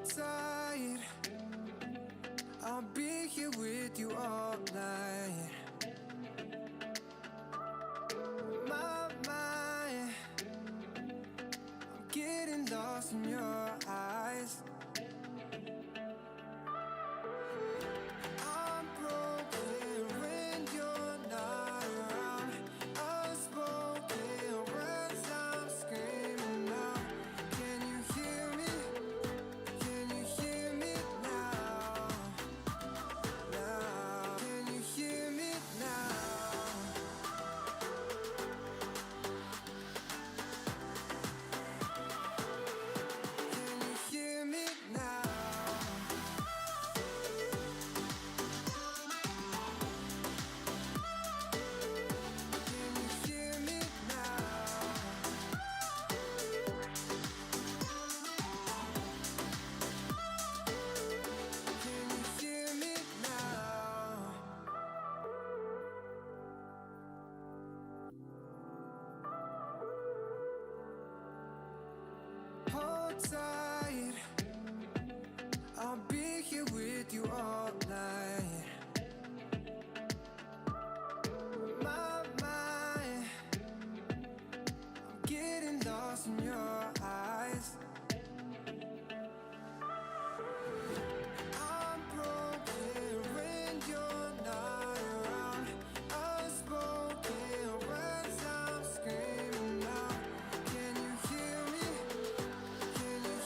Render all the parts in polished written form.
tight, I'll be here with you all night. My mind, I'm getting lost in your eyes. I'm broken when you're not around. Unspoken words I'm screaming out. Can you hear me? Can you hear me now? Now, can you hear me now? Can you hear me now? Can you hear me now? Can you hear me now? Hold tight, I'll be here with you all night. My mind, I'm getting lost in your eyes. I'm broken when you're not around. Unspoken words I'm screaming out. Can you hear me? Can you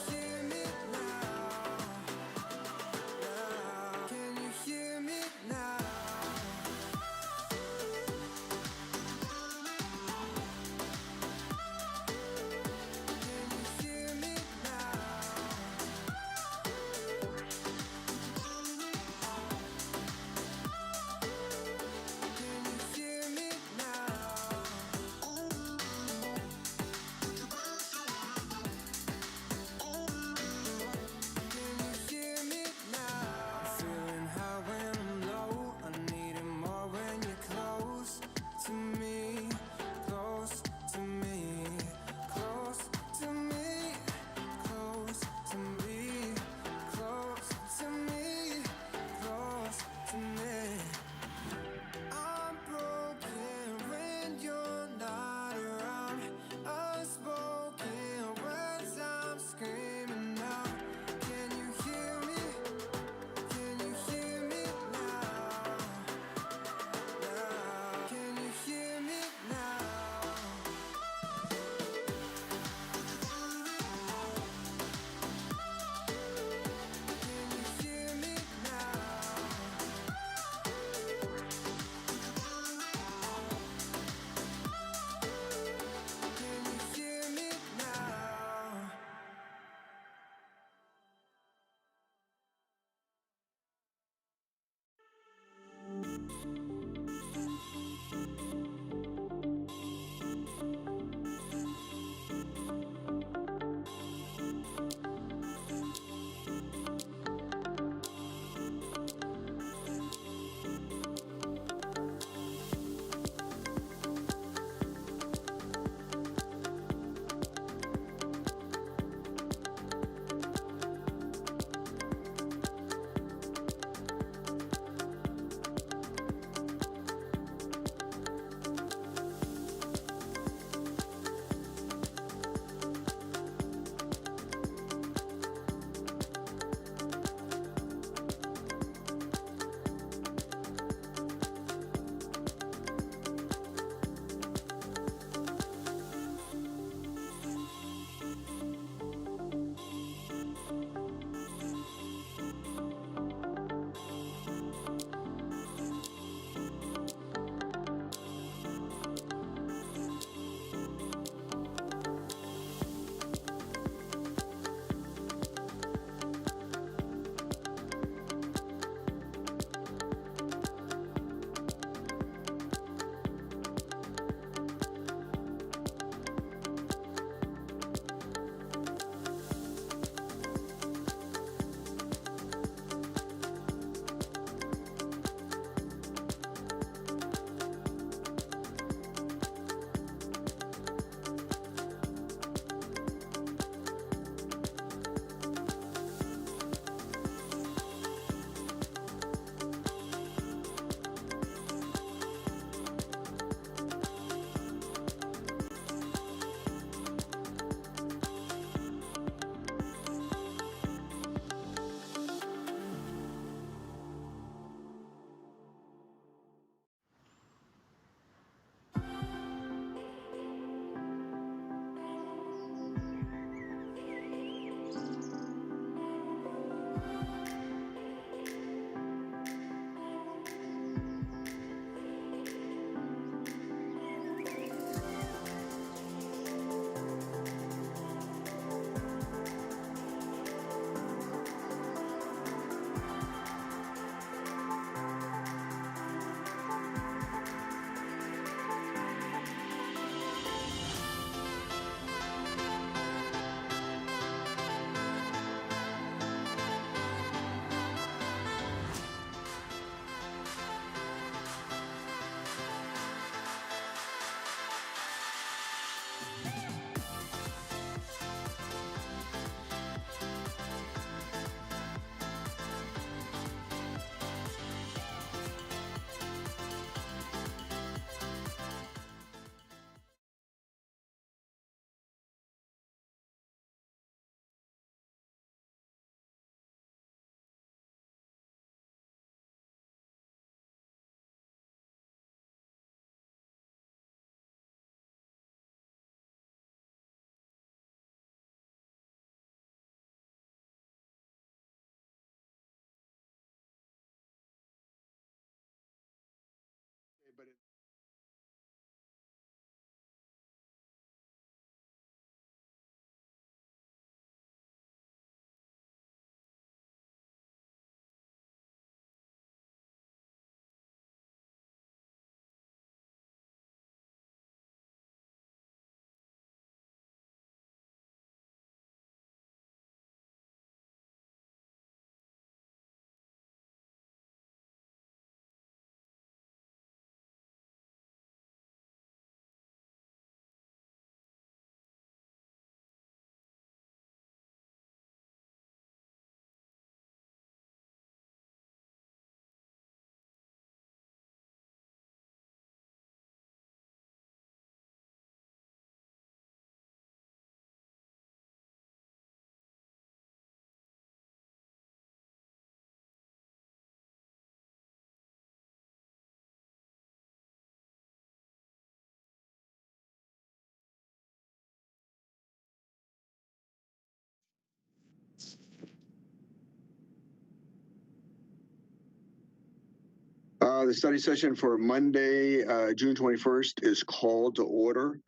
The study session for Monday, June 21st is called to order.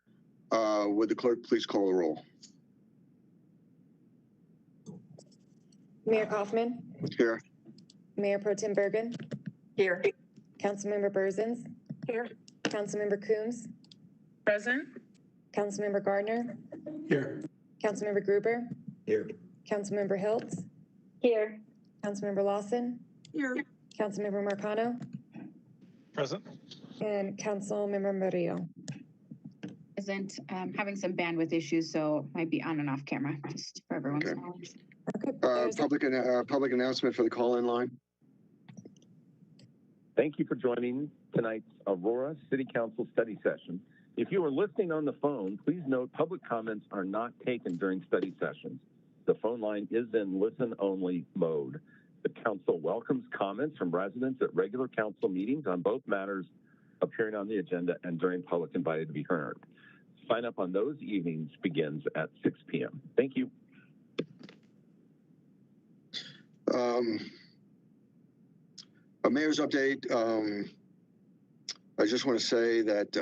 Would the clerk please call the roll? Mayor Kaufman, Here. Mayor Pro Tem Bergen, Here. Councilmember Berzins, Here. Councilmember Coombs, Present. Councilmember Gardner, Here. Councilmember Gruber, Here. Councilmember Hiltz, Here. Councilmember Lawson, Here. Councilmember Marcano, Present. and Councilmember Murillo. Present, having some bandwidth issues, so might be on and off camera, just for everyone's Okay. knowledge. Okay, there's a- Public announcement for the call-in line. Thank you for joining tonight's Aurora City Council study session. If you are listening on the phone, please note public comments are not taken during study sessions. The phone line is in listen-only mode. The council welcomes comments from residents at regular council meetings on both matters appearing on the agenda and during public invited to be heard. Sign up on those evenings begins at 6 p.m. Thank you. A mayor's update. I just want to say that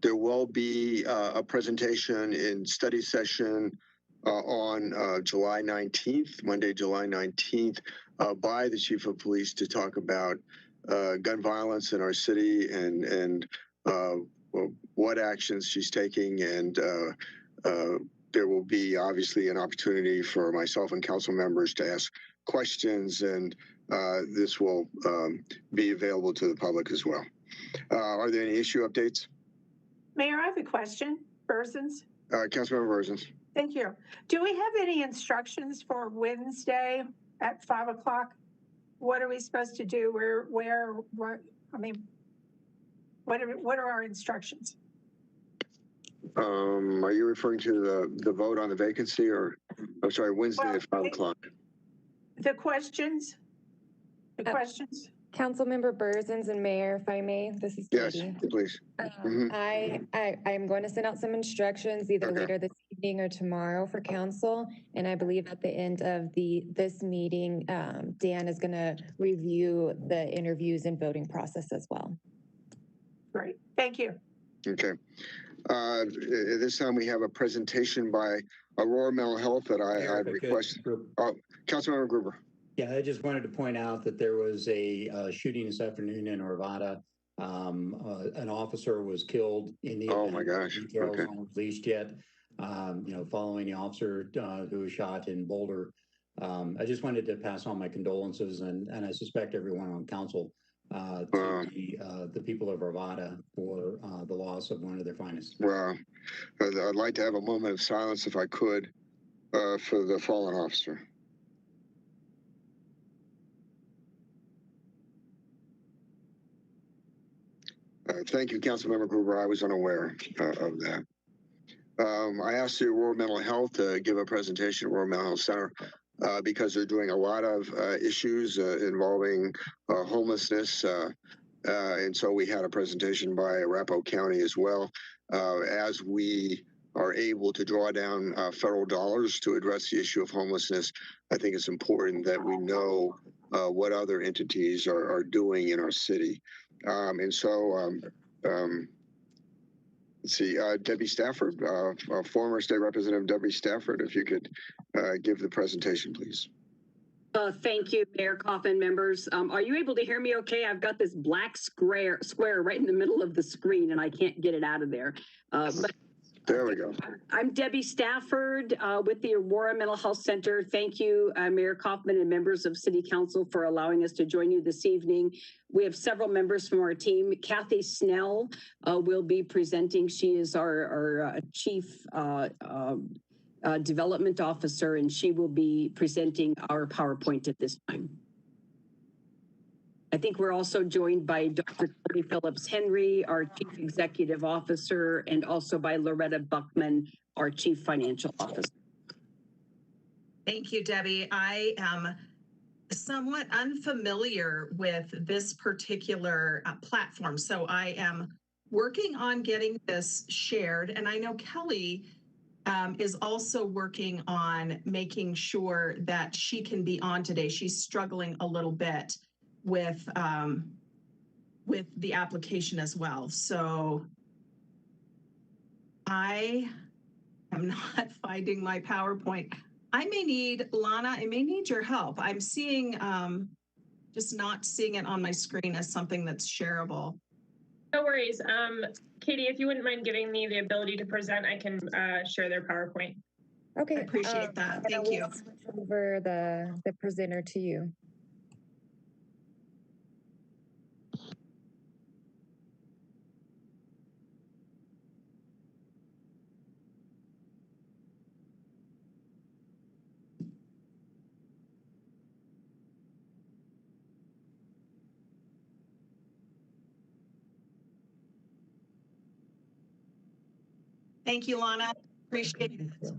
there will be a presentation in study session on July 19th, Monday, July 19th, by the chief of police to talk about gun violence in our city and what actions she's taking. And there will be obviously an opportunity for myself and council members to ask questions, and this will be available to the public as well. Are there any issue updates? Mayor, I have a question. Berzins? Councilmember Berzins. Thank you. Do we have any instructions for Wednesday at 5 o'clock? What are we supposed to do? What are our instructions? Are you referring to the vote on the vacancy, or I'm sorry, Wednesday Well, at 5 o'clock? The questions? The questions? Councilmember Berzins and Mayor, if I may, this is Yes, Katie. please. Mhm. I'm going to send out some instructions either Okay. later this evening or tomorrow for council. And I believe at the end of this meeting, Dan is going to review the interviews and voting process as well. Great. Thank you. Okay. At this time, we have a presentation by Aurora Mental Health that I'd request. Councilmember Gruber. Yeah, I just wanted to point out that there was a shooting this afternoon in Arvada. An officer was killed in the Oh event. my gosh. Details Okay. aren't released yet. Following the officer who was shot in Boulder. I just wanted to pass on my condolences, and I suspect everyone on council to the people of Arvada for the loss of one of their finest. Well, I'd like to have a moment of silence if I could for the fallen officer. Thank you, Councilmember Gruber. I was unaware of that. I asked the Aurora Mental Health to give a presentation at Aurora Mental Health Center because they're doing a lot of issues involving homelessness. And so we had a presentation by Arapahoe County as well. As we are able to draw down federal dollars to address the issue of homelessness, I think it's important that we know what other entities are doing in our city. Let's see, Debbie Stafford, former state representative Debbie Stafford, if you could give the presentation, please. Thank you, Mayor Kaufman, members. Are you able to hear me okay? I've got this black square right in the middle of the screen and I can't get it out of there. There we go. I'm Debbie Stafford with the Aurora Mental Health Center. Thank you, Mayor Kaufman and members of City Council for allowing us to join you this evening. We have several members from our team. Kathy Snell will be presenting. She is our Chief Development Officer, and she will be presenting our PowerPoint at this time. I think we're also joined by Dr. Tony Phillips Henry, our Chief Executive Officer, and also by Loretta Buckman, our Chief Financial Officer. Thank you, Debbie. I am somewhat unfamiliar with this particular platform, so I am working on getting this shared, and I know Kelly is also working on making sure that she can be on today. She's struggling a little bit with with the application as well. So I am not finding my PowerPoint. I may need, Lana, I may need your help. I'm seeing, just not seeing it on my screen as something that's shareable. No worries. Katie, if you wouldn't mind giving me the ability to present, I can share their PowerPoint. Okay. I appreciate that. and I Thank will you. switch over the presenter to you. Thank you, Lana. Appreciate it.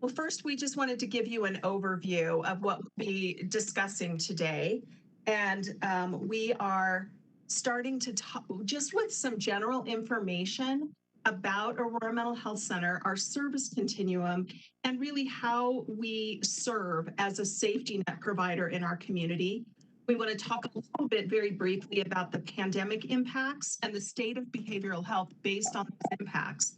Well, first, we just wanted to give you an overview of what we'll be discussing today. And we are starting to talk just with some general information about Aurora Mental Health Center, our service continuum, and really how we serve as a safety net provider in our community. We want to talk a little bit very briefly about the pandemic impacts and the state of behavioral health based on those impacts.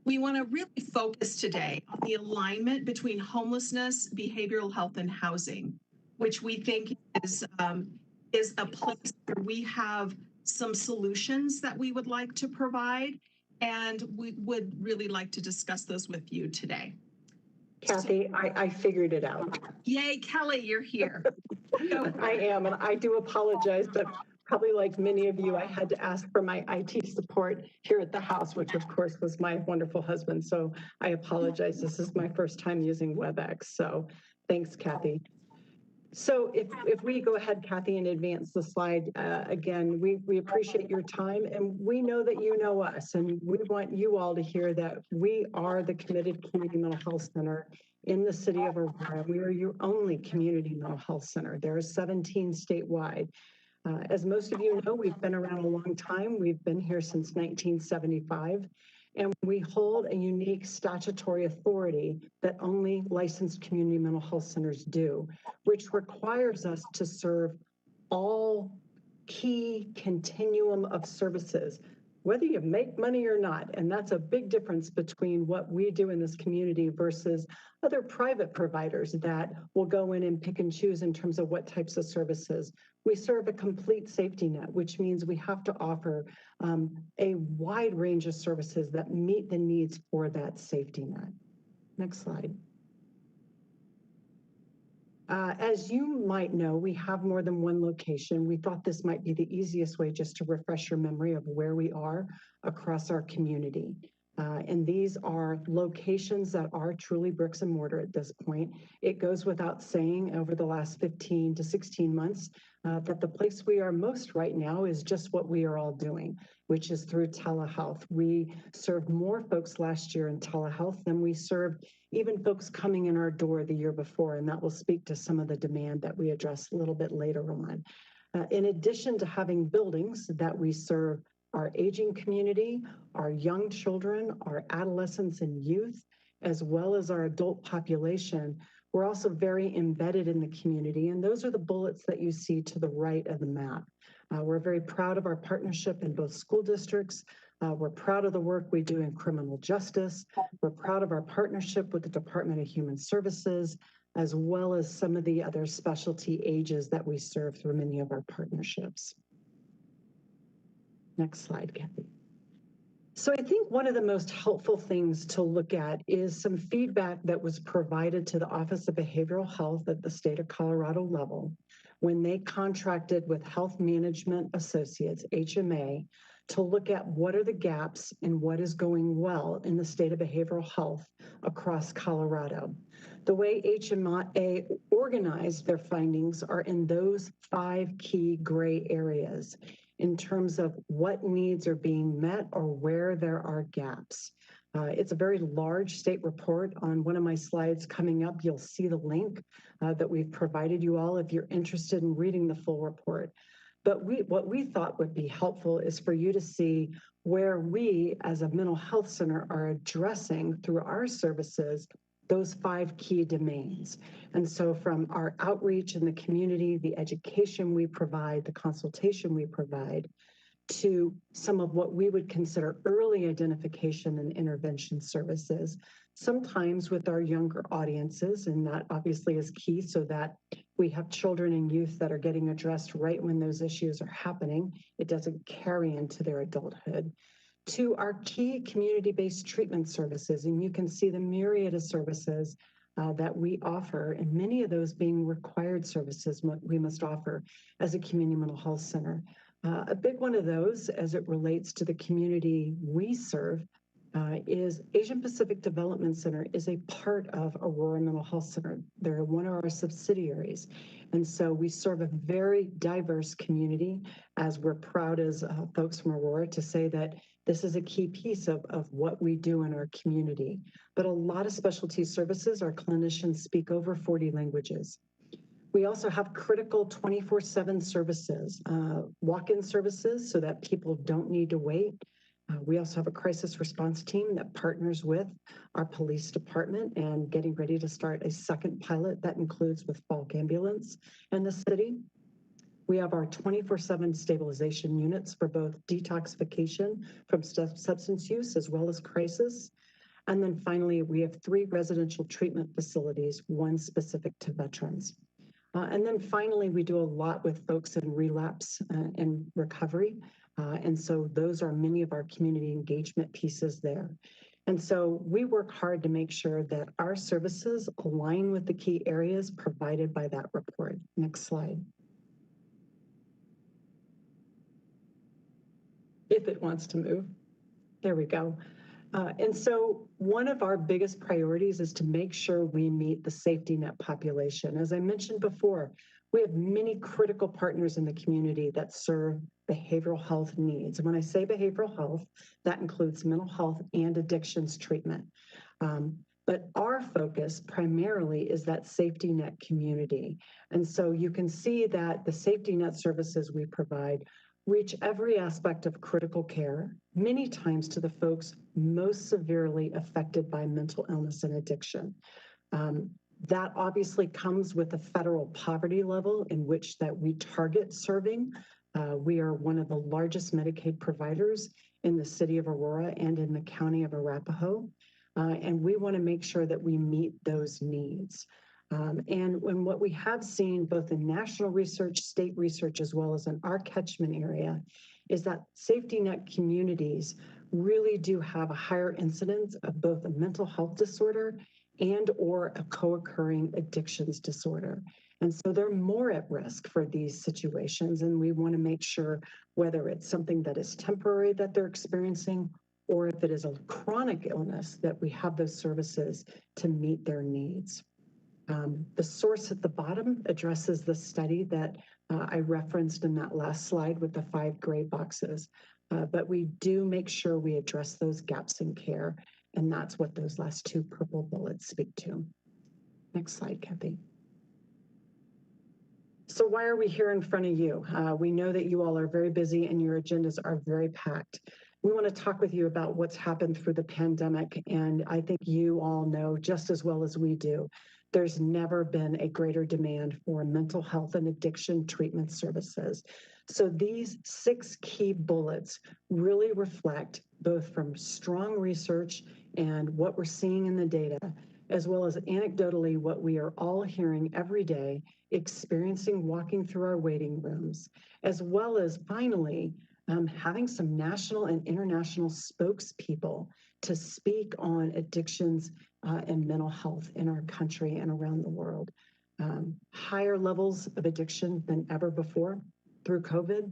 We want to really focus today on the alignment between homelessness, behavioral health, and housing, which we think is a place where we have some solutions that we would like to provide, and we would really like to discuss those with you today. Kathy, I figured it out. Yay, Kelly, you're here. I am, and I do apologize, but probably like many of you, I had to ask for my IT support here at the house, which of course was my wonderful husband. So I apologize. This is my first time using WebEx. So thanks, Kathy. So if we go ahead, Kathy, and advance the slide again, we appreciate your time, and we know that you know us, and we want you all to hear that we are the committed community mental health center in the city of Aurora. We are your only community mental health center. There are 17 statewide. As most of you know, we've been around a long time. We've been here since 1975, and we hold a unique statutory authority that only licensed community mental health centers do, which requires us to serve all key continuum of services, whether you make money or not. And that's a big difference between what we do in this community versus other private providers that will go in and pick and choose in terms of what types of services. We serve a complete safety net, which means we have to offer a wide range of services that meet the needs for that safety net. Next slide. As you might know, we have more than one location. We thought this might be the easiest way just to refresh your memory of where we are across our community. And these are locations that are truly bricks and mortar at this point. It goes without saying over the last 15 to 16 months that the place we are most right now is just what we are all doing, which is through telehealth. We served more folks last year in telehealth than we served even folks coming in our door the year before, and that will speak to some of the demand that we address a little bit later on. In addition to having buildings that we serve our aging community, our young children, our adolescents and youth, as well as our adult population, we're also very embedded in the community, and those are the bullets that you see to the right of the map. We're very proud of our partnership in both school districts. We're proud of the work we do in criminal justice. We're proud of our partnership with the Department of Human Services, as well as some of the other specialty ages that we serve through many of our partnerships. Next slide, Kathy. So I think one of the most helpful things to look at is some feedback that was provided to the Office of Behavioral Health at the state of Colorado level when they contracted with Health Management Associates, HMA, to look at what are the gaps and what is going well in the state of behavioral health across Colorado. The way HMA organized their findings are in those 5 key gray areas in terms of what needs are being met or where there are gaps. It's a very large state report. On one of my slides coming up, you'll see the link that we've provided you all if you're interested in reading the full report. But what we thought would be helpful is for you to see where we as a mental health center are addressing through our services those 5 key domains. And so from our outreach in the community, the education we provide, the consultation we provide, to some of what we would consider early identification and intervention services, sometimes with our younger audiences, and that obviously is key so that we have children and youth that are getting addressed right when those issues are happening. It doesn't carry into their adulthood. To our key community-based treatment services, and you can see the myriad of services that we offer, and many of those being required services we must offer as a community mental health center. A big one of those, as it relates to the community we serve, is Asian Pacific Development Center is a part of Aurora Mental Health Center. They're one of our subsidiaries. And so we serve a very diverse community, as we're proud as folks from Aurora to say that this is a key piece of what we do in our community. But a lot of specialty services, our clinicians speak over 40 languages. We also have critical 24/7 services, walk-in services so that people don't need to wait. We also have a crisis response team that partners with our police department and getting ready to start a second pilot that includes with Falk Ambulance in the city. We have our 24/7 stabilization units for both detoxification from substance use as well as crisis. And then finally, we have 3 residential treatment facilities, 1 specific to veterans. And then finally, we do a lot with folks in relapse and recovery. And so those are many of our community engagement pieces there. And so we work hard to make sure that our services align with the key areas provided by that report. Next slide. If it wants to move. There we go. And so one of our biggest priorities is to make sure we meet the safety net population. As I mentioned before, we have many critical partners in the community that serve behavioral health needs. And when I say behavioral health, that includes mental health and addictions treatment. But our focus primarily is that safety net community. And so you can see that the safety net services we provide reach every aspect of critical care, many times to the folks most severely affected by mental illness and addiction. That obviously comes with a federal poverty level in which that we target serving. We are one of the largest Medicaid providers in the city of Aurora and in the county of Arapahoe. And we want to make sure that we meet those needs. And when what we have seen both in national research, state research, as well as in our catchment area, is that safety net communities really do have a higher incidence of both a mental health disorder and or a co-occurring addictions disorder. And so they're more at risk for these situations. And we want to make sure whether it's something that is temporary that they're experiencing, or if it is a chronic illness, that we have those services to meet their needs. The source at the bottom addresses the study that I referenced in that last slide with the 5 gray boxes. But we do make sure we address those gaps in care. And that's what those last 2 purple bullets speak to. Next slide, Kathy. So why are we here in front of you? We know that you all are very busy and your agendas are very packed. We want to talk with you about what's happened through the pandemic. And I think you all know just as well as we do, there's never been a greater demand for mental health and addiction treatment services. So these 6 key bullets really reflect both from strong research and what we're seeing in the data, as well as anecdotally what we are all hearing every day, experiencing walking through our waiting rooms, as well as finally having some national and international spokespeople to speak on addictions and mental health in our country and around the world. Higher levels of addiction than ever before through COVID.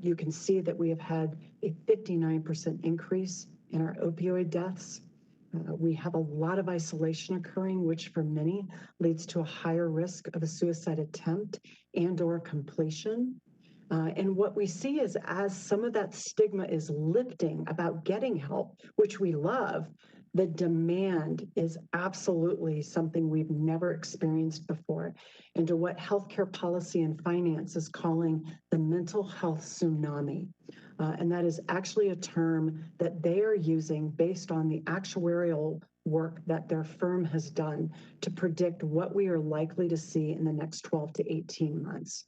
You can see that we have had a 59% increase in our opioid deaths. We have a lot of isolation occurring, which for many leads to a higher risk of a suicide attempt and or completion. And what we see is as some of that stigma is lifting about getting help, which we love, the demand is absolutely something we've never experienced before, and to what healthcare policy and finance is calling the mental health tsunami. And that is actually a term that they are using based on the actuarial work that their firm has done to predict what we are likely to see in the next 12 to 18 months.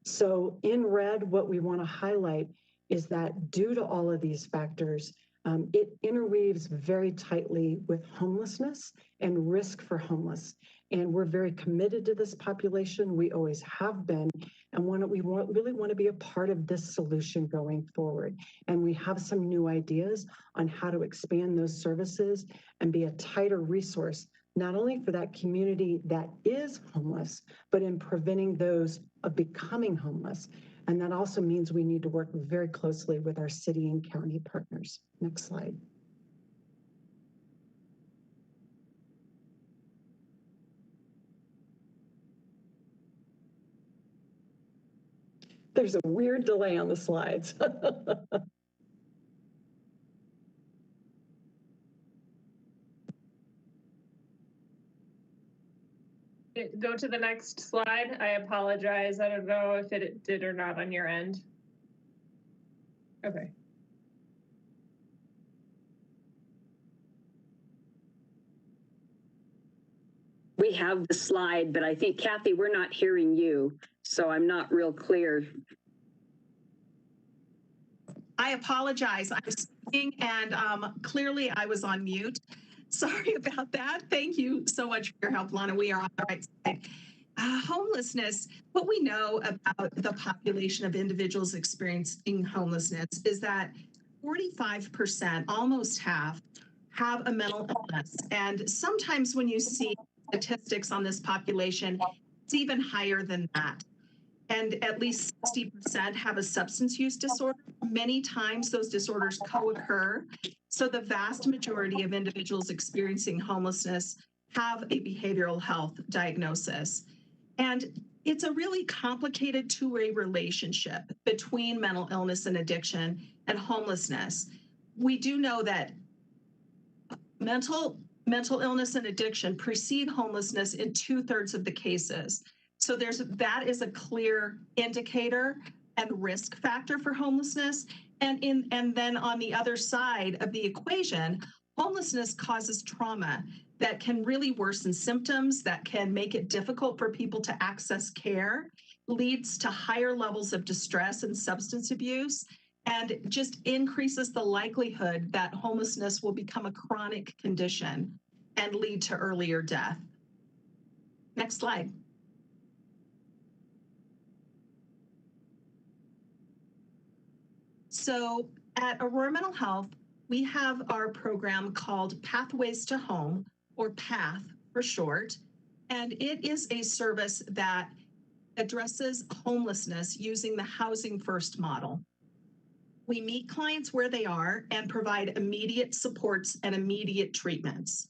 So in red, what we want to highlight is that due to all of these factors, it interweaves very tightly with homelessness and risk for homeless. And we're very committed to this population. We always have been, and really want to be a part of this solution going forward. And we have some new ideas on how to expand those services and be a tighter resource, not only for that community that is homeless, but in preventing those of becoming homeless. And that also means we need to work very closely with our city and county partners. Next slide. There's a weird delay on the slides. Go to the next slide. I apologize. I don't know if it did or not on your end. Okay. We have the slide, but I think Kathy, we're not hearing you. So I'm not real clear. I apologize. I'm speaking and clearly I was on mute. Sorry about that. Thank you so much for your help, Lana. We are on the right side. Homelessness, what we know about the population of individuals experiencing homelessness is that 45%, almost half, have a mental illness. And sometimes when you see statistics on this population, it's even higher than that. And at least 60% have a substance use disorder. Many times those disorders co-occur. So the vast majority of individuals experiencing homelessness have a behavioral health diagnosis. And it's a really complicated two-way relationship between mental illness and addiction and homelessness. We do know that mental illness and addiction precede homelessness in 2/3 of the cases. So that is a clear indicator and risk factor for homelessness. And then on the other side of the equation, homelessness causes trauma that can really worsen symptoms, that can make it difficult for people to access care, leads to higher levels of distress and substance abuse, and just increases the likelihood that homelessness will become a chronic condition and lead to earlier death. Next slide. So at Aurora Mental Health, we have our program called Pathways to Home, or PATH for short, and it is a service that addresses homelessness using the Housing First model. We meet clients where they are and provide immediate supports and immediate treatments.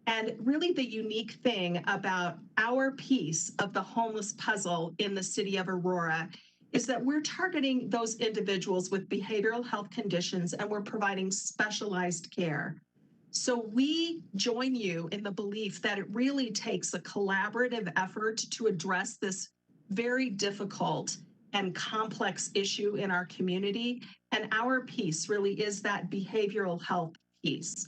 And really the unique thing about our piece of the homeless puzzle in the city of Aurora is that we're targeting those individuals with behavioral health conditions and we're providing specialized care. So we join you in the belief that it really takes a collaborative effort to address this very difficult and complex issue in our community. And our piece really is that behavioral health piece.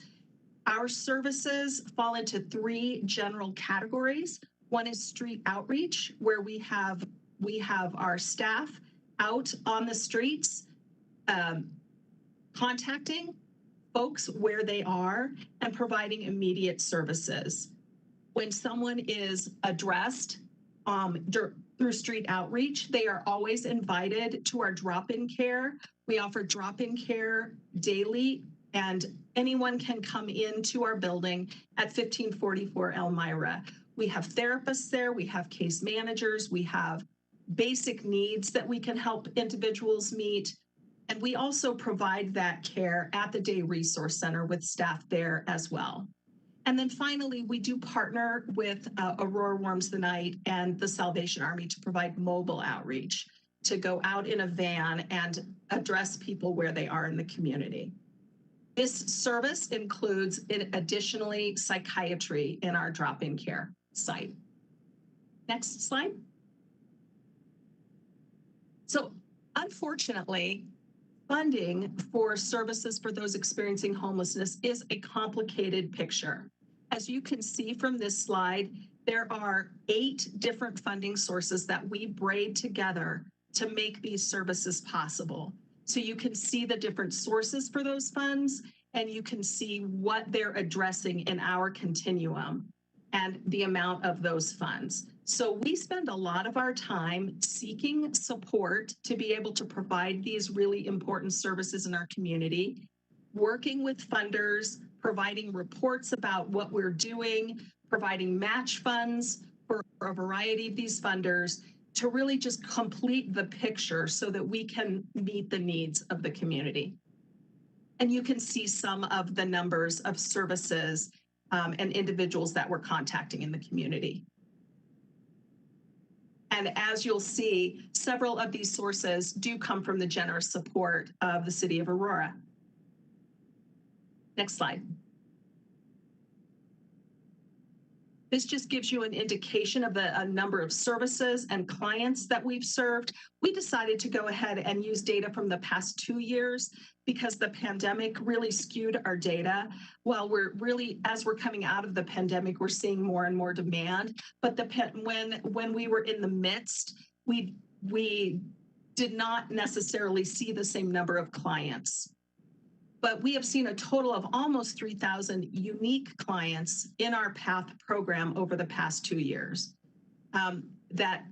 Our services fall into 3 general categories. One is street outreach, where we have our staff out on the streets, contacting folks where they are and providing immediate services. When someone is addressed through street outreach, they are always invited to our drop-in care. We offer drop-in care daily, and anyone can come into our building at 1544 Elmira. We have therapists there, we have case managers, we have basic needs that we can help individuals meet. And we also provide that care at the Day Resource Center with staff there as well. And then finally, we do partner with Aurora Warms the Night and the Salvation Army to provide mobile outreach, to go out in a van and address people where they are in the community. This service includes additionally psychiatry in our drop-in care site. Next slide. So unfortunately, funding for services for those experiencing homelessness is a complicated picture. As you can see from this slide, there are 8 different funding sources that we braid together to make these services possible. So you can see the different sources for those funds, and you can see what they're addressing in our continuum and the amount of those funds. So we spend a lot of our time seeking support to be able to provide these really important services in our community, working with funders, providing reports about what we're doing, providing match funds for a variety of these funders to really just complete the picture so that we can meet the needs of the community. And you can see some of the numbers of services and individuals that we're contacting in the community. And as you'll see, several of these sources do come from the generous support of the City of Aurora. Next slide. This just gives you an indication of the number of services and clients that we've served. We decided to go ahead and use data from the past 2 years because the pandemic really skewed our data. While we're really, as we're coming out of the pandemic, we're seeing more and more demand. But when we were in the midst, we did not necessarily see the same number of clients. But we have seen a total of almost 3,000 unique clients in our PATH program over the past 2 years that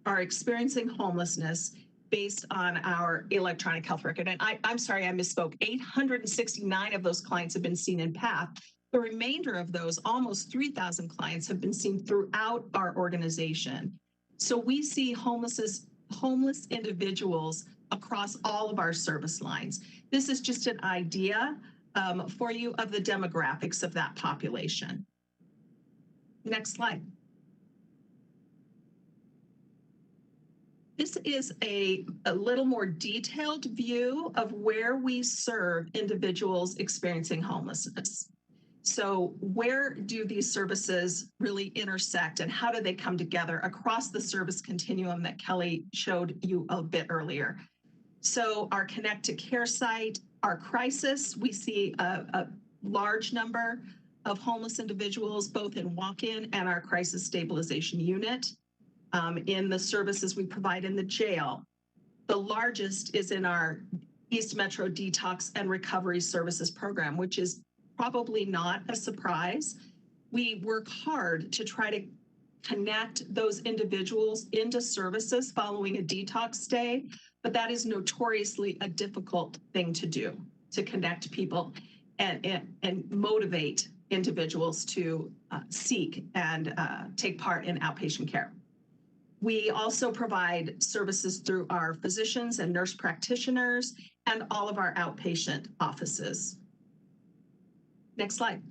are experiencing homelessness based on our electronic health record. And I'm sorry, I misspoke. 869 of those clients have been seen in PATH. The remainder of those, almost 3,000 clients, have been seen throughout our organization. So we see homeless individuals across all of our service lines. This is just an idea for you of the demographics of that population. Next slide. This is a little more detailed view of where we serve individuals experiencing homelessness. So where do these services really intersect and how do they come together across the service continuum that Kelly showed you a bit earlier? So our Connect to Care site, our crisis, we see a large number of homeless individuals, both in walk-in and our crisis stabilization unit. In the services we provide in the jail. The largest is in our East Metro Detox and Recovery Services program, which is probably not a surprise. We work hard to try to connect those individuals into services following a detox stay, but that is notoriously a difficult thing to do, to connect people and motivate individuals to seek and take part in outpatient care. We also provide services through our physicians and nurse practitioners and all of our outpatient offices. Next slide.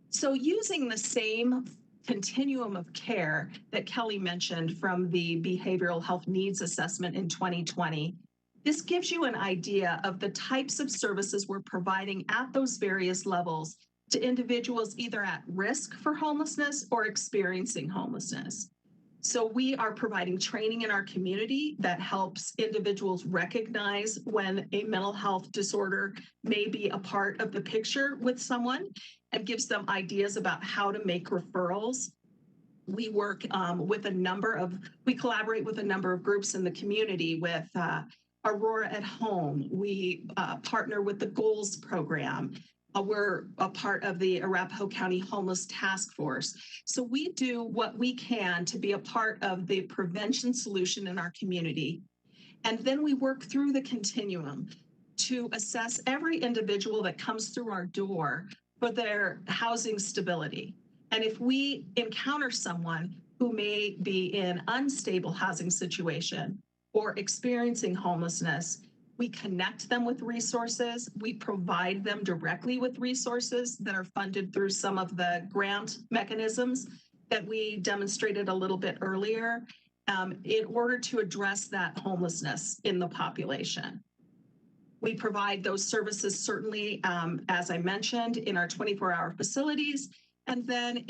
So using the same continuum of care that Kelly mentioned from the Behavioral Health Needs Assessment in 2020, this gives you an idea of the types of services we're providing at those various levels to individuals either at risk for homelessness or experiencing homelessness. So we are providing training in our community that helps individuals recognize when a mental health disorder may be a part of the picture with someone and gives them ideas about how to make referrals. We work we collaborate with a number of groups in the community with Aurora at Home. We partner with the Goals program. We're a part of the Arapahoe County Homeless Task Force. So we do what we can to be a part of the prevention solution in our community. And then we work through the continuum to assess every individual that comes through our door for their housing stability. And if we encounter someone who may be in unstable housing situation or experiencing homelessness, we connect them with resources. We provide them directly with resources that are funded through some of the grant mechanisms that we demonstrated a little bit earlier in order to address that homelessness in the population. We provide those services certainly, as I mentioned, in our 24-hour facilities, and then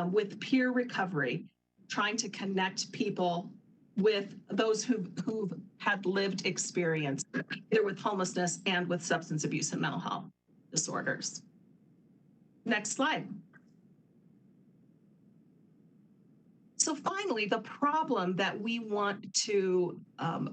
with peer recovery, trying to connect people with those who've had lived experience, either with homelessness and with substance abuse and mental health disorders. Next slide. So finally, the problem that we want to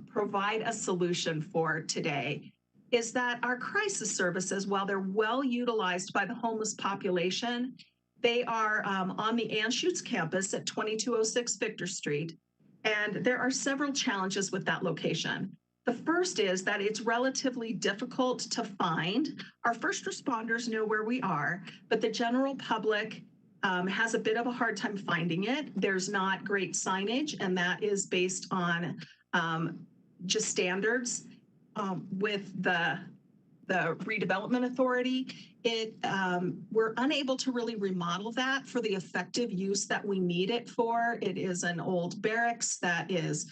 provide a solution for today is that our crisis services, while they're well utilized by the homeless population, they are on the Anschutz campus at 2206 Victor Street, and there are several challenges with that location. The first is that it's relatively difficult to find. Our first responders know where we are, but the general public has a bit of a hard time finding it. There's not great signage, and that is based on just standards with the redevelopment authority. We're unable to really remodel that for the effective use that we need it for. It is an old barracks that is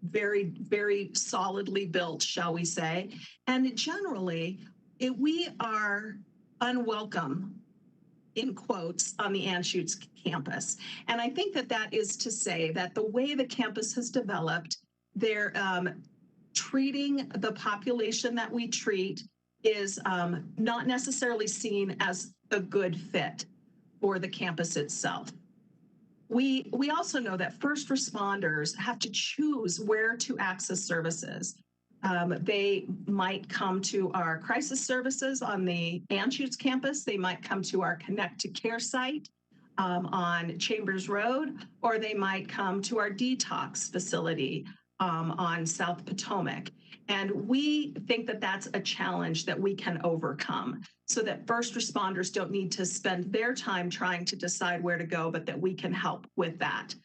very, very solidly built, shall we say. And generally, we are unwelcome, in quotes, on the Anschutz campus. And I think that that is to say that the way the campus has developed, they're treating the population that we treat is not necessarily seen as a good fit for the campus itself. We also know that first responders have to choose where to access services. They might come to our crisis services on the Anschutz campus. They might come to our Connect to Care site on Chambers Road, or they might come to our detox facility on South Potomac. And we think that that's a challenge that we can overcome so that first responders don't need to spend their time trying to decide where to go, but that we can help with that.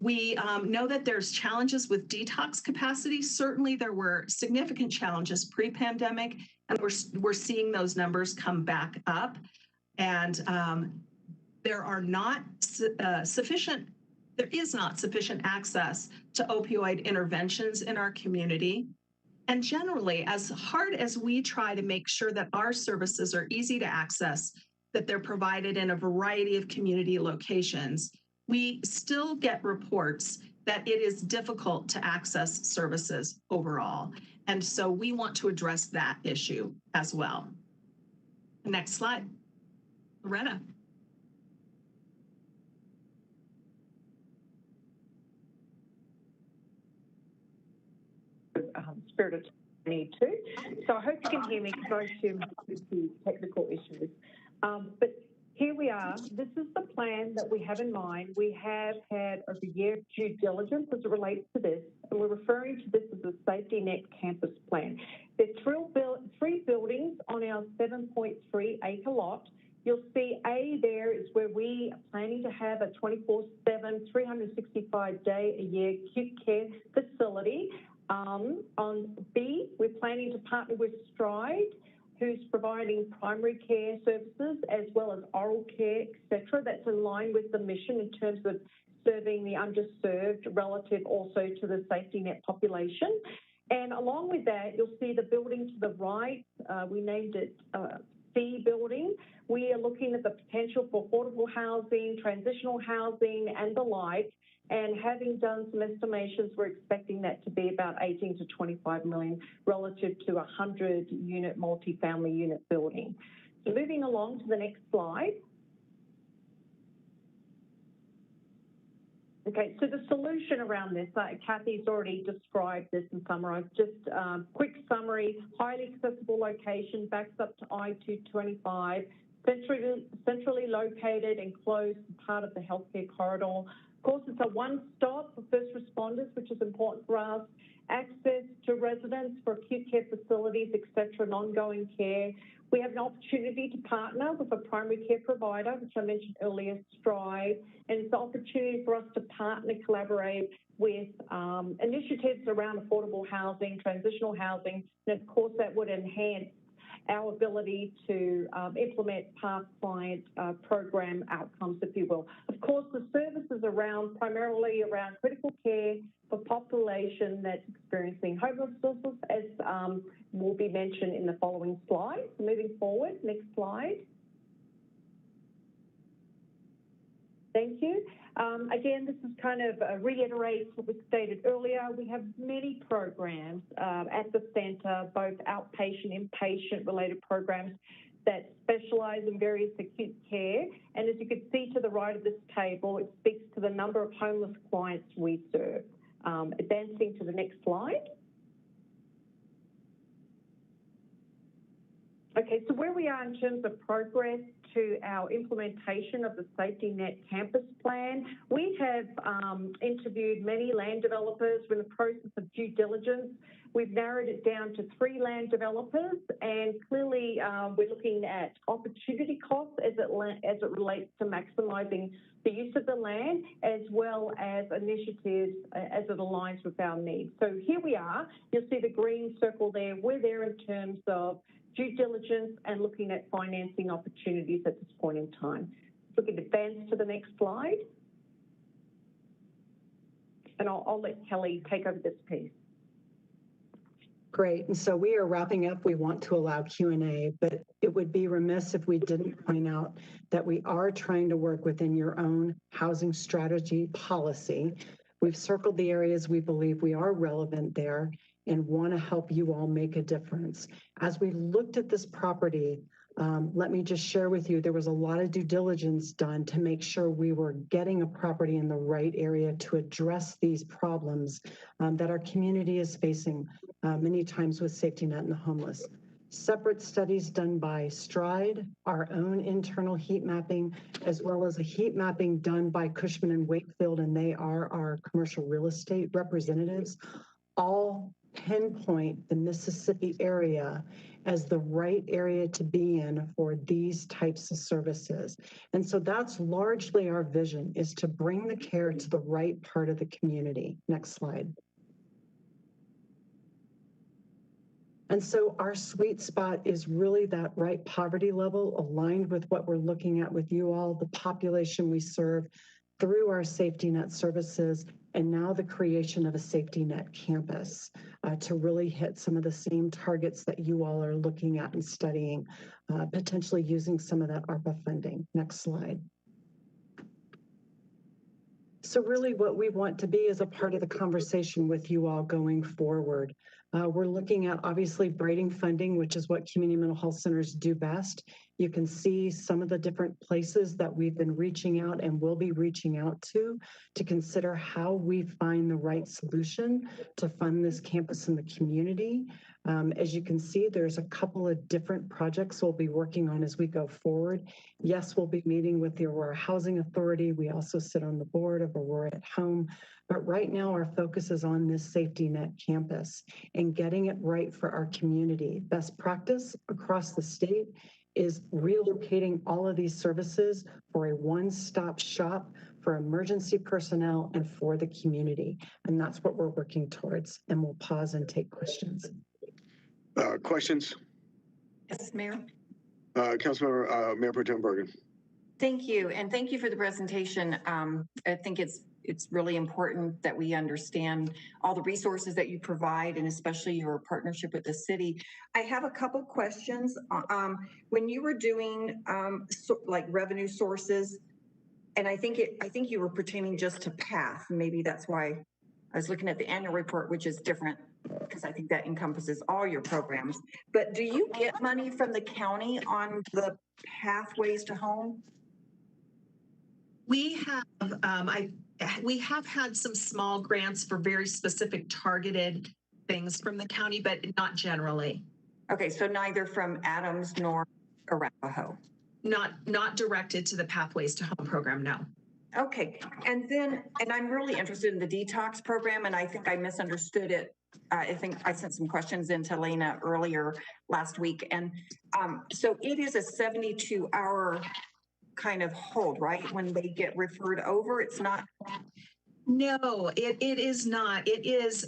We know that there's challenges with detox capacity. Certainly there were significant challenges pre-pandemic, and we're seeing those numbers come back up. And there is not sufficient access to opioid interventions in our community. And generally, as hard as we try to make sure that our services are easy to access, that they're provided in a variety of community locations, we still get reports that it is difficult to access services overall. And so we want to address that issue as well. Next slide. Loretta. Spirit of need to. So I hope you can hear me because I assume there's the technical issues. But here we are. This is the plan that we have in mind. We have had over a year of due diligence as it relates to this, and we're referring to this as a safety net campus plan. There's three buildings on our 7.3 acre lot. You'll see A there is where we are planning to have a 24/7, 365-day-a-year acute care facility. On B, we're planning to partner with Stride, who's providing primary care services as well as oral care, etc. That's in line with the mission in terms of serving the underserved relative also to the safety net population. And along with that, you'll see the building to the right. We named it C building. We are looking at the potential for affordable housing, transitional housing, and the like. And having done some estimations, we're expecting that to be about 18 to 25 million relative to a 100-unit multifamily unit building. So moving along to the next slide. Okay, so the solution around this, Kathy's already described this and summarized. Just quick summary: highly accessible location, backs up to I-225, centrally located and close to part of the healthcare corridor. Of course, it's a one-stop for first responders, which is important for us. Access to residents for acute care facilities, etc., and ongoing care. We have an opportunity to partner with a primary care provider, which I mentioned earlier, Stride, and it's an opportunity for us to partner, collaborate with initiatives around affordable housing, transitional housing, and of course that would enhance our ability to implement past client program outcomes, if you will. Of course, the services primarily around critical care for population that's experiencing homelessness, as will be mentioned in the following slides. Moving forward, next slide. Thank you. Again, this is kind of reiterates what was stated earlier. We have many programs at the centre, both outpatient, inpatient related programs that specialise in various acute care. And as you can see to the right of this table, it speaks to the number of homeless clients we serve. Advancing to the next slide. Okay, so where we are in terms of progress to our implementation of the Safety Net Campus Plan, we have interviewed many land developers. We're in the process of due diligence. We've narrowed it down to 3 land developers, and clearly we're looking at opportunity costs as it relates to maximising the use of the land, as well as initiatives as it aligns with our needs. So here we are. You'll see the green circle there. We're there in terms of due diligence and looking at financing opportunities at this point in time. If we can advance to the next slide. And I'll let Kelly take over this piece. Great. And so we are wrapping up. We want to allow Q&A, but it would be remiss if we didn't point out that we are trying to work within your own housing strategy policy. We've circled the areas we believe we are relevant there and want to help you all make a difference. As we looked at this property, let me just share with you, there was a lot of due diligence done to make sure we were getting a property in the right area to address these problems that our community is facing many times with safety net and the homeless. Separate studies done by Stride, our own internal heat mapping, as well as a heat mapping done by Cushman and Wakefield, and they are our commercial real estate representatives, all pinpoint the Mississippi area as the right area to be in for these types of services. And so that's largely our vision, is to bring the care to the right part of the community. Next slide. And so our sweet spot is really that right poverty level aligned with what we're looking at with you all, the population we serve through our safety net services, and now the creation of a safety net campus to really hit some of the same targets that you all are looking at and studying, potentially using some of that ARPA funding. Next slide. So really what we want to be is a part of the conversation with you all going forward. We're looking at obviously braiding funding, which is what community mental health centers do best. You can see some of the different places that we've been reaching out and will be reaching out to consider how we find the right solution to fund this campus in the community. As you can see, there's a couple of different projects we'll be working on as we go forward. Yes, we'll be meeting with the Aurora Housing Authority. We also sit on the board of Aurora at Home. But right now, our focus is on this safety net campus and getting it right for our community. Best practice across the state is relocating all of these services for a one-stop shop for emergency personnel and for the community. And that's what we're working towards. And we'll pause and take questions. Questions? Yes, Mayor. Councilmember Mayor Pro Tem Bergen. Thank you, and thank you for the presentation. I think it's really important that we understand all the resources that you provide, and especially your partnership with the city. I have a couple questions. When you were doing like revenue sources, and I think you were pertaining just to PATH. Maybe that's why I was looking at the annual report, which is different because I think that encompasses all your programs. But do you get money from the county on the Pathways to Home? We have had some small grants for very specific targeted things from the county, but not generally. Okay, so neither from Adams nor Arapahoe? Not directed to the Pathways to Home program, no. Okay, and I'm really interested in the detox program, and I think I misunderstood it. I think I sent some questions into Lena earlier last week. And so it is a 72-hour kind of hold, right? When they get referred over, it's not. No, it is not. It is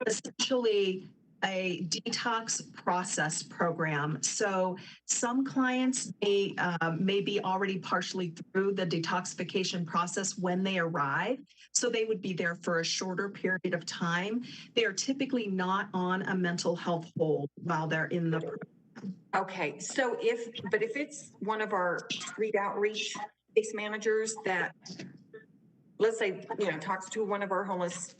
essentially a detox process program. So some clients may be already partially through the detoxification process when they arrive. So they would be there for a shorter period of time. They are typically not on a mental health hold while they're in the program. Okay, so if it's one of our street outreach case managers that, let's say, talks to one of our homeless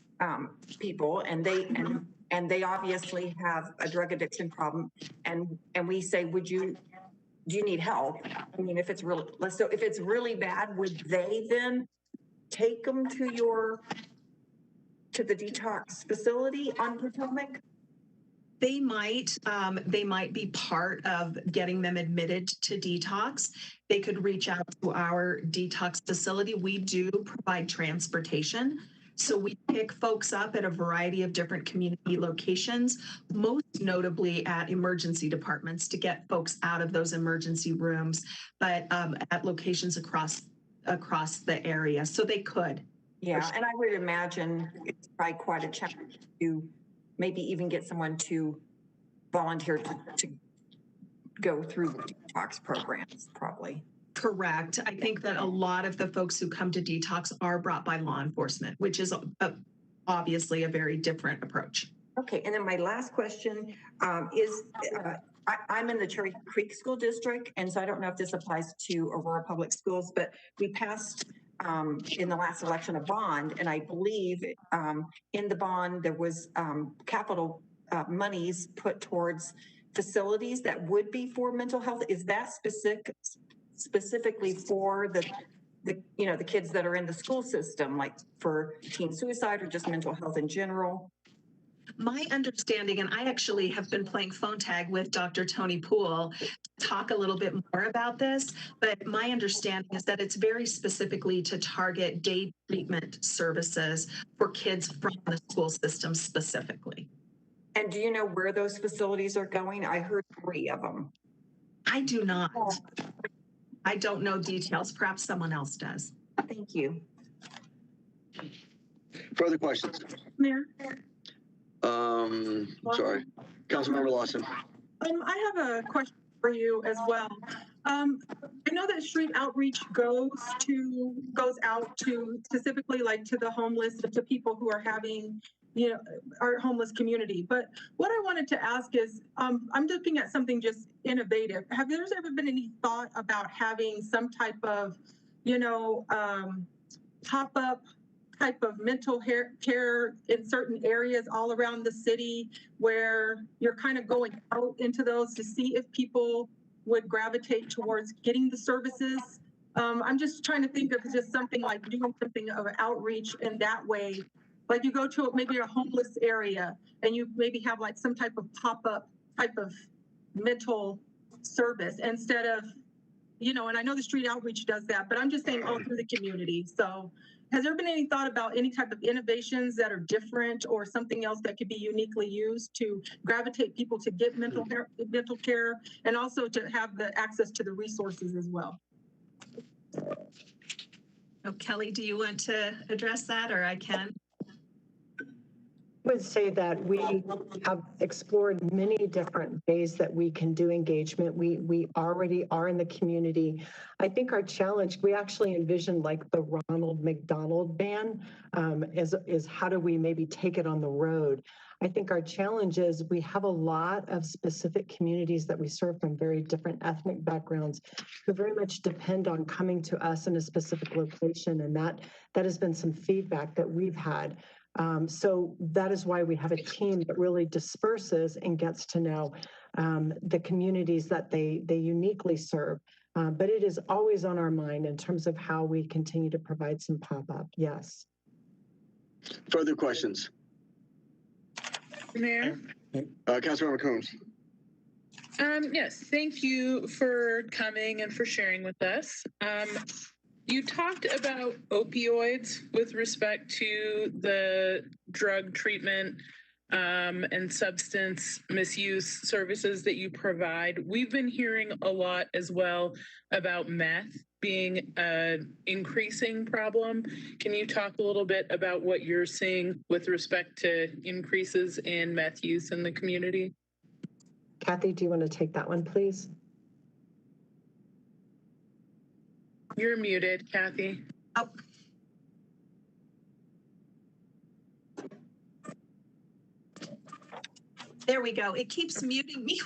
people, and they obviously have a drug addiction problem, and we say, do you need help? I mean, if it's really bad, would they then take them to the detox facility on Potomac? They might be part of getting them admitted to detox. They could reach out to our detox facility. We do provide transportation. So we pick folks up at a variety of different community locations, most notably at emergency departments to get folks out of those emergency rooms, but at locations across the area. So they could. Yeah, and I would imagine it's probably quite a challenge to maybe even get someone to volunteer to go through the detox programs, probably. Correct. I think that a lot of the folks who come to detox are brought by law enforcement, which is obviously a very different approach. Okay, and then my last question is, I'm in the Cherry Creek School District, and so I don't know if this applies to Aurora Public Schools, but we passed in the last election a bond, and I believe in the bond there was capital monies put towards facilities that would be for mental health. Is that specifically for the kids that are in the school system, like for teen suicide or just mental health in general? My understanding, and I actually have been playing phone tag with Dr. Tony Poole to talk a little bit more about this, but my understanding is that it's very specifically to target day treatment services for kids from the school system specifically. And do you know where those facilities are going? I heard 3 of them. I do not. I don't know details. Perhaps someone else does. Thank you. Further questions? Mayor? Sorry. Councilmember Lawson. I have a question for you as well. I know that street outreach goes out to specifically like to the homeless and to people who are having, our homeless community. But what I wanted to ask is, I'm looking at something just innovative. Have there ever been any thought about having some type of, pop-up type of mental care in certain areas all around the city where you're kind of going out into those to see if people would gravitate towards getting the services? I'm just trying to think of just something like doing something of outreach in that way. Like you go to maybe a homeless area and you maybe have like some type of pop-up type of mental service instead of, and I know the street outreach does that, but I'm just saying all through the community. So has there been any thought about any type of innovations that are different or something else that could be uniquely used to gravitate people to get mental care and also to have the access to the resources as well? Oh, Kelly, do you want to address that, or I can? I would say that we have explored many different ways that we can do engagement. We already are in the community. I think our challenge, we actually envisioned like the Ronald McDonald Band is how do we maybe take it on the road? I think our challenge is we have a lot of specific communities that we serve from very different ethnic backgrounds who very much depend on coming to us in a specific location. And that has been some feedback that we've had. So that is why we have a team that really disperses and gets to know the communities that they uniquely serve. But it is always on our mind in terms of how we continue to provide some pop-up. Yes. Further questions? Mayor? Councilmember Coombs. Yes, thank you for coming and for sharing with us. You talked about opioids with respect to the drug treatment and substance misuse services that you provide. We've been hearing a lot as well about meth being an increasing problem. Can you talk a little bit about what you're seeing with respect to increases in meth use in the community? Kathy, do you want to take that one, please? You're muted, Kathy. Oh. There we go. It keeps muting me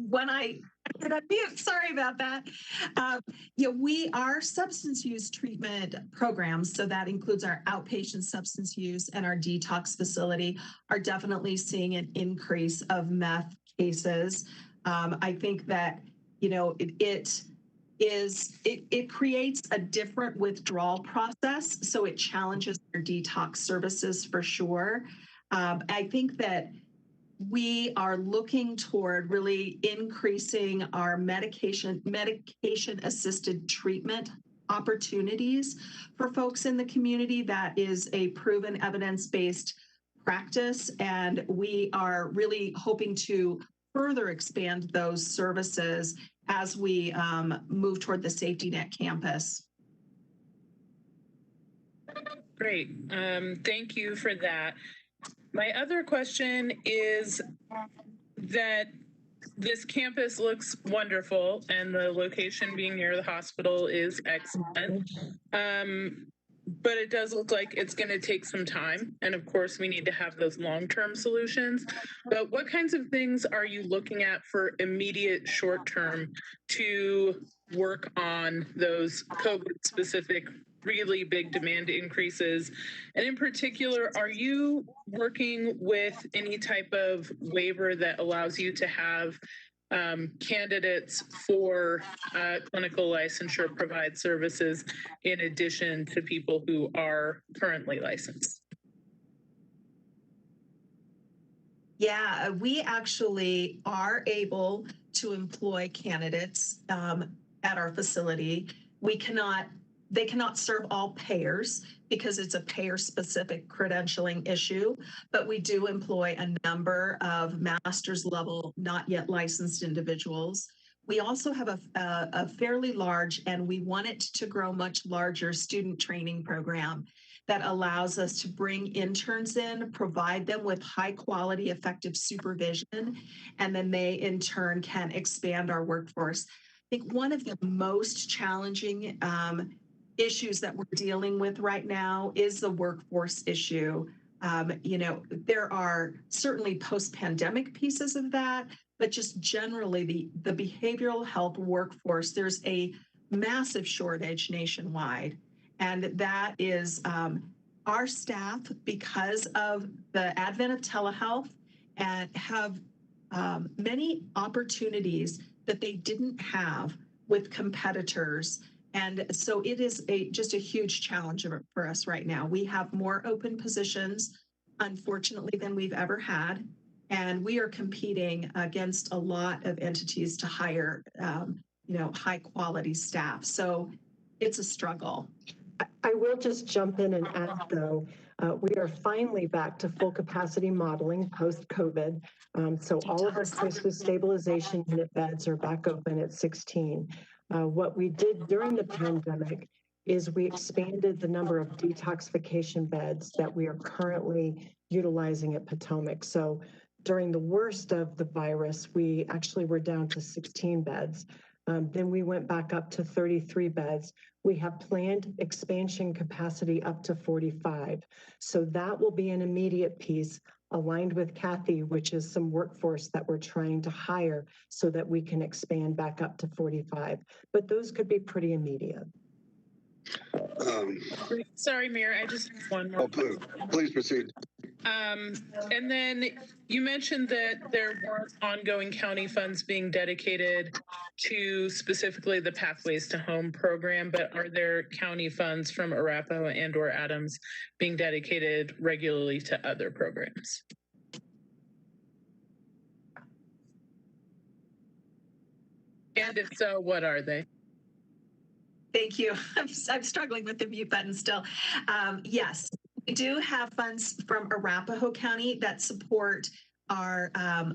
when I could unmute. Sorry about that. We are substance use treatment programs, so that includes our outpatient substance use and our detox facility, are definitely seeing an increase of meth cases. I think that, it creates a different withdrawal process, so it challenges our detox services for sure. I think that we are looking toward really increasing our medication assisted treatment opportunities for folks in the community. That is a proven evidence-based practice, and we are really hoping to further expand those services as we move toward the Safety Net campus. Great. Thank you for that. My other question is that this campus looks wonderful and the location being near the hospital is excellent. But it does look like it's going to take some time. And of course, we need to have those long-term solutions. But what kinds of things are you looking at for immediate short-term to work on those COVID-specific really big demand increases? And in particular, are you working with any type of waiver that allows you to have candidates for clinical licensure provide services in addition to people who are currently licensed? Yeah, we actually are able to employ candidates at our facility. They cannot serve all payers because it's a payer-specific credentialing issue, but we do employ a number of master's level, not yet licensed individuals. We also have a fairly large, and we want it to grow much larger, student training program that allows us to bring interns in, provide them with high quality, effective supervision, and then they in turn can expand our workforce. I think one of the most challenging issues that we're dealing with right now is the workforce issue. There are certainly post-pandemic pieces of that, but just generally the behavioral health workforce, there's a massive shortage nationwide. And that is our staff, because of the advent of telehealth, and have many opportunities that they didn't have with competitors. And so it is just a huge challenge for us right now. We have more open positions, unfortunately, than we've ever had. And we are competing against a lot of entities to hire, high quality staff. So it's a struggle. I will just jump in and add, though, we are finally back to full capacity modeling post-COVID. So all of our crisis stabilization unit beds are back open at 16. What we did during the pandemic is we expanded the number of detoxification beds that we are currently utilizing at Potomac. So during the worst of the virus, we actually were down to 16 beds. Then we went back up to 33 beds. We have planned expansion capacity up to 45. So that will be an immediate piece aligned with Kathy, which is some workforce that we're trying to hire so that we can expand back up to 45. But those could be pretty immediate. Sorry, Mayor, I just have one more. Oh, please proceed. And then you mentioned that there weren't ongoing county funds being dedicated to specifically the Pathways to Home program, but are there county funds from Arapahoe and or Adams being dedicated regularly to other programs? And if so, what are they? Thank you. I'm struggling with the mute button still. Yes, we do have funds from Arapahoe County that support our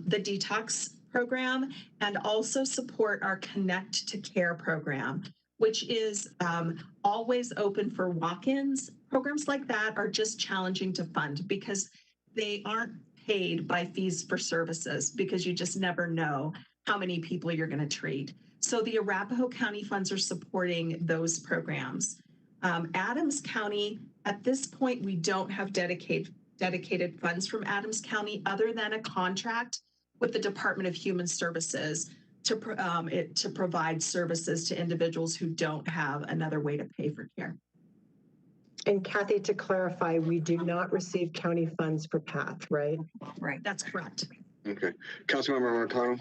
the detox program and also support our Connect to Care program, which is always open for walk-ins. Programs like that are just challenging to fund because they aren't paid by fees for services, because you just never know how many people you're going to treat. So the Arapahoe County funds are supporting those programs. Adams County, at this point, we don't have dedicated funds from Adams County other than a contract with the Department of Human Services, to provide services to individuals who don't have another way to pay for care. And Kathy, to clarify, we do not receive county funds for PATH, right? Right. That's correct. Okay. Councilmember McConnell?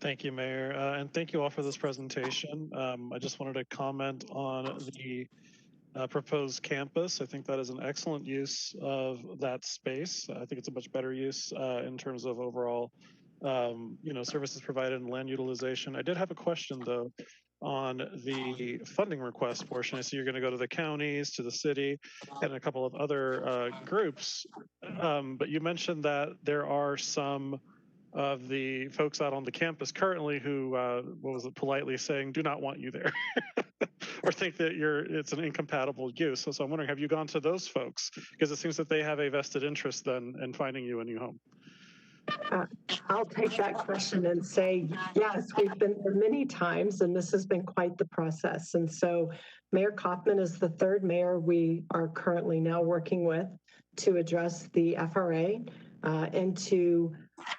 Thank you, Mayor, and thank you all for this presentation. I just wanted to comment on the proposed campus. I think that is an excellent use of that space. I think it's a much better use in terms of overall, services provided and land utilization. I did have a question though on the funding request portion. I see you're going to go to the counties, to the city, and a couple of other groups. But you mentioned that there are some of the folks out on the campus currently who, politely saying, do not want you there. Or think that it's an incompatible use. So I'm wondering, have you gone to those folks? Because it seems that they have a vested interest then in finding you a new home. I'll take that question and say, yes, we've been there many times, and this has been quite the process. And so Mayor Kaufman is the third mayor we are currently now working with to address the FRA and to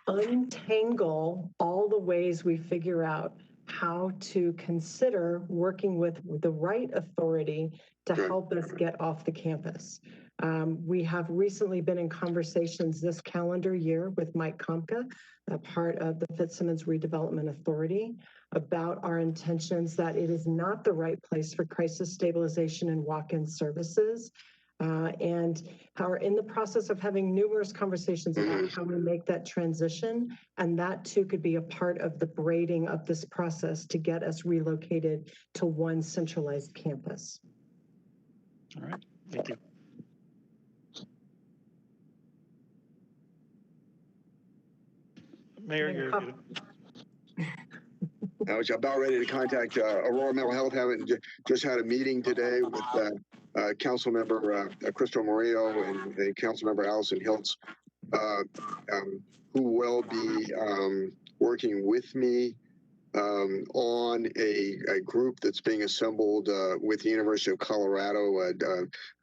untangle all the ways we figure out how to consider working with the right authority to help us get off the campus. We have recently been in conversations this calendar year with Mike Komka, a part of the Fitzsimmons Redevelopment Authority, about our intentions that it is not the right place for crisis stabilization and walk-in services. And are in the process of having numerous conversations about how we make that transition. And that too could be a part of the braiding of this process to get us relocated to one centralized campus. All right, thank you. Mayor, you're muted. I was about ready to contact Aurora Mental Health. Just had a meeting today with Councilmember Crystal Murillo and Councilmember Allison Hiltz, who will be working with me on a group that's being assembled with the University of Colorado,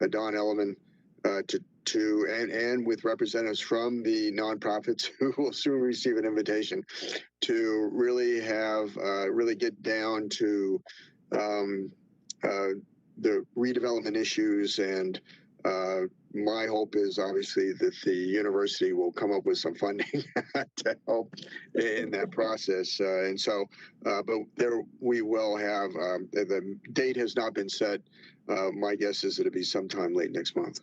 Don Elliman, and with representatives from the nonprofits who will soon receive an invitation to really get down to the redevelopment issues. And my hope is obviously that the university will come up with some funding to help in that process. But there we will have, the date has not been set. My guess is it'll be sometime late next month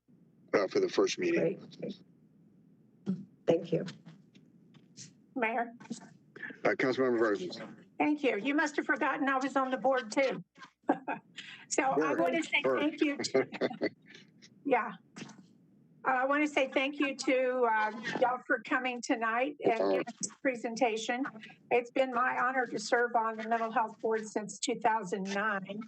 for the first meeting. Great. Thank you. Mayor, Councilmember Versens. thank you. You must have forgotten I was on the board too. So I want to say thank you. Yeah. I want to say thank you to y'all for coming tonight and giving this presentation. It's been my honor to serve on the Mental Health Board since 2009,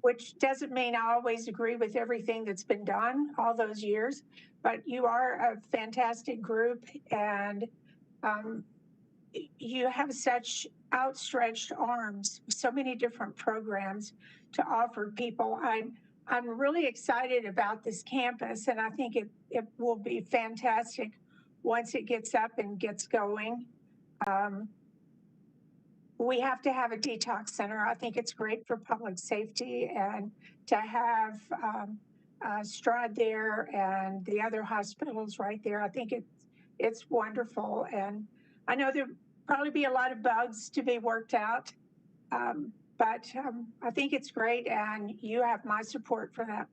which doesn't mean I always agree with everything that's been done all those years, but you are a fantastic group, and you have such outstretched arms, so many different programs to offer people. I'm really excited about this campus, and I think it will be fantastic once it gets up and gets going. We have to have a detox center. I think it's great for public safety, and to have Strad there and the other hospitals right there, I think it's wonderful. And I know there'll probably be a lot of bugs to be worked out, but I think it's great, and you have my support for that.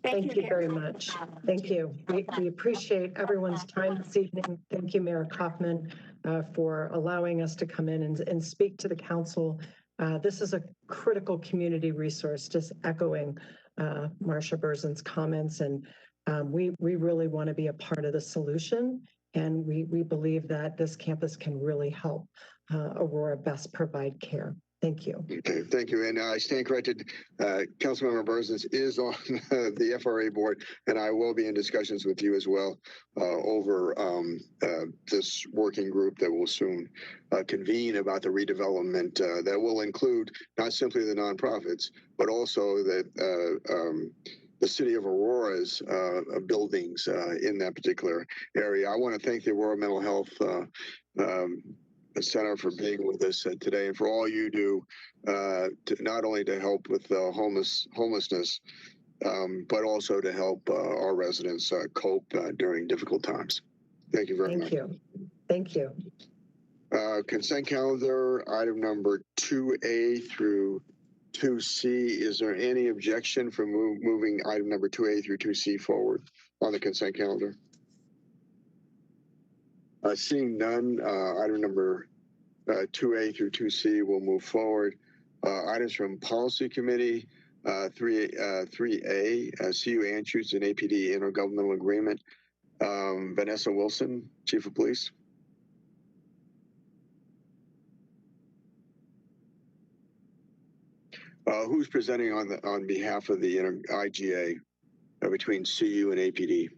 Thank you very much. Thank you. We appreciate everyone's time this evening. Thank you, Mayor Kaufman, for allowing us to come in and speak to the council. This is a critical community resource, just echoing Marsha Bersen's comments. And we really want to be a part of the solution. And we believe that this campus can really help Aurora best provide care. Thank you. Okay, thank you. And I stand corrected. Councilmember Bersens is on the FRA board, and I will be in discussions with you as well over this working group that will soon convene about the redevelopment that will include not simply the nonprofits, but also the city of Aurora's buildings in that particular area. I want to thank the Aurora Mental Health Senator, for being with us today, and for all you do, not only to help with homelessness, but also to help our residents cope during difficult times. Thank you very much. Thank you. Thank you. Consent calendar, item number 2A through 2C. Is there any objection for moving item number 2A through 2C forward on the consent calendar? Seeing none, item number 2A through 2C will move forward. Items from Policy Committee, 3A, CU Anschutz and APD Intergovernmental Agreement. Vanessa Wilson, Chief of Police. Who's presenting on behalf of the IGA between CU and APD?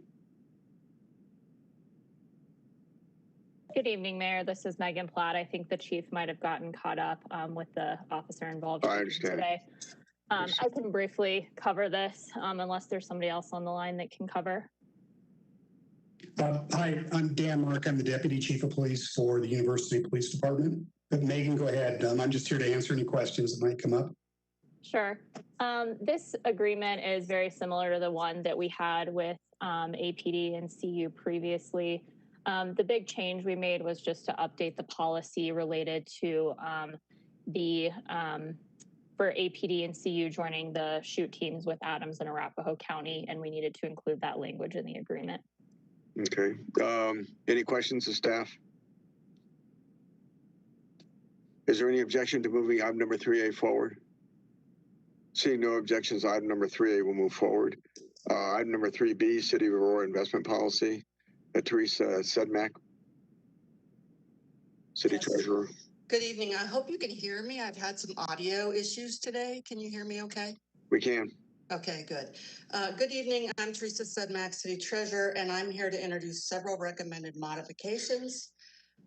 Good evening, Mayor. This is Megan Platt. I think the chief might have gotten caught up with the officer involved I understand. today. I can briefly cover this unless there's somebody else on the line that can cover. Hi, I'm Dan Mark. I'm the Deputy Chief of Police for the University Police Department. But Megan, go ahead. I'm just here to answer any questions that might come up. Sure. This agreement is very similar to the one that we had with APD and CU previously. The big change we made was just to update the policy related to for APD and CU joining the shoot teams with Adams and Arapahoe County, and we needed to include that language in the agreement. Okay. Any questions to staff? Is there any objection to moving item number 3A forward? Seeing no objections, item number 3A will move forward. Item number 3B, City of Aurora Investment Policy. Teresa Sedmak, City Treasurer. Good evening. I hope you can hear me. I've had some audio issues today. Can you hear me okay? We can. Okay, good. Good evening. I'm Teresa Sedmak, City Treasurer, and I'm here to introduce several recommended modifications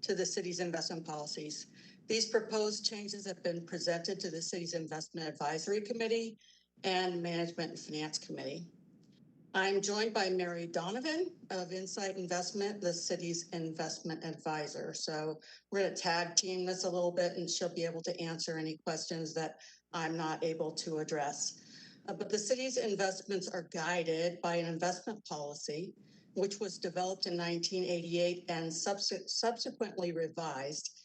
to the city's investment policies. These proposed changes have been presented to the city's Investment Advisory Committee and Management and Finance Committee. I'm joined by Mary Donovan of Insight Investment, the city's investment advisor. So we're going to tag team this a little bit and she'll be able to answer any questions that I'm not able to address. But the city's investments are guided by an investment policy, which was developed in 1988 and subsequently revised,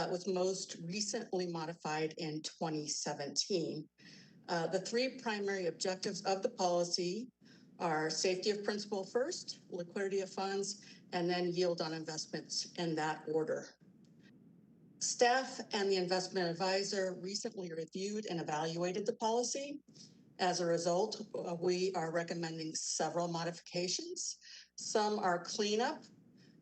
was most recently modified in 2017. The three primary objectives of the policy are safety of principal first, liquidity of funds, and then yield on investments in that order. Staff and the investment advisor recently reviewed and evaluated the policy. As a result, we are recommending several modifications. Some are cleanup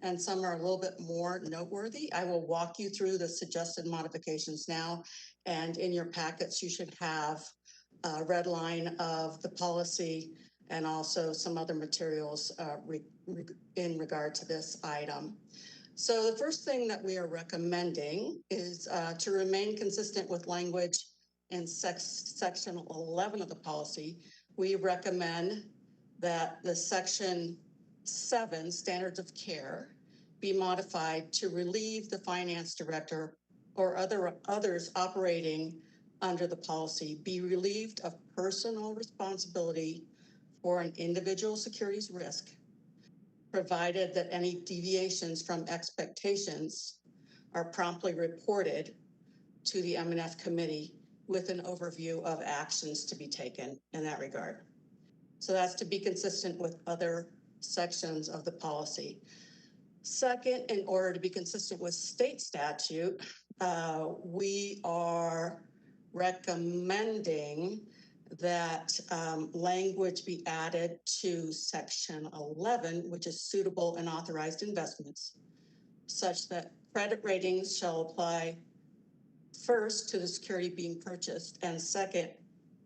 and some are a little bit more noteworthy. I will walk you through the suggested modifications now, and in your packets you should have a red line of the policy and also some other materials in regard to this item. So the first thing that we are recommending is to remain consistent with language in section 11 of the policy. We recommend that the section 7, standards of care, be modified to relieve the finance director or others operating under the policy be relieved of personal responsibility for an individual securities risk, provided that any deviations from expectations are promptly reported to the M&F committee with an overview of actions to be taken in that regard. So that's to be consistent with other sections of the policy. Second, in order to be consistent with state statute, we are recommending that language be added to section 11, which is suitable and authorized investments, such that credit ratings shall apply first to the security being purchased, and second,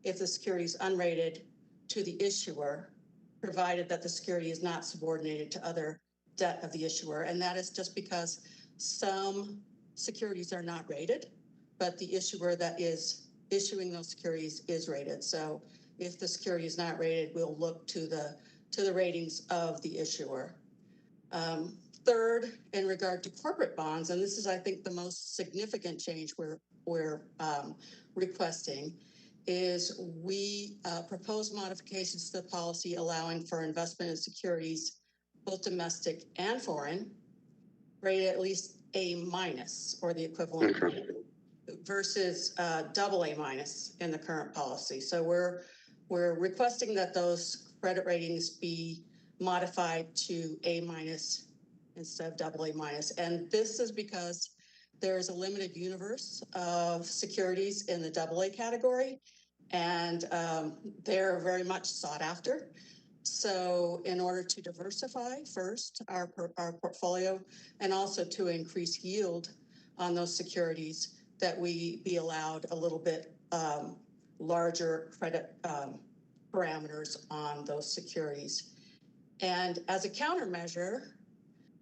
if the security is unrated, to the issuer, provided that the security is not subordinated to other debt of the issuer. And that is just because some securities are not rated, but the issuer that is issuing those securities is rated. So if the security is not rated, we'll look to the ratings of the issuer. Third, in regard to corporate bonds, and this is, I think, the most significant change we're requesting, is we propose modifications to the policy allowing for investment in securities, both domestic and foreign, rated at least A minus or the equivalent, versus double A minus in the current policy. So we're requesting that those credit ratings be modified to A minus instead of double A minus. And this is because there is a limited universe of securities in the double A category, and they're very much sought after. So in order to diversify first our portfolio and also to increase yield on those securities, that we be allowed a little bit larger credit parameters on those securities. And as a countermeasure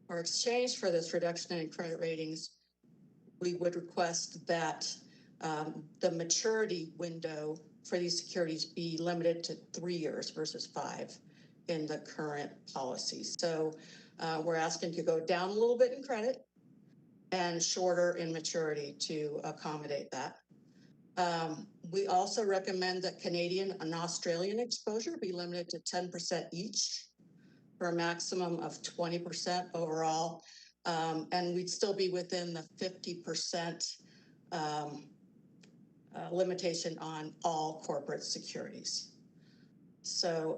or exchange for this reduction in credit ratings, we would request that the maturity window for these securities be limited to 3 years versus 5 in the current policy. So we're asking to go down a little bit in credit and shorter in maturity to accommodate that. We also recommend that Canadian and Australian exposure be limited to 10% each for a maximum of 20% overall. And we'd still be within the 50% limitation on all corporate securities. So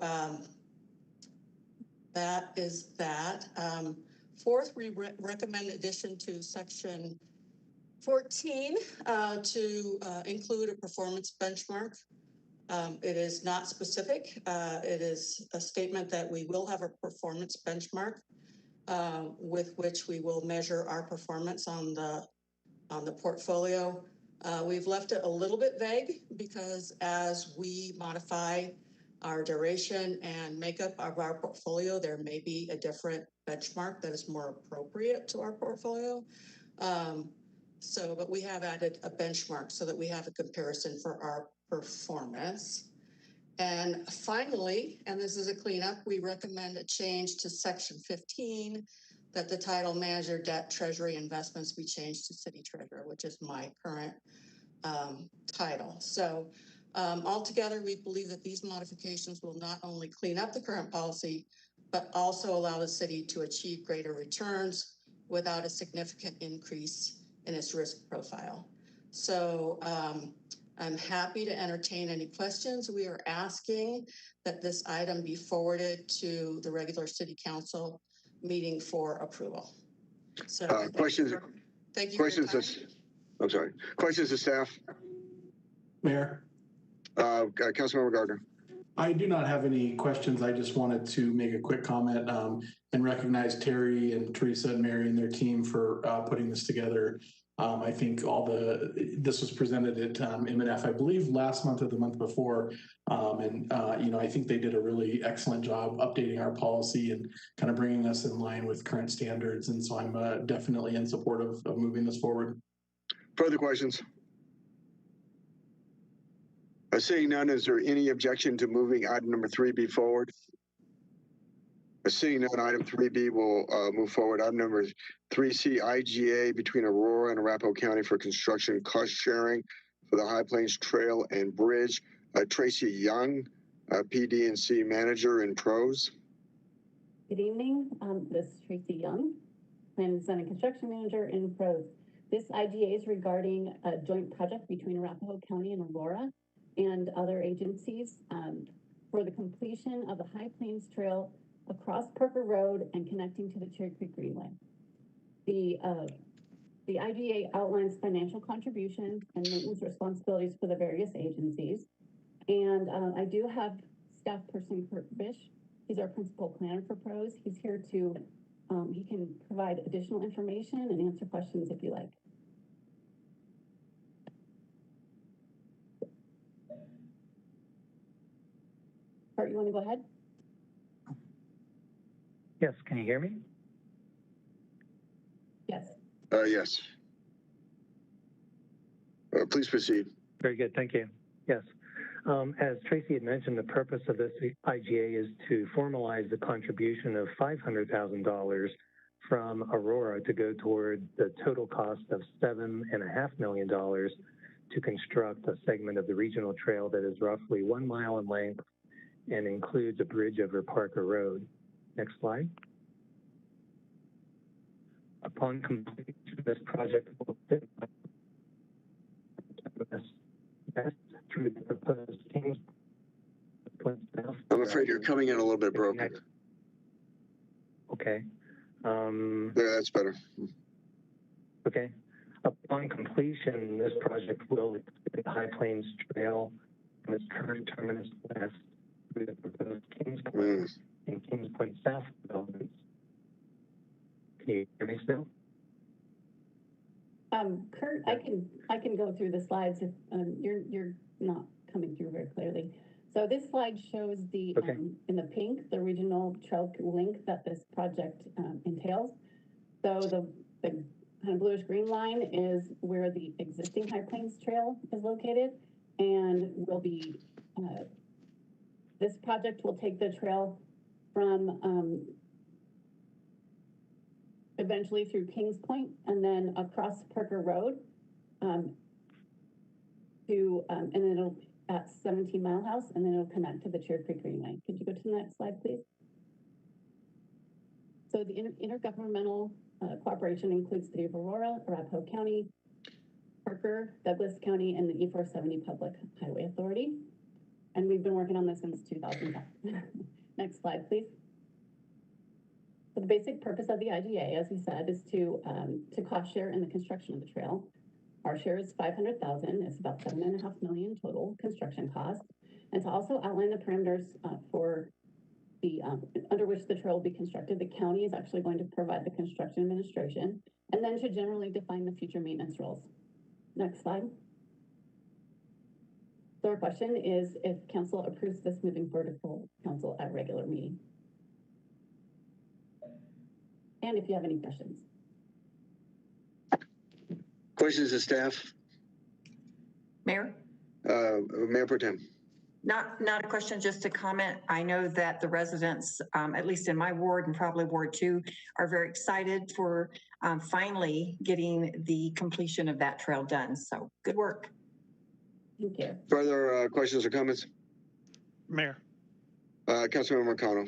that is that. Fourth, we recommend addition to section 14 to include a performance benchmark. It is not specific. It is a statement that we will have a performance benchmark with which we will measure our performance on the portfolio. We've left it a little bit vague because as we modify our duration and makeup of our portfolio, there may be a different benchmark that is more appropriate to our portfolio. But we have added a benchmark so that we have a comparison for our performance. And finally, and this is a cleanup, we recommend a change to section 15, that the title manager, debt, treasury, investments be changed to city treasurer, which is my current title. So altogether, we believe that these modifications will not only clean up the current policy, but also allow the city to achieve greater returns without a significant increase in its risk profile. So I'm happy to entertain any questions. We are asking that this item be forwarded to the regular city council meeting for approval. So questions? Thank you. Questions? I'm sorry. Questions to staff? Mayor? Councilmember Gardner. I do not have any questions. I just wanted to make a quick comment and recognize Terry and Teresa and Mary and their team for putting this together. I think this was presented at MNF, I believe, last month or the month before. I think they did a really excellent job updating our policy and kind of bringing us in line with current standards. And so I'm definitely in support of moving this forward. Further questions? Seeing none, is there any objection to moving item number 3B forward? Seeing none, item 3B will move forward. Item number 3C, IGA between Aurora and Arapahoe County for construction cost sharing for the High Plains Trail and Bridge. Tracy Young, PD&C Manager in PROS. Good evening. This is Tracy Young, Plan and Design and Construction Manager in PROS. This IGA is regarding a joint project between Arapahoe County and Aurora and other agencies for the completion of the High Plains Trail across Parker Road and connecting to the Cherry Creek Greenway. The IGA outlines financial contributions and maintenance responsibilities for the various agencies. And I do have staff person Kurt Bish. He's our principal planner for PROS. He's here to, he can provide additional information and answer questions if you like. Kurt, you want to go ahead? Yes, can you hear me? Yes. Yes. Please proceed. Very good, thank you. Yes. As Tracy had mentioned, the purpose of this IGA is to formalize the contribution of $500,000 from Aurora to go toward the total cost of $7.5 million to construct a segment of the regional trail that is roughly 1 mile in length and includes a bridge over Parker Road. Next slide. Upon completion, this project will fit best through the proposed Kings. I'm afraid you're coming in a little bit broken. Okay. Yeah, that's better. Okay. Upon completion, this project will extend the High Plains Trail from its current terminus west through the proposed Kings Point and Kings Point South developments. Can you hear me still? Kurt, I can go through the slides if you're not coming through very clearly. So this slide shows the in the pink, the regional trail link that this project entails. So the kind of bluish green line is where the existing High Plains Trail is located, and will be this project will take the trail from eventually through Kings Point and then across Parker Road and then it'll at 17 Mile House, and then it'll connect to the Cherry Creek Greenway. Could you go to the next slide, please? So the intergovernmental cooperation includes City of Aurora, Arapahoe County, Parker, Douglas County, and the E470 Public Highway Authority. And we've been working on this since 2005. Next slide, please. So the basic purpose of the IGA, as we said, is to cost share in the construction of the trail. Our share is $500,000. It's about $7.5 million total construction cost, and to also outline the parameters for the under which the trail will be constructed. The county is actually going to provide the construction administration, and then to generally define the future maintenance roles. Next slide. So our question is if council approves this moving forward to full council at regular meeting, and if you have any questions. Questions of staff? Mayor? Mayor Pro Tem. Not a question, just a comment. I know that the residents, at least in my ward and probably Ward 2, are very excited for finally getting the completion of that trail done. So good work. Thank you. Further questions or comments? Mayor. Councilmember Marcano.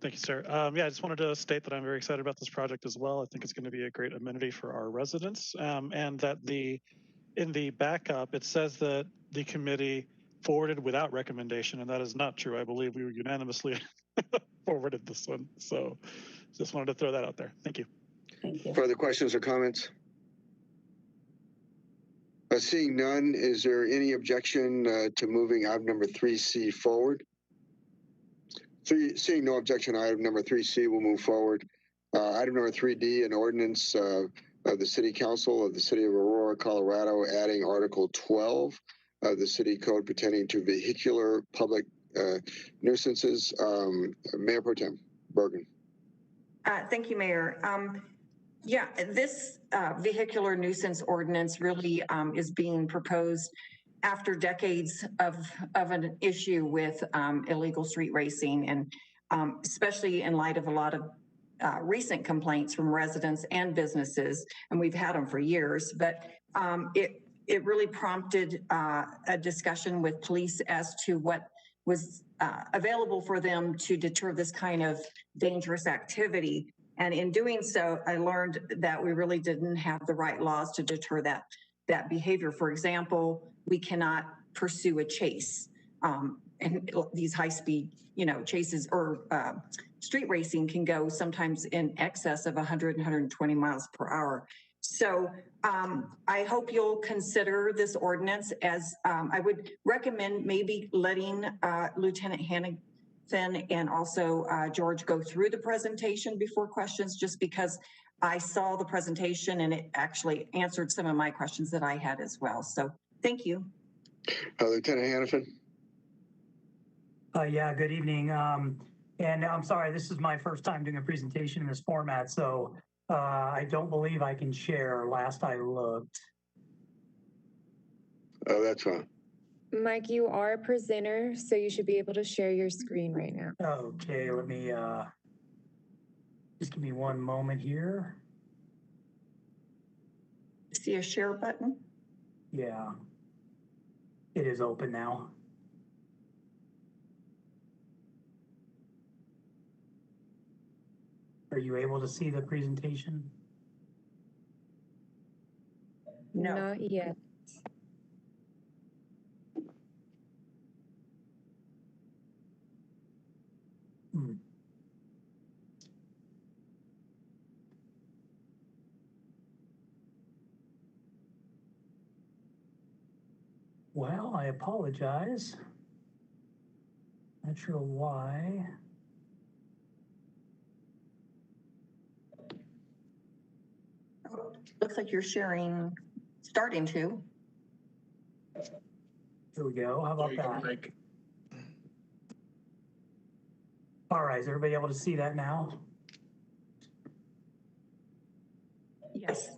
Thank you, sir. Yeah, I just wanted to state that I'm very excited about this project as well. I think it's going to be a great amenity for our residents, and that in the backup, it says that the committee forwarded without recommendation, and that is not true. I believe we were unanimously forwarded this one. So just wanted to throw that out there. Thank you. Thank you. Further questions or comments? Seeing none, is there any objection to moving item number 3C forward? Seeing no objection, item number 3C will move forward. Item number 3D, an ordinance of the City Council of the City of Aurora, Colorado, adding Article 12 of the City Code pertaining to vehicular public nuisances. Mayor Pro Tem Bergen. Thank you, Mayor. Yeah, this vehicular nuisance ordinance really is being proposed after decades of an issue with illegal street racing, and especially in light of a lot of recent complaints from residents and businesses, and we've had them for years, but it really prompted a discussion with police as to what was available for them to deter this kind of dangerous activity. And in doing so, I learned that we really didn't have the right laws to deter that behavior. For example, we cannot pursue a chase. And these high-speed, chases or street racing can go sometimes in excess of 100, 120 miles per hour. So I hope you'll consider this ordinance, as I would recommend maybe letting Lieutenant Hannigan and also George go through the presentation before questions, just because I saw the presentation and it actually answered some of my questions that I had as well. So thank you. Lieutenant Hannigan. Yeah, good evening. And I'm sorry, this is my first time doing a presentation in this format, so I don't believe I can share. Last I looked. Oh, that's fine. Mike, you are a presenter, so you should be able to share your screen right now. Okay, let me Just give me one moment here. See a share button? Yeah. It is open now. Are you able to see the presentation? No. Not yet. Well, I apologize. Not sure why. Looks like you're sharing, starting to. Here we go. How about that? All right, is everybody able to see that now? Yes.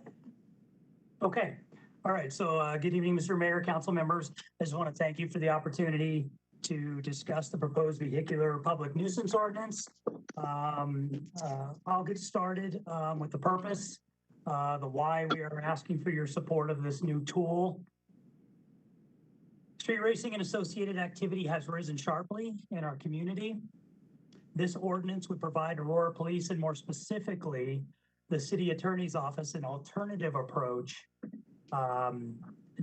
Okay. All right. So good evening, Mr. Mayor, council members. I just want to thank you for the opportunity to discuss the proposed vehicular public nuisance ordinance. I'll get started with the purpose, the why we are asking for your support of this new tool. Street racing and associated activity has risen sharply in our community. This ordinance would provide Aurora Police, and more specifically, the City Attorney's Office, an alternative approach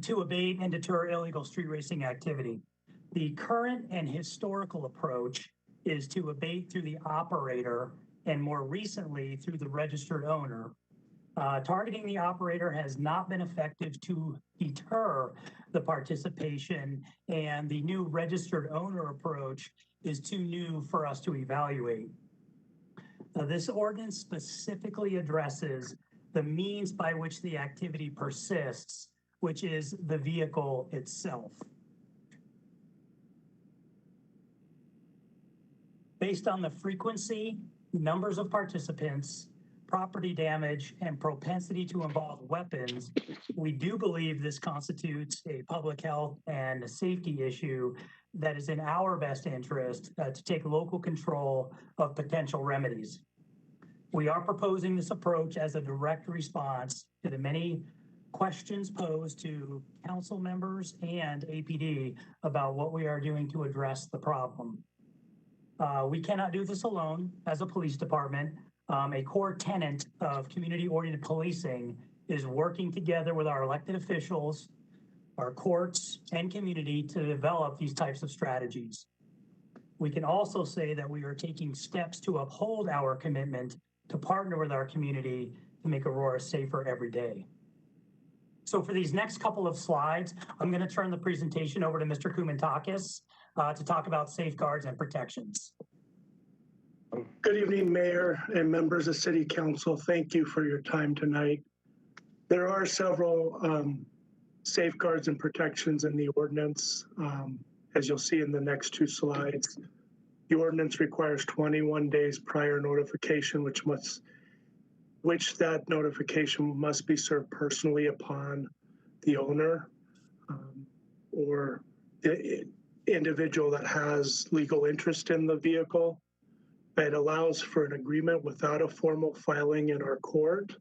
to abate and deter illegal street racing activity. The current and historical approach is to abate through the operator and more recently through the registered owner. Targeting the operator has not been effective to deter the participation, and the new registered owner approach is too new for us to evaluate. This ordinance specifically addresses the means by which the activity persists, which is the vehicle itself. Based on the frequency, numbers of participants, property damage, and propensity to involve weapons, we do believe this constitutes a public health and safety issue that is in our best interest to take local control of potential remedies. We are proposing this approach as a direct response to the many questions posed to council members and APD about what we are doing to address the problem. We cannot do this alone as a police department. A core tenet of community-oriented policing is working together with our elected officials, our courts, and community to develop these types of strategies. We can also say that we are taking steps to uphold our commitment to partner with our community to make Aurora safer every day. So for these next couple of slides, I'm going to turn the presentation over to Mr. Koumantakis to talk about safeguards and protections. Good evening, Mayor and members of City Council. Thank you for your time tonight. There are several safeguards and protections in the ordinance. As you'll see in the next two slides, the ordinance requires 21 days prior notification, which that notification must be served personally upon the owner or the individual that has legal interest in the vehicle. It allows for an agreement without a formal filing in our court.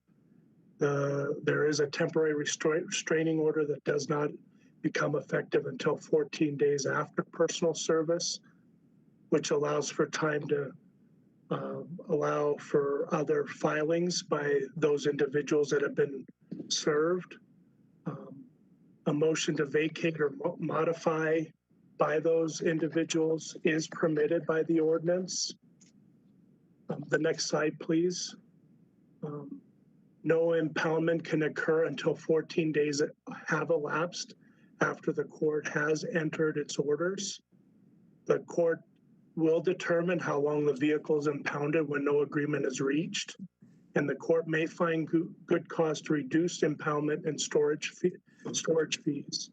There is a temporary restraining order that does not become effective until 14 days after personal service, which allows for time to allow for other filings by those individuals that have been served. A motion to vacate or modify by those individuals is permitted by the ordinance. The next slide, please. No impoundment can occur until 14 days have elapsed after the court has entered its orders. The court will determine how long the vehicle is impounded when no agreement is reached, and the court may find good cause to reduce impoundment and storage fees.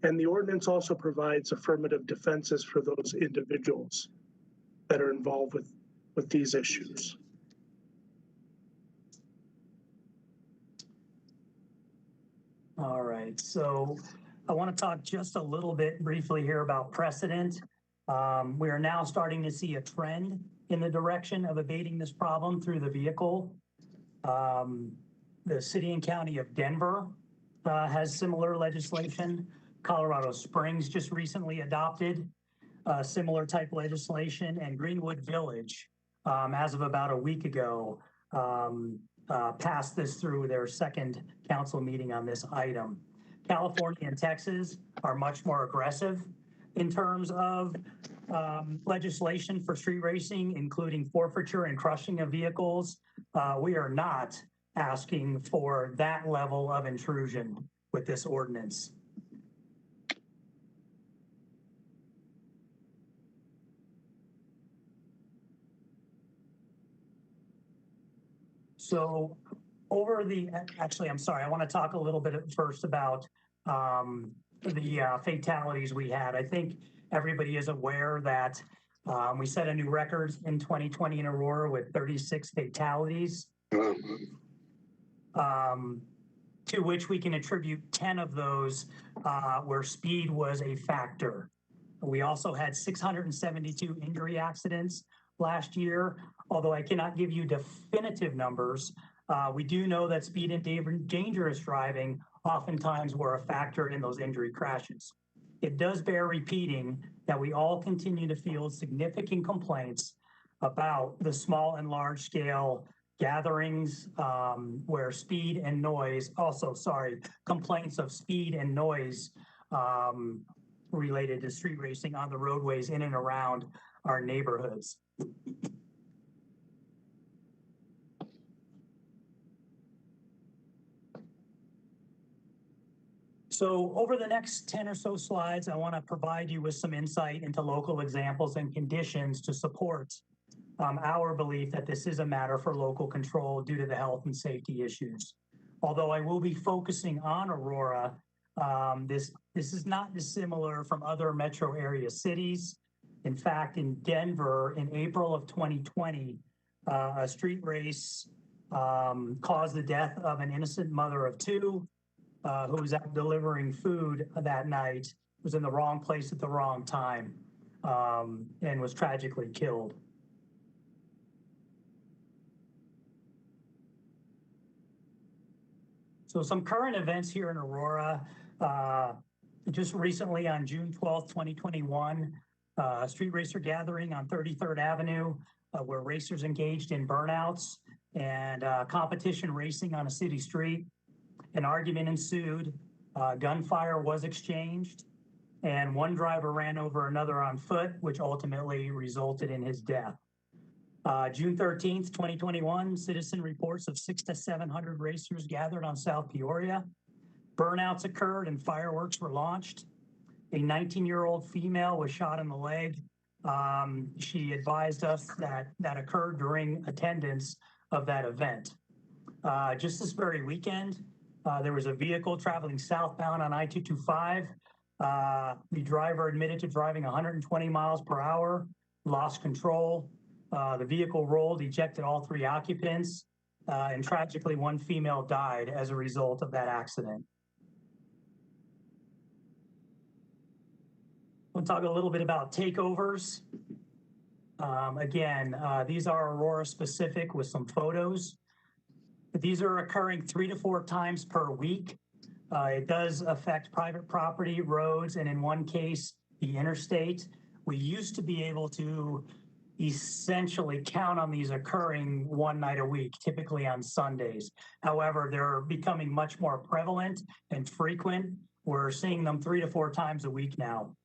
And the ordinance also provides affirmative defenses for those individuals that are involved with these issues. All right, so I want to talk just a little bit briefly here about precedent. We are now starting to see a trend in the direction of abating this problem through the vehicle. The city and county of Denver has similar legislation. Colorado Springs just recently adopted similar type legislation, and Greenwood Village, as of about a week ago, passed this through their second council meeting on this item. California and Texas are much more aggressive in terms of legislation for street racing, including forfeiture and crushing of vehicles. We are not asking for that level of intrusion with this ordinance. So actually, I'm sorry, I want to talk a little bit first about the fatalities we had. I think everybody is aware that we set a new record in 2020 in Aurora with 36 fatalities, to which we can attribute 10 of those where speed was a factor. We also had 672 injury accidents last year. Although I cannot give you definitive numbers, we do know that speed and dangerous driving oftentimes were a factor in those injury crashes. It does bear repeating that we all continue to field significant complaints about the small and large scale gatherings where speed and noise, complaints of speed and noise related to street racing on the roadways in and around our neighborhoods. So over the next 10 or so slides, I want to provide you with some insight into local examples and conditions to support our belief that this is a matter for local control due to the health and safety issues. Although I will be focusing on Aurora, this is not dissimilar from other metro area cities. In fact, in Denver, in April of 2020, a street race caused the death of an innocent mother of two who was out delivering food that night, was in the wrong place at the wrong time, and was tragically killed. So some current events here in Aurora. Just recently on June 12th, 2021, a street racer gathering on 33rd Avenue where racers engaged in burnouts and competition racing on a city street. An argument ensued, gunfire was exchanged, and one driver ran over another on foot, which ultimately resulted in his death. June 13th, 2021, citizen reports of 600 to 700 racers gathered on South Peoria. Burnouts occurred and fireworks were launched. A 19-year-old female was shot in the leg. She advised us that occurred during attendance of that event. Just this very weekend, there was a vehicle traveling southbound on I-225. The driver admitted to driving 120 miles per hour, lost control. The vehicle rolled, ejected all three occupants, and tragically one female died as a result of that accident. We'll talk a little bit about takeovers. Again, these are Aurora specific with some photos. These are occurring 3 to 4 times per week. It does affect private property, roads, and in one case, the interstate. We used to be able to essentially count on these occurring one night a week, typically on Sundays. However, they're becoming much more prevalent and frequent. We're seeing them 3 to 4 times a week now.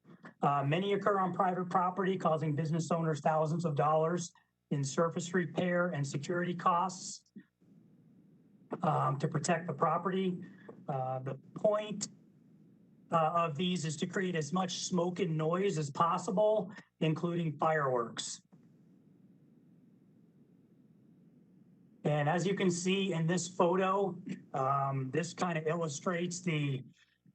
Many occur on private property, causing business owners thousands of dollars in surface repair and security costs to protect the property. The point of these is to create as much smoke and noise as possible, including fireworks. And as you can see in this photo, this kind of illustrates the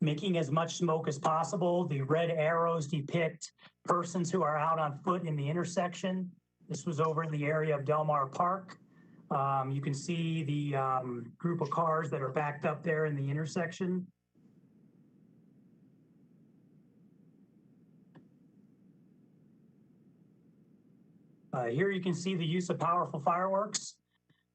making as much smoke as possible. The red arrows depict persons who are out on foot in the intersection. This was over in the area of Del Mar Park. You can see the group of cars that are backed up there in the intersection. Here you can see the use of powerful fireworks.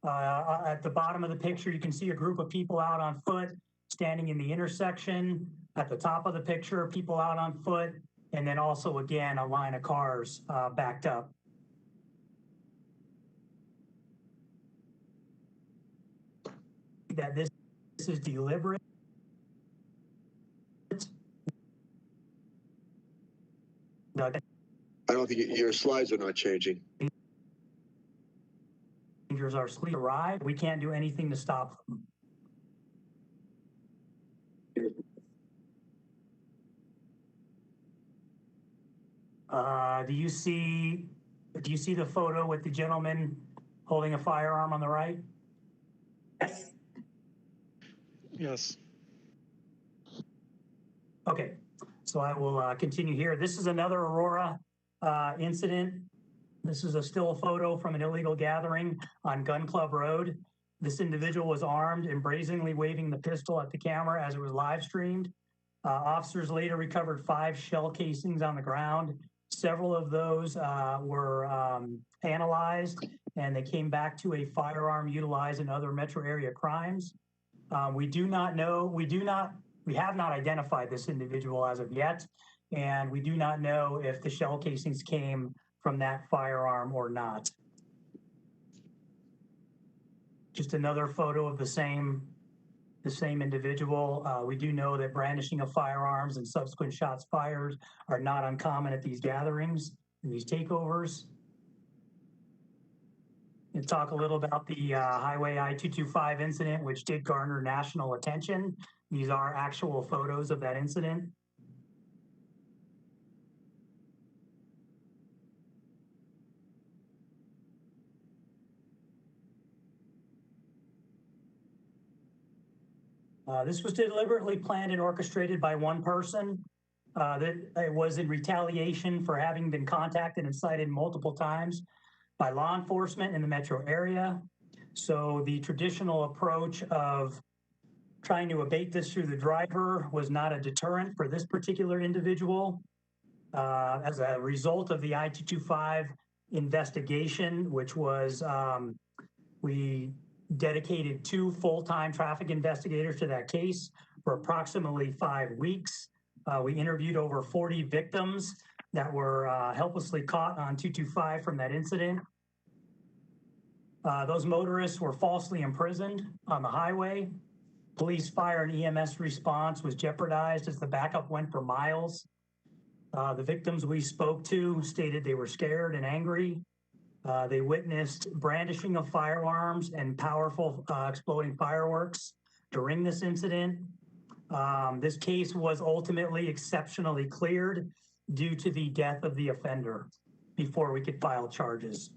At the bottom of the picture, you can see a group of people out on foot standing in the intersection. At the top of the picture, people out on foot, and then also, again, a line of cars backed up. That this is deliberate. I don't think your slides are not changing. Our sleep arrived. We can't do anything to stop them. Do you see the photo with the gentleman holding a firearm on the right? Yes. Yes. Okay, so I will continue here. This is another Aurora incident. This is a still photo from an illegal gathering on Gun Club Road. This individual was armed and brazenly waving the pistol at the camera as it was live streamed. Officers later recovered 5 shell casings on the ground. Several of those were analyzed, and they came back to a firearm utilized in other metro area crimes. We have not identified this individual as of yet, and we do not know if the shell casings came from that firearm or not. Just another photo of the same individual. We do know that brandishing of firearms and subsequent shots fired are not uncommon at these gatherings and these takeovers. And talk a little about the Highway I-225 incident, which did garner national attention. These are actual photos of that incident. This was deliberately planned and orchestrated by one person. That it was in retaliation for having been contacted and cited multiple times by law enforcement in the metro area. So the traditional approach of trying to abate this through the driver was not a deterrent for this particular individual. As a result of the I-225 investigation, which was, we dedicated 2 full-time traffic investigators to that case for approximately 5 weeks. We interviewed over 40 victims that were helplessly caught on 225 from that incident. Those motorists were falsely imprisoned on the highway. Police, fire, and EMS response was jeopardized as the backup went for miles. The victims we spoke to stated they were scared and angry. They witnessed brandishing of firearms and powerful exploding fireworks during this incident. This case was ultimately exceptionally cleared due to the death of the offender before we could file charges.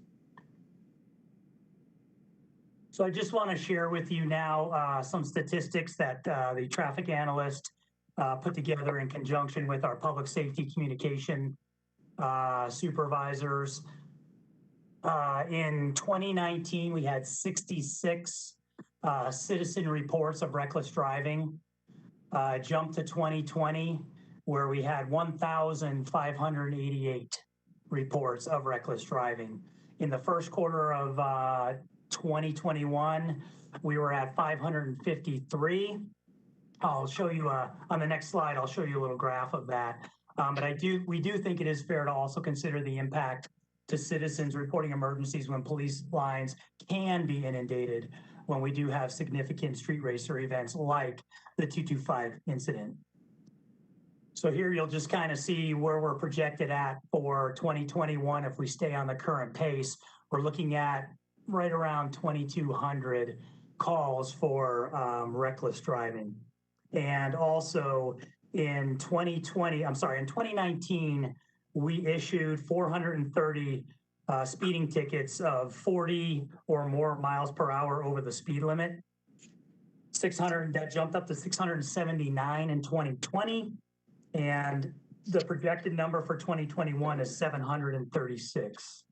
So I just want to share with you now some statistics that the traffic analyst put together in conjunction with our public safety communication supervisors. In 2019, we had 66 citizen reports of reckless driving. Jumped to 2020, where we had 1,588 reports of reckless driving. In the first quarter of 2021, we were at 553. I'll show you on the next slide, I'll show you a little graph of that. But we do think it is fair to also consider the impact to citizens reporting emergencies when police lines can be inundated when we do have significant street racer events like the 225 incident. So here you'll just kind of see where we're projected at for 2021. If we stay on the current pace, we're looking at right around 2,200 calls for reckless driving. And also in 2019, we issued 430 speeding tickets of 40 or more miles per hour over the speed limit. 600, that jumped up to 679 in 2020. And the projected number for 2021 is 736.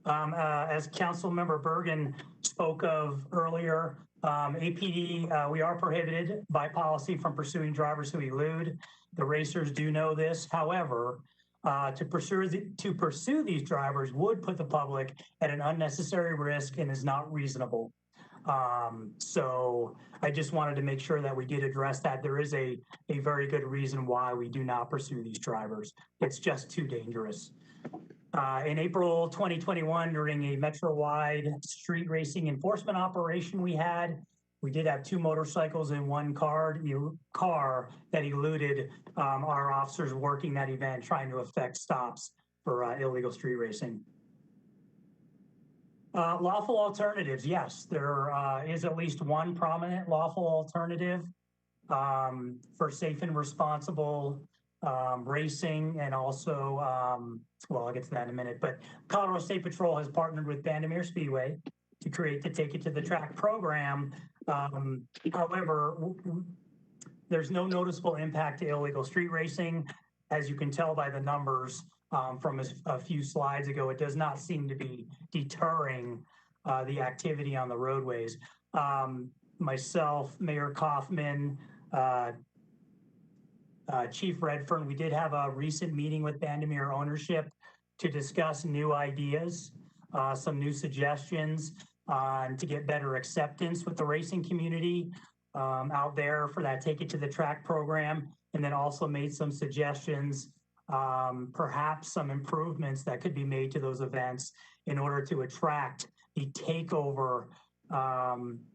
As Councilmember Bergen spoke of earlier, APD, we are prohibited by policy from pursuing drivers who elude. The racers do know this. However, To pursue these drivers would put the public at an unnecessary risk and is not reasonable. So I just wanted to make sure that we did address that. There is a very good reason why we do not pursue these drivers. It's just too dangerous. In April 2021, during a Metro-wide street racing enforcement operation we did have 2 motorcycles and 1 car that eluded our officers working that event, trying to effect stops for illegal street racing. Lawful alternatives, yes, there is at least one prominent lawful alternative for safe and responsible racing, and also, well, I'll get to that in a minute, but Colorado State Patrol has partnered with Bandimere Speedway to create the Take It to the Track program. However, there's no noticeable impact to illegal street racing. As you can tell by the numbers from a few slides ago, it does not seem to be deterring the activity on the roadways. Myself, Mayor Kaufman, Chief Redfern, we did have a recent meeting with Bandimere ownership to discuss new ideas, some new suggestions to get better acceptance with the racing community out there for that Take It to the Track program, and then also made some suggestions, perhaps some improvements that could be made to those events in order to attract the takeover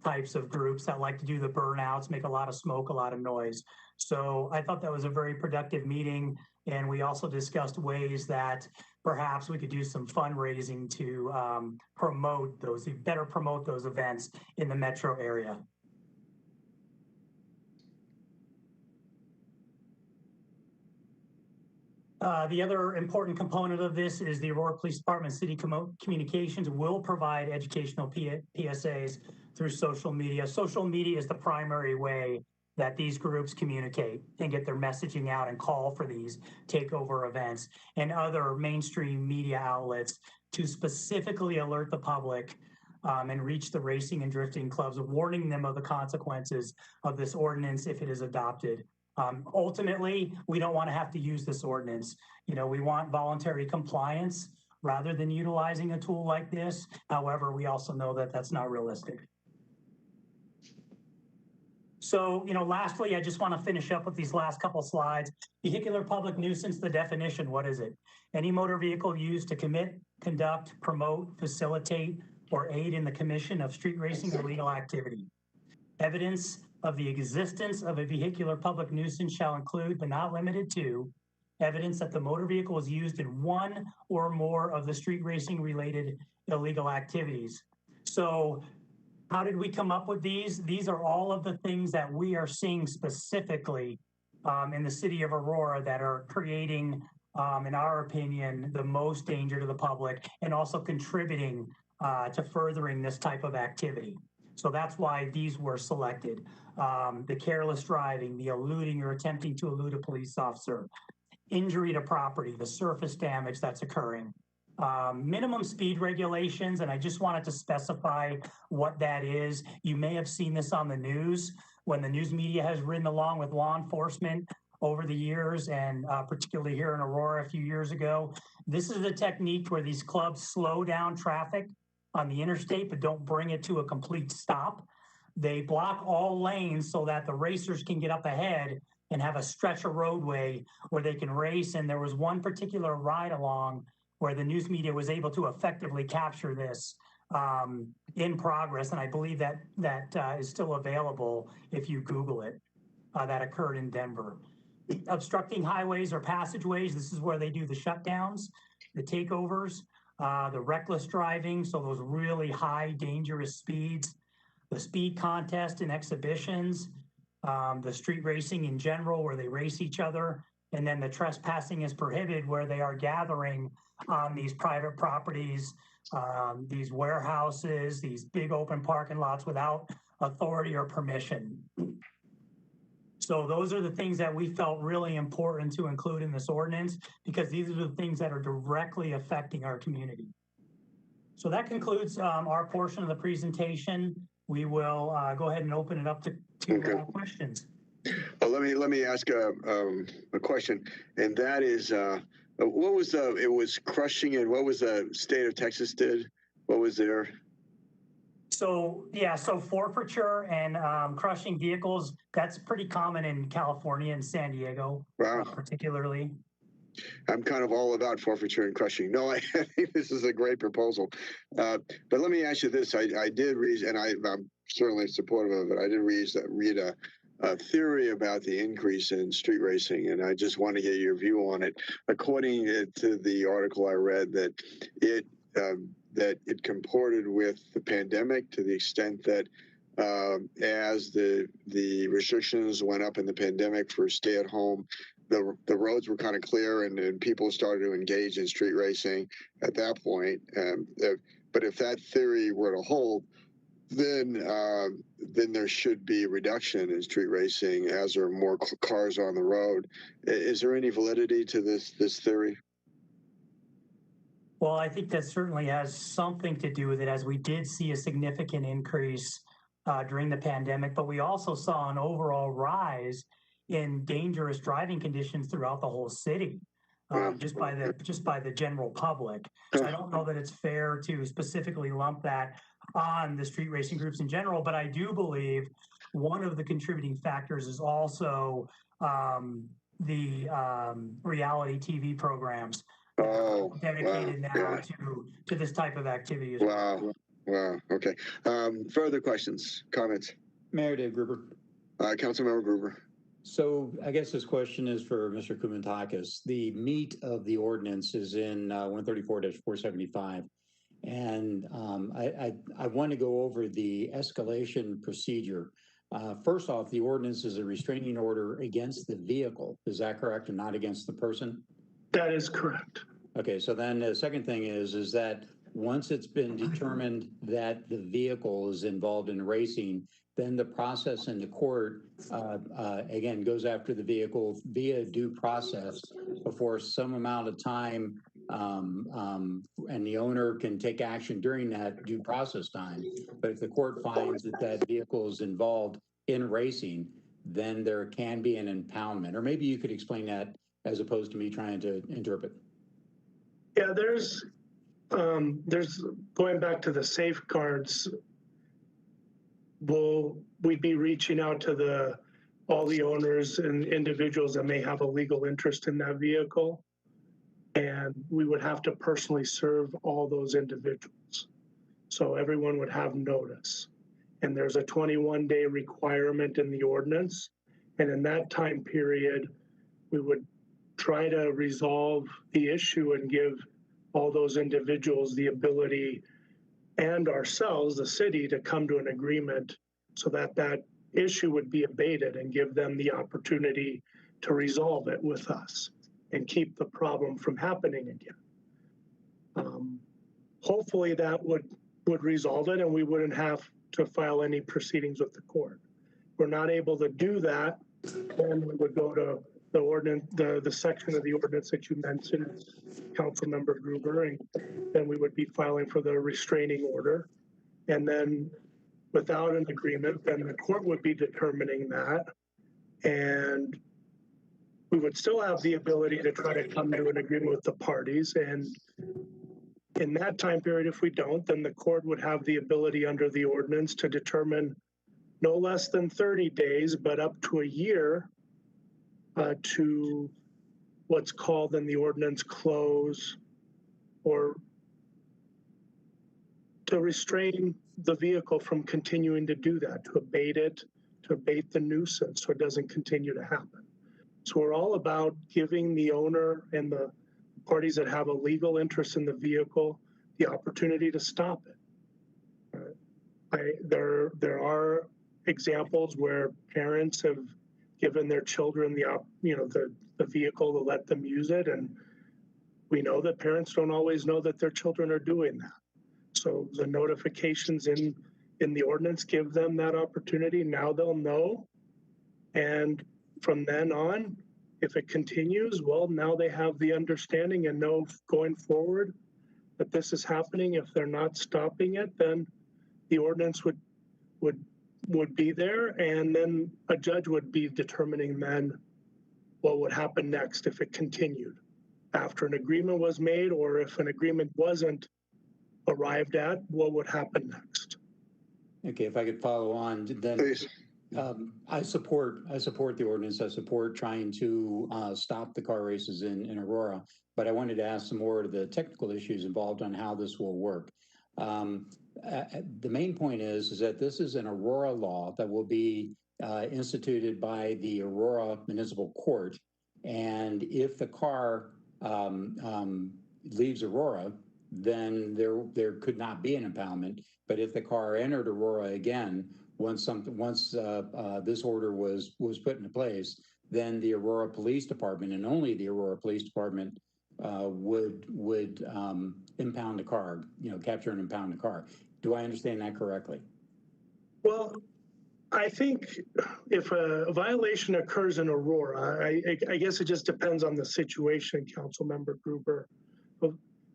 types of groups that like to do the burnouts, make a lot of smoke, a lot of noise. So I thought that was a very productive meeting. And we also discussed ways that perhaps we could do some fundraising to better promote those events in the metro area. The other important component of this is the Aurora Police Department City Communications will provide educational PSAs through social media. Social media is the primary way that these groups communicate and get their messaging out and call for these takeover events, and other mainstream media outlets to specifically alert the public and reach the racing and drifting clubs, warning them of the consequences of this ordinance if it is adopted. Ultimately, we don't want to have to use this ordinance. You know, we want voluntary compliance rather than utilizing a tool like this. However, we also know that that's not realistic. So, you know, lastly, I just want to finish up with these last couple slides. Vehicular public nuisance, the definition, what is it? Any motor vehicle used to commit, conduct, promote, facilitate, or aid in the commission of street racing or illegal activity. Evidence of the existence of a vehicular public nuisance shall include, but not limited to, evidence that the motor vehicle was used in one or more of the street racing related illegal activities. So how did we come up with these? These are all of the things that we are seeing specifically in the city of Aurora that are creating, in our opinion, the most danger to the public, and also contributing to furthering this type of activity. So that's why these were selected. The careless driving, the eluding or attempting to elude a police officer, injury to property, the surface damage that's occurring. Minimum speed regulations, and I just wanted to specify what that is. You may have seen this on the news when the news media has ridden along with law enforcement over the years, and particularly here in Aurora a few years ago. This is a technique where these clubs slow down traffic on the interstate, but don't bring it to a complete stop. They block all lanes so that the racers can get up ahead and have a stretch of roadway where they can race. And there was one particular ride along where the news media was able to effectively capture this in progress. And I believe that is still available if you Google it. That occurred in Denver. Obstructing highways or passageways, this is where they do the shutdowns, the takeovers, the reckless driving, so those really high dangerous speeds, the speed contest and exhibitions, the street racing in general where they race each other, and then the trespassing is prohibited where they are gathering on these private properties, these warehouses, these big open parking lots without authority or permission. So those are the things that we felt really important to include in this ordinance, because these are the things that are directly affecting our community. So that concludes our portion of the presentation. We will go ahead and open it up to questions. Well, let me ask a question, and that is What was it was crushing it. What was the state of Texas did? What was there? So yeah, so forfeiture and crushing vehicles, that's pretty common in California and San Diego, particularly. I'm kind of all about forfeiture and crushing. No, I think this is a great proposal. But let me ask you this. I did read, and I'm certainly supportive of it. I did read a theory about the increase in street racing, and I just want to get your view on it. According to the article I read, that it comported with the pandemic to the extent that as the restrictions went up in the pandemic for stay at home, the roads were kind of clear and people started to engage in street racing at that point. But if that theory were to hold, then there should be a reduction in street racing as there are more cars on the road. Is there any validity to this theory? Well, I think that certainly has something to do with it, as we did see a significant increase during the pandemic, but we also saw an overall rise in dangerous driving conditions throughout the whole city, just by the general public. So I don't know that it's fair to specifically lump that on the street racing groups in general, but I do believe one of the contributing factors is also the reality TV programs dedicated now to this type of activity as well. Wow. Okay. Further questions, comments? Mayor Dave Gruber. Councilmember Gruber. So I guess this question is for Mr. Koumantakis. The meat of the ordinance is in 134-475. And I want to go over the escalation procedure. First off, the ordinance is a restraining order against the vehicle. Is that correct, and not against the person? That is correct. Okay, so then the second thing is that once it's been determined that the vehicle is involved in racing, then the process in the court, again, goes after the vehicle via due process before some amount of time, and the owner can take action during that due process time. But if the court finds that that vehicle is involved in racing, then there can be an impoundment. Or maybe you could explain that as opposed to me trying to interpret. Yeah, there's going back to the safeguards. We'd be reaching out to all the owners and individuals that may have a legal interest in that vehicle. And we would have to personally serve all those individuals. So everyone would have notice. And there's a 21-day requirement in the ordinance. And in that time period, we would try to resolve the issue and give all those individuals the ability, and ourselves, the city, to come to an agreement so that that issue would be abated and give them the opportunity to resolve it with us and keep the problem from happening again. Hopefully that would resolve it and we wouldn't have to file any proceedings with the court. If we're not able to do that, then we would go to the ordinance, the section of the ordinance that you mentioned, Councilmember Gruber, and then we would be filing for the restraining order. And then without an agreement, then the court would be determining that. And we would still have the ability to try to come to an agreement with the parties. And in that time period, if we don't, then the court would have the ability under the ordinance to determine no less than 30 days, but up to a year to what's called in the ordinance close, or to restrain the vehicle from continuing to do that, to abate it, to abate the nuisance so it doesn't continue to happen. So we're all about giving the owner and the parties that have a legal interest in the vehicle the opportunity to stop it. There are examples where parents have given their children the vehicle to let them use it, and we know that parents don't always know that their children are doing that. So the notifications in the ordinance give them that opportunity. Now they'll know, and from then on, if it continues, well, now they have the understanding and know going forward that this is happening. If they're not stopping it, then the ordinance would be there, and then a judge would be determining then what would happen next if it continued after an agreement was made, or if an agreement wasn't arrived at, what would happen next? Okay, if I could follow on, then Please. I support the ordinance. I support trying to stop the car races in Aurora, but I wanted to ask some more of the technical issues involved on how this will work. The main point is that this is an Aurora law that will be instituted by the Aurora Municipal Court, and if the car leaves Aurora, then there could not be an impoundment. But if the car entered Aurora again, once this order was put into place, then the Aurora Police Department, and only the Aurora Police Department, would impound the car, capture and impound the car. Do I understand that correctly? Well, I think if a violation occurs in Aurora, I guess it just depends on the situation, Councilmember Gruber. If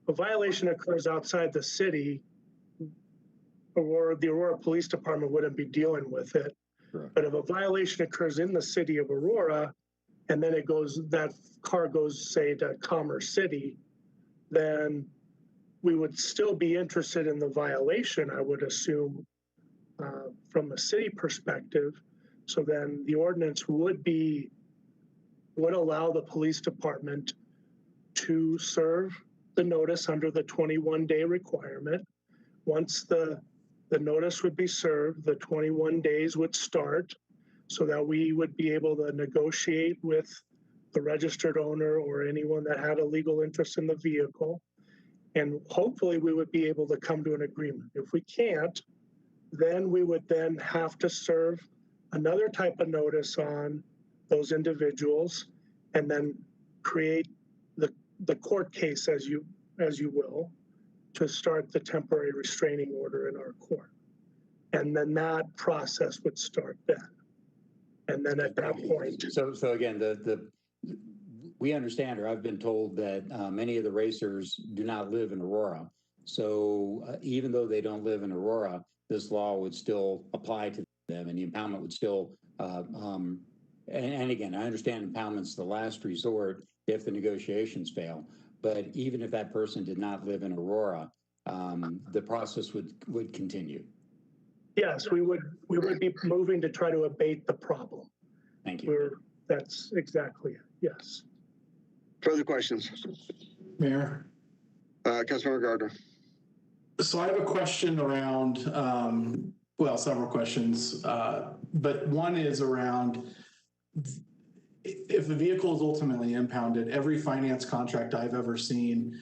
a violation occurs outside the city, or the Aurora Police Department wouldn't be dealing with it. Correct. But if a violation occurs in the city of Aurora, and then that car goes, say, to Commerce City, then we would still be interested in the violation, I would assume, from a city perspective. So then the ordinance would allow the police department to serve the notice under the 21-day requirement. Once the notice would be served, the 21 days would start, so that we would be able to negotiate with the registered owner or anyone that had a legal interest in the vehicle. And hopefully we would be able to come to an agreement. If we can't, then we would then have to serve another type of notice on those individuals, and then create the court case, as you will, to start the temporary restraining order in our court. And then that process would start then. And then at that point. So again, we understand, or I've been told that many of the racers do not live in Aurora. So even though they don't live in Aurora, this law would still apply to them, and the impoundment would still, and again, I understand impoundment's the last resort if the negotiations fail. But even if that person did not live in Aurora, the process would continue. Yes, we would be moving to try to abate the problem. Thank you. That's exactly it. Yes. Further questions? Mayor? Councilmember Gardner. So I have a question around, several questions, but one is around if the vehicle is ultimately impounded, every finance contract I've ever seen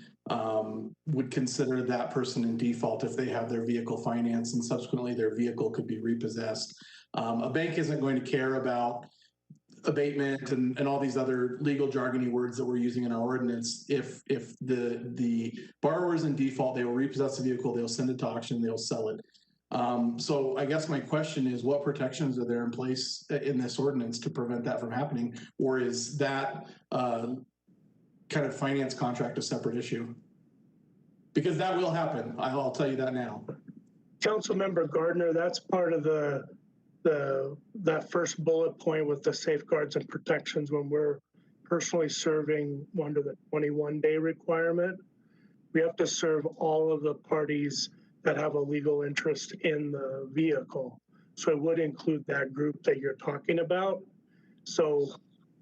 would consider that person in default if they have their vehicle financed, and subsequently their vehicle could be repossessed. A bank isn't going to care about abatement and all these other legal jargony words that we're using in our ordinance. If the borrower is in default, they will repossess the vehicle, they'll send it to auction, they'll sell it. So I guess my question is, what protections are there in place in this ordinance to prevent that from happening? Or is that kind of finance contract a separate issue? Because that will happen. I'll tell you that now. Councilmember Gardner, that's part of that first bullet point with the safeguards and protections when we're personally serving under the 21-day requirement. We have to serve all of the parties that have a legal interest in the vehicle. So it would include that group that you're talking about. So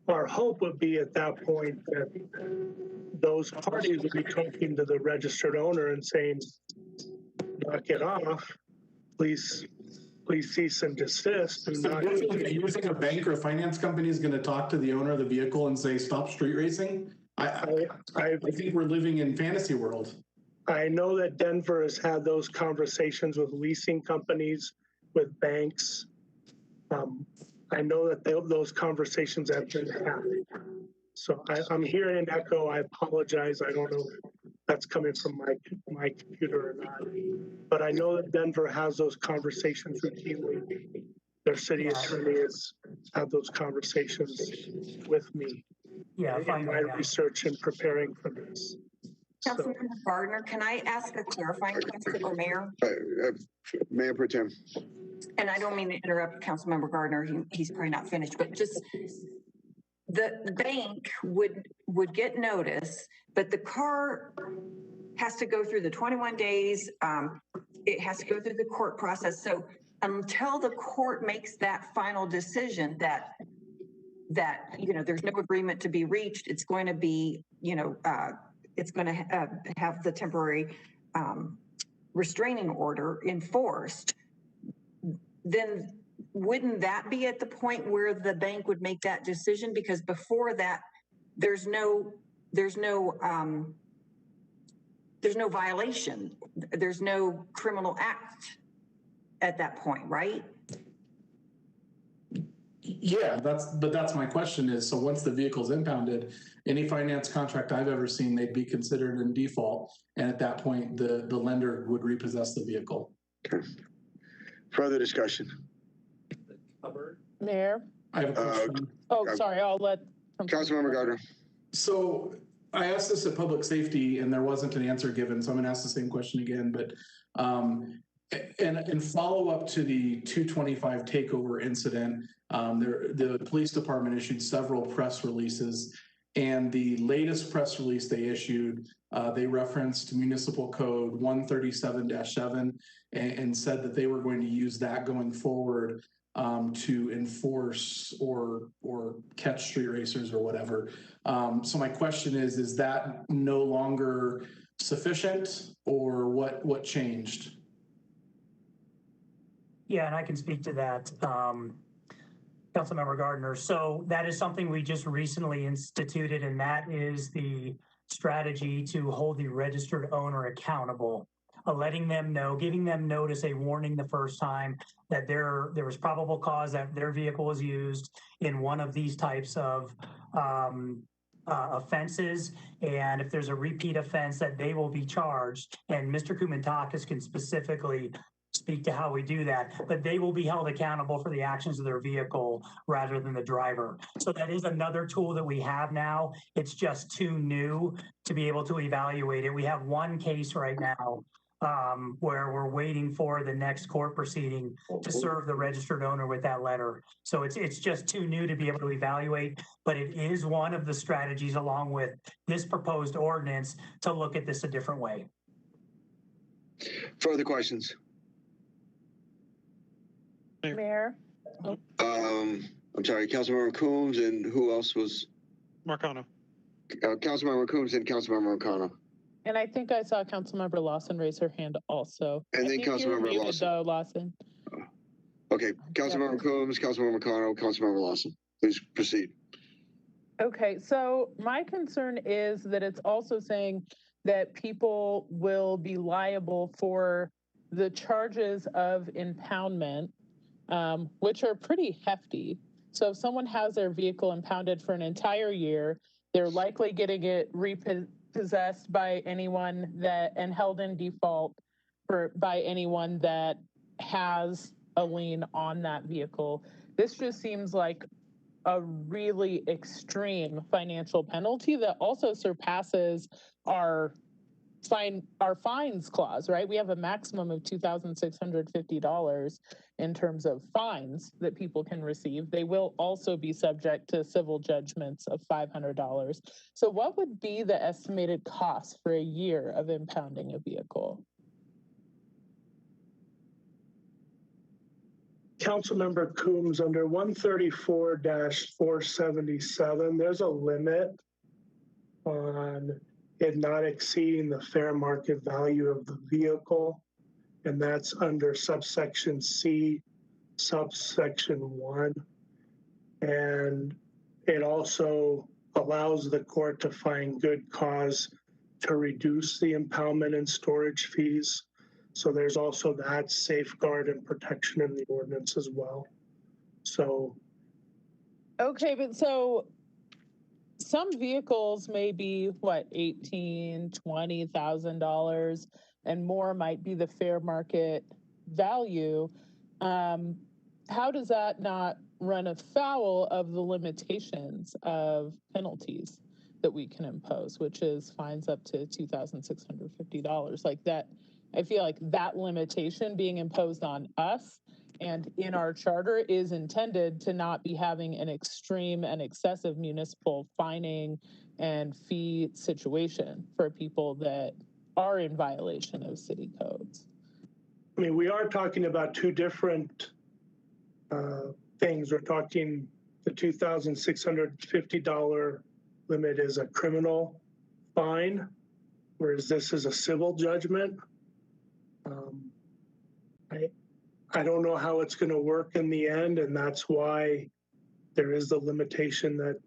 our hope would be at that point that those parties would be talking to the registered owner and saying, knock it off, please cease and desist. And so you think a bank or a finance company is going to talk to the owner of the vehicle and say, stop street racing? I think we're living in fantasy world. I know that Denver has had those conversations with leasing companies, with banks. I know that those conversations have been had. So I'm hearing an echo. I apologize. I don't know if that's coming from my computer or not. But I know that Denver has those conversations routinely. Their city attorney has had those conversations with me. Yeah, in my research and preparing for this. Councilmember Gardner, can I ask a clarifying question, or Mayor? Mayor Pro Tem. And I don't mean to interrupt Councilmember Gardner. He's probably not finished, but just the bank would get notice, but the car has to go through the 21 days. It has to go through the court process. So until the court makes that final decision that there's no agreement to be reached, it's going to be, it's going to have the temporary restraining order enforced, then wouldn't that be at the point where the bank would make that decision? Because before that, there's no violation. There's no criminal act at that point, right? Yeah, that's my question is, so once the vehicle's impounded, any finance contract I've ever seen, they'd be considered in default. And at that point, the lender would repossess the vehicle. Okay. Further discussion. Mayor? I have a question. Sorry, I'll let. Councilmember Gardner. So I asked this at Public Safety and there wasn't an answer given, so I'm gonna ask the same question again, but in follow up to the 225 takeover incident, the police department issued several press releases, and the latest press release they issued, they referenced Municipal Code 137-7 and said that they were going to use that going forward to enforce or catch street racers or whatever. So my question is that no longer sufficient, or what changed? Yeah, and I can speak to that, Councilmember Gardner. So that is something we just recently instituted, and that is the strategy to hold the registered owner accountable, letting them know, giving them notice, a warning the first time that there was probable cause that their vehicle was used in one of these types of offenses, and if there's a repeat offense, that they will be charged. And Mr. Koumantakis can specifically speak to how we do that, but they will be held accountable for the actions of their vehicle rather than the driver. So that is another tool that we have now. It's just too new to be able to evaluate it. We have one case right now where we're waiting for the next court proceeding to serve the registered owner with that letter. So it's just too new to be able to evaluate, but it is one of the strategies along with this proposed ordinance to look at this a different way. Further questions? Mayor? I'm sorry, Councilmember Coombs, and who else was? Marcano. Councilmember Coombs and Councilmember Marcano. And I think I saw Councilmember Lawson raise her hand also. And then Councilmember Lawson. Lawson. Okay, Councilmember Coombs, Councilmember Marcano, Councilmember Lawson. Please proceed. Okay, so my concern is that it's also saying that people will be liable for the charges of impoundment, which are pretty hefty. So if someone has their vehicle impounded for an entire year, they're likely getting it repossessed by anyone and held in default by anyone that has a lien on that vehicle. This just seems like a really extreme financial penalty that also surpasses our fines clause, right? We have a maximum of $2,650 in terms of fines that people can receive. They will also be subject to civil judgments of $500. So what would be the estimated cost for a year of impounding a vehicle? Councilmember Coombs, under 134-477, there's a limit on it not exceeding the fair market value of the vehicle. And that's under subsection C, subsection 1. And it also allows the court to find good cause to reduce the impoundment and storage fees. So there's also that safeguard and protection in the ordinance as well. So. Okay, but so some vehicles may be what, $18,000, $20,000, and more might be the fair market value. How does that not run afoul of the limitations of penalties that we can impose, which is fines up to $2,650? Like that, I feel like that limitation being imposed on us and in our charter is intended to not be having an extreme and excessive municipal fining and fee situation for people that are in violation of city codes. I mean, we are talking about two different things. We're talking the $2,650 limit is a criminal fine, whereas this is a civil judgment. I don't know how it's going to work in the end, and that's why there is the limitation that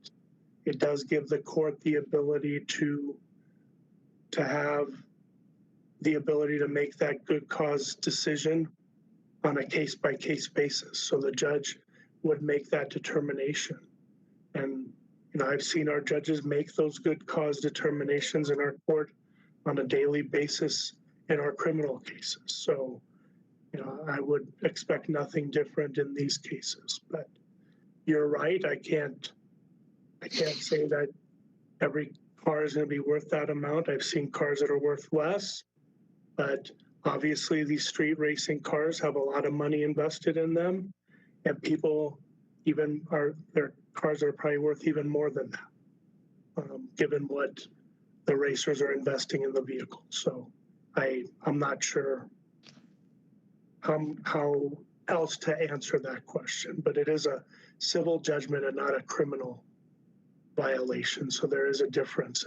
it does give the court the ability to have the ability to make that good cause decision on a case-by-case basis. So the judge would make that determination. And, you know, I've seen our judges make those good cause determinations in our court on a daily basis in our criminal cases. So, you know, I would expect nothing different in these cases, but you're right. I can't say that every car is going to be worth that amount. I've seen cars that are worth less, but obviously these street racing cars have a lot of money invested in them, and people their cars are probably worth even more than that, given what the racers are investing in the vehicle. So I'm not sure how else to answer that question, but it is a civil judgment and not a criminal violation. So there is a difference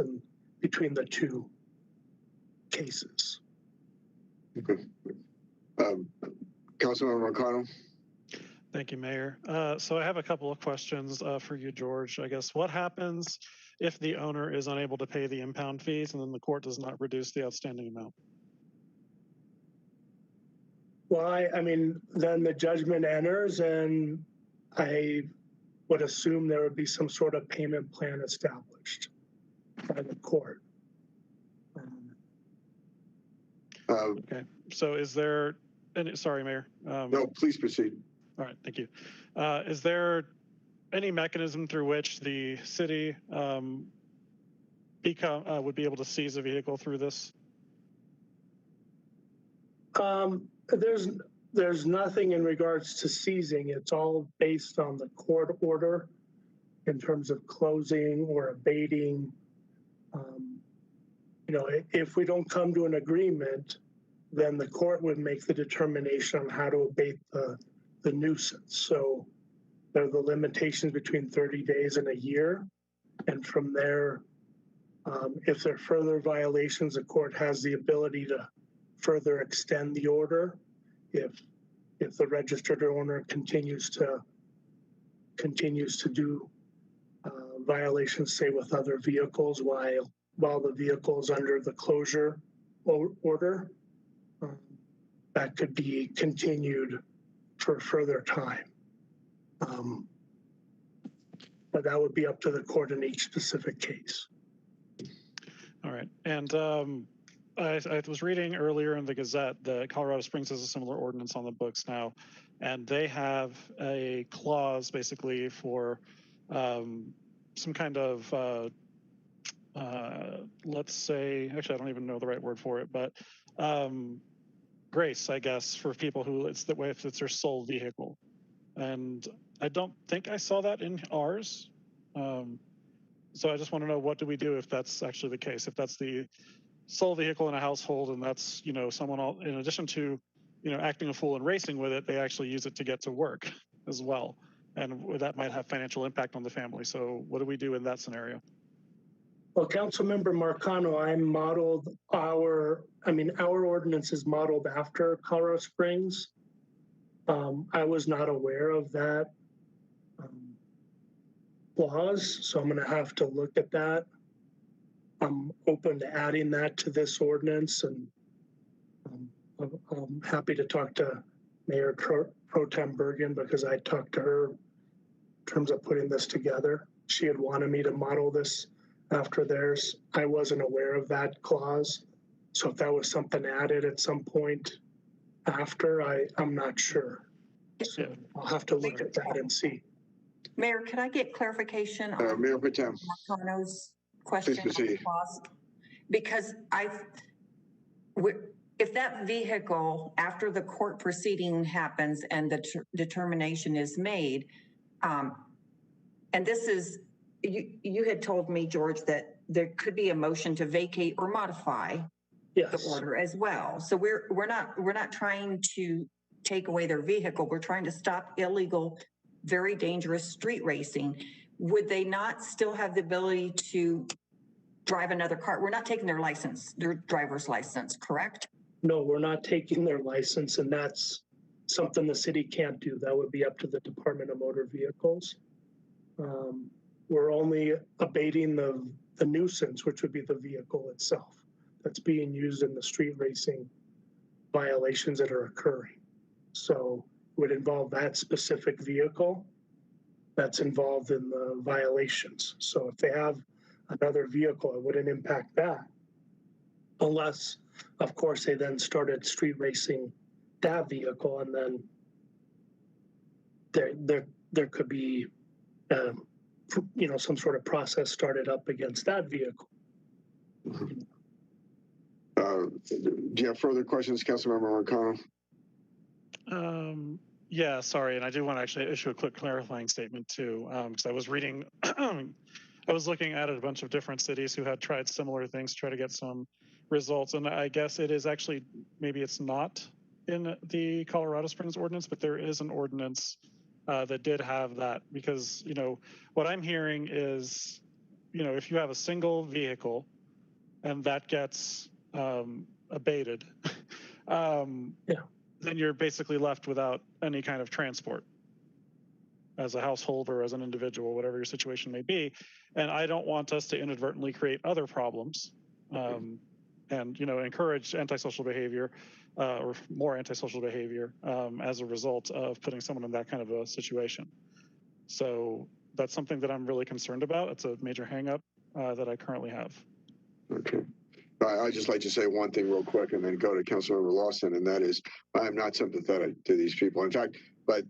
between the two cases. Okay. Councilmember Marcano. Thank you, Mayor. So I have a couple of questions for you, George. I guess what happens if the owner is unable to pay the impound fees and then the court does not reduce the outstanding amount? Well, I mean, then the judgment enters, and I would assume there would be some sort of payment plan established by the court. Okay. So is there any, sorry, Mayor. No, please proceed. All right, thank you. Is there any mechanism through which the city would be able to seize a vehicle through this? There's nothing in regards to seizing. It's all based on the court order in terms of closing or abating. You know, if we don't come to an agreement, then the court would make the determination on how to abate the nuisance. So there are the limitations between 30 days and a year. And from there, if there are further violations, the court has the ability to further extend the order if the registered owner continues to do violations, say with other vehicles, while the vehicle is under the closure order. That could be continued for further time. But that would be up to the court in each specific case. All right. And I was reading earlier in the Gazette that Colorado Springs has a similar ordinance on the books now, and they have a clause basically for some kind of, let's say, actually, I don't even know the right word for it, but grace, I guess, for people who if it's their sole vehicle. And I don't think I saw that in ours. So I just want to know, what do we do if that's actually the case? If that's the sole vehicle in a household, and that's, you know, someone in addition to, you know, acting a fool and racing with it, they actually use it to get to work as well. And that might have financial impact on the family. So what do we do in that scenario? Well, Councilmember Marcano, our ordinance is modeled after Colorado Springs. I was not aware of that clause, so I'm going to have to look at that. I'm open to adding that to this ordinance, and I'm happy to talk to Mayor Pro Tem Bergen, because I talked to her in terms of putting this together. She had wanted me to model this after theirs. I wasn't aware of that clause, so if that was something added at some point after, I'm not sure. So I'll have to look at that and see. Mayor, could I get clarification on Mayor Pro Tem Marcano's question? Please proceed. Because if that vehicle, after the court proceeding happens and the determination is made, and this is, you had told me, George, that there could be a motion to vacate or modify the order as well. So we're not trying to take away their vehicle. We're trying to stop illegal, very dangerous street racing. Would they not still have the ability to drive another car? We're not taking their license, their driver's license, correct? No, we're not taking their license, and that's something the city can't do. That would be up to the Department of Motor Vehicles. We're only abating the nuisance, which would be the vehicle itself that's being used in the street racing violations that are occurring. So it would involve that specific vehicle that's involved in the violations. So if they have another vehicle, it wouldn't impact that. Unless, of course, they then started street racing that vehicle, and then there could be, some sort of process started up against that vehicle. Do you have further questions, Councilmember Marcano? Yeah, sorry, and I do want to actually issue a quick clarifying statement too, because I was reading, I was looking at a bunch of different cities who had tried similar things to try to get some results, and I guess it is actually, maybe it's not in the Colorado Springs ordinance, but there is an ordinance that did have that, because, what I'm hearing is, if you have a single vehicle and that gets abated, then you're basically left without any kind of transport as a household or as an individual, whatever your situation may be. And I don't want us to inadvertently create other problems and, encourage antisocial behavior or more antisocial behavior as a result of putting someone in that kind of a situation. So that's something that I'm really concerned about. It's a major hangup that I currently have. Okay. I'd just like to say one thing real quick and then go to Councilmember Lawson, and that is I'm not sympathetic to these people. In fact, but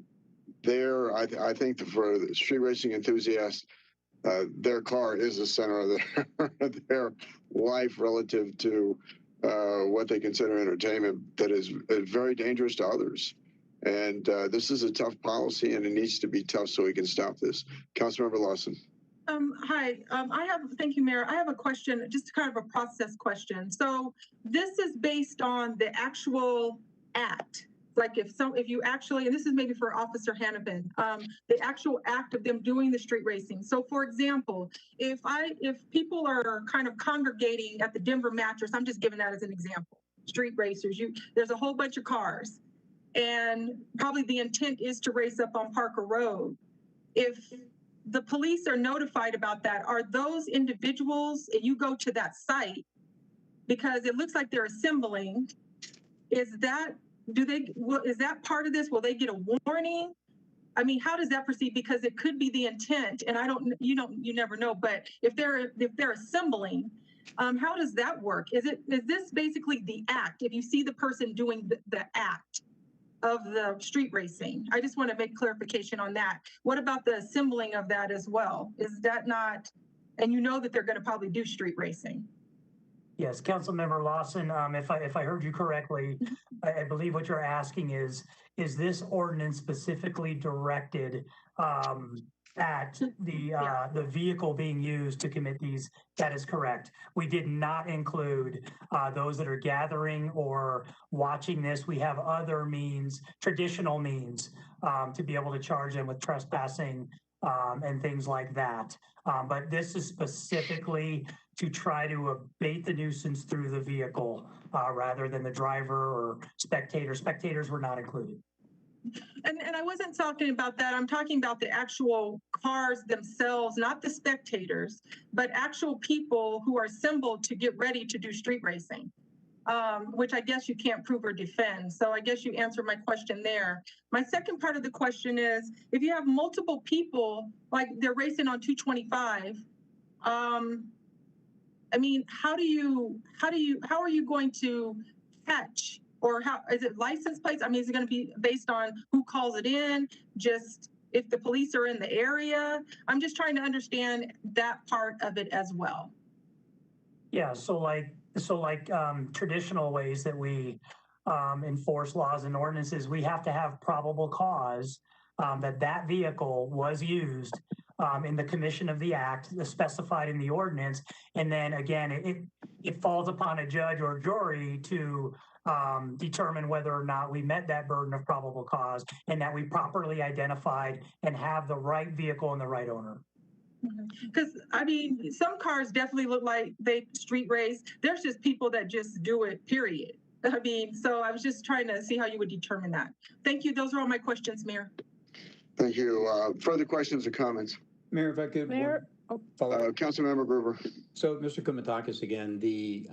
I think for the street racing enthusiasts, their car is the center of their life relative to what they consider entertainment that is very dangerous to others. And this is a tough policy, and it needs to be tough so we can stop this. Councilmember Lawson. Hi, thank you, Mayor. I have a question, just kind of a process question. So this is based on the actual act. Like if you actually, and this is maybe for Officer Hannafin, the actual act of them doing the street racing. So for example, if people are kind of congregating at the Denver Mattress, I'm just giving that as an example, street racers, there's a whole bunch of cars and probably the intent is to race up on Parker Road. If the police are notified about that, are those individuals, if you go to that site, because it looks like they're assembling, is that part of this? Will they get a warning? I mean, how does that proceed? Because it could be the intent, and you never know, but if they're assembling, how does that work? Is this basically the act? If you see the person doing the act of the street racing, I just want to make clarification on that. What about the assembling of that as well? Is that not, and that they're going to probably do street racing? Yes, Councilmember Lawson, if I heard you correctly, I believe what you're asking is this ordinance specifically directed at the vehicle being used to commit these? That is correct. We did not include those that are gathering or watching this. We have other means, traditional means, to be able to charge them with trespassing and things like that. But this is specifically to try to abate the nuisance through the vehicle rather than the driver or spectator. Spectators were not included. And I wasn't talking about that. I'm talking about the actual cars themselves, not the spectators, but actual people who are assembled to get ready to do street racing, which I guess you can't prove or defend. So I guess you answered my question there. My second part of the question is, if you have multiple people, like they're racing on 225, I mean, how are you going to catch? Or how is it license plates? I mean, is it going to be based on who calls it in? Just if the police are in the area? I'm just trying to understand that part of it as well. Yeah, so like So like traditional ways that we enforce laws and ordinances, we have to have probable cause that that vehicle was used in the commission of the act specified in the ordinance. And then again, it falls upon a judge or jury to determine whether or not we met that burden of probable cause and that we properly identified and have the right vehicle and the right owner. Because I mean, some cars definitely look like they street race. There's just people that just do it, period. I mean, so I was just trying to see how you would determine that. Thank you. Those are all my questions, Mayor. Thank you. Further questions or comments? Mayor, if I could. Mayor, Councilmember Gruber. So, Mr. Kumatakis, again, the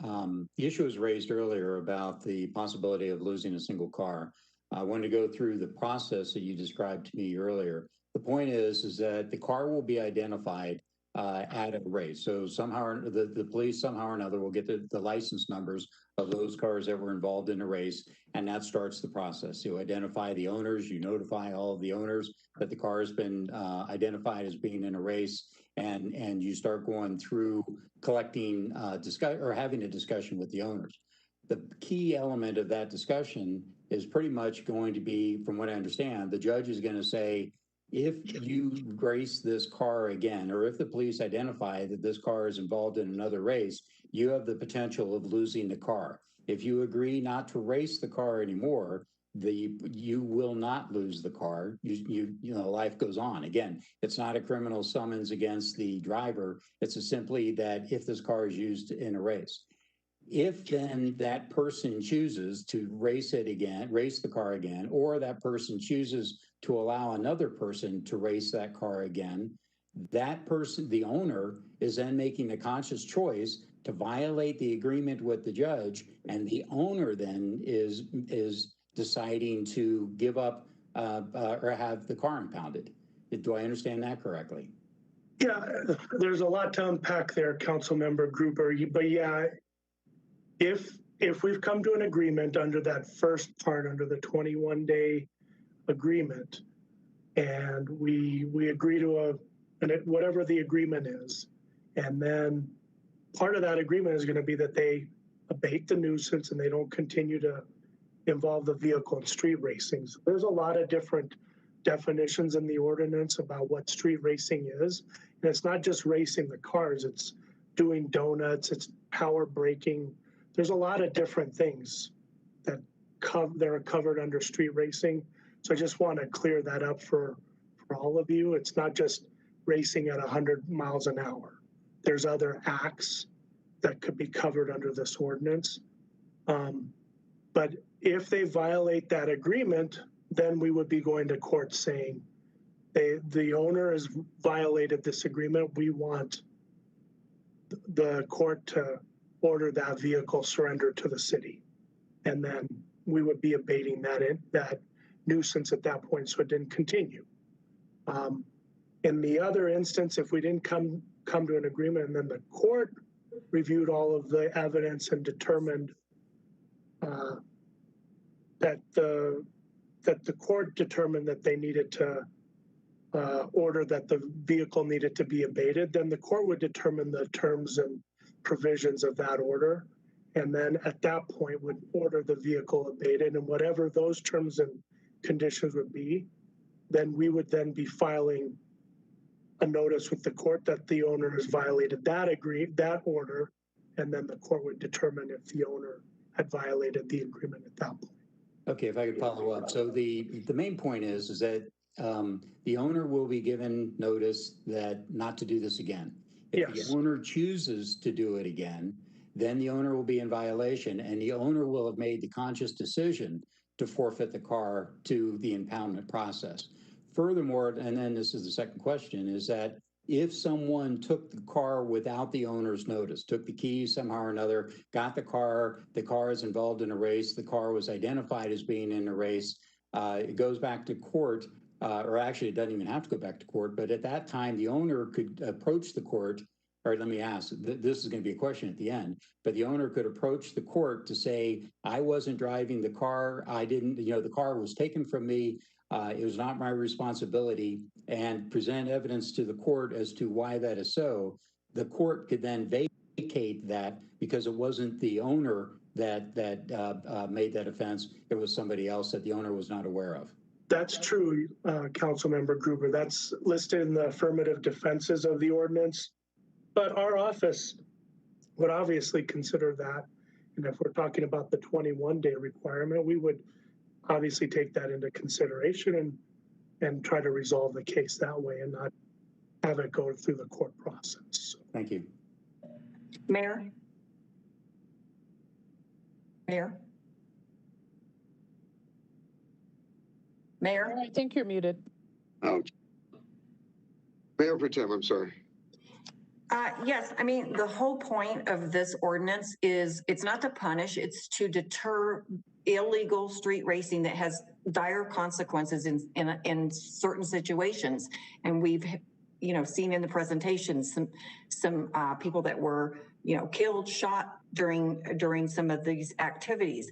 issue was raised earlier about the possibility of losing a single car. I wanted to go through the process that you described to me earlier. The point is that the car will be identified at a race. So somehow the police somehow or another will get the license numbers of those cars that were involved in a race, and that starts the process. You identify the owners, you notify all of the owners that the car has been identified as being in a race, and you start going through collecting or having a discussion with the owners. The key element of that discussion is pretty much going to be, from what I understand, the judge is going to say, if you race this car again, or if the police identify that this car is involved in another race, you have the potential of losing the car. If you agree not to race the car anymore, you will not lose the car. You know, life goes on. Again, it's not a criminal summons against the driver. It's simply that if this car is used in a race. If then that person chooses to race the car again, or that person chooses to allow another person to race that car again, that person, the owner, is then making a conscious choice to violate the agreement with the judge, and the owner then is deciding to give up or have the car impounded. Do I understand that correctly? Yeah, there's a lot to unpack there, Councilmember Gruber. But yeah, if we've come to an agreement under that first part, under the 21-day agreement, and we agree to whatever the agreement is, and then part of that agreement is going to be that they abate the nuisance and they don't continue to involve the vehicle in street racing. So there's a lot of different definitions in the ordinance about what street racing is. And it's not just racing the cars, it's doing donuts, it's power braking. There's a lot of different things that are covered under street racing. So I just want to clear that up for all of you. It's not just racing at 100 miles an hour. There's other acts that could be covered under this ordinance. But if they violate that agreement, then we would be going to court saying the owner has violated this agreement. We want the court to order that vehicle surrendered to the city. And then we would be abating that nuisance at that point so it didn't continue. In the other instance, if we didn't come to an agreement and then the court reviewed all of the evidence and determined that the court determined that they needed to order that the vehicle needed to be abated, then the court would determine the terms and provisions of that order. And then at that point would order the vehicle abated, and whatever those terms and conditions would be, then we would then be filing a notice with the court that the owner has violated that order, and then the court would determine if the owner had violated the agreement at that point. Okay, if I could follow up. So the main point is that the owner will be given notice that not to do this again. If the owner chooses to do it again, then the owner will be in violation, and the owner will have made the conscious decision to forfeit the car to the impoundment process. Furthermore, and then this is the second question, is that if someone took the car without the owner's notice, took the keys somehow or another, got the car is involved in a race, the car was identified as being in a race, it goes back to court, or actually it doesn't even have to go back to court, but at that time the owner could approach the court, or let me ask, this is going to be a question at the end, but the owner could approach the court to say, I wasn't driving the car, the car was taken from me, it was not my responsibility, and present evidence to the court as to why that is so. The court could then vacate vacate that because it wasn't the owner that made that offense. It was somebody else that the owner was not aware of. That's true, Councilmember Gruber. That's listed in the affirmative defenses of the ordinance. But our office would obviously consider that. And if we're talking about the 21-day requirement, we would obviously take that into consideration and try to resolve the case that way and not have it go through the court process. So. Thank you. Mayor? Mayor? Mayor? I think you're muted. Ouch. Mayor Pro Tem, I'm sorry. Yes, I mean, the whole point of this ordinance is it's not to punish, it's to deter illegal street racing that has dire consequences in certain situations. And we've, seen in the presentation some people that were, killed, shot during some of these activities.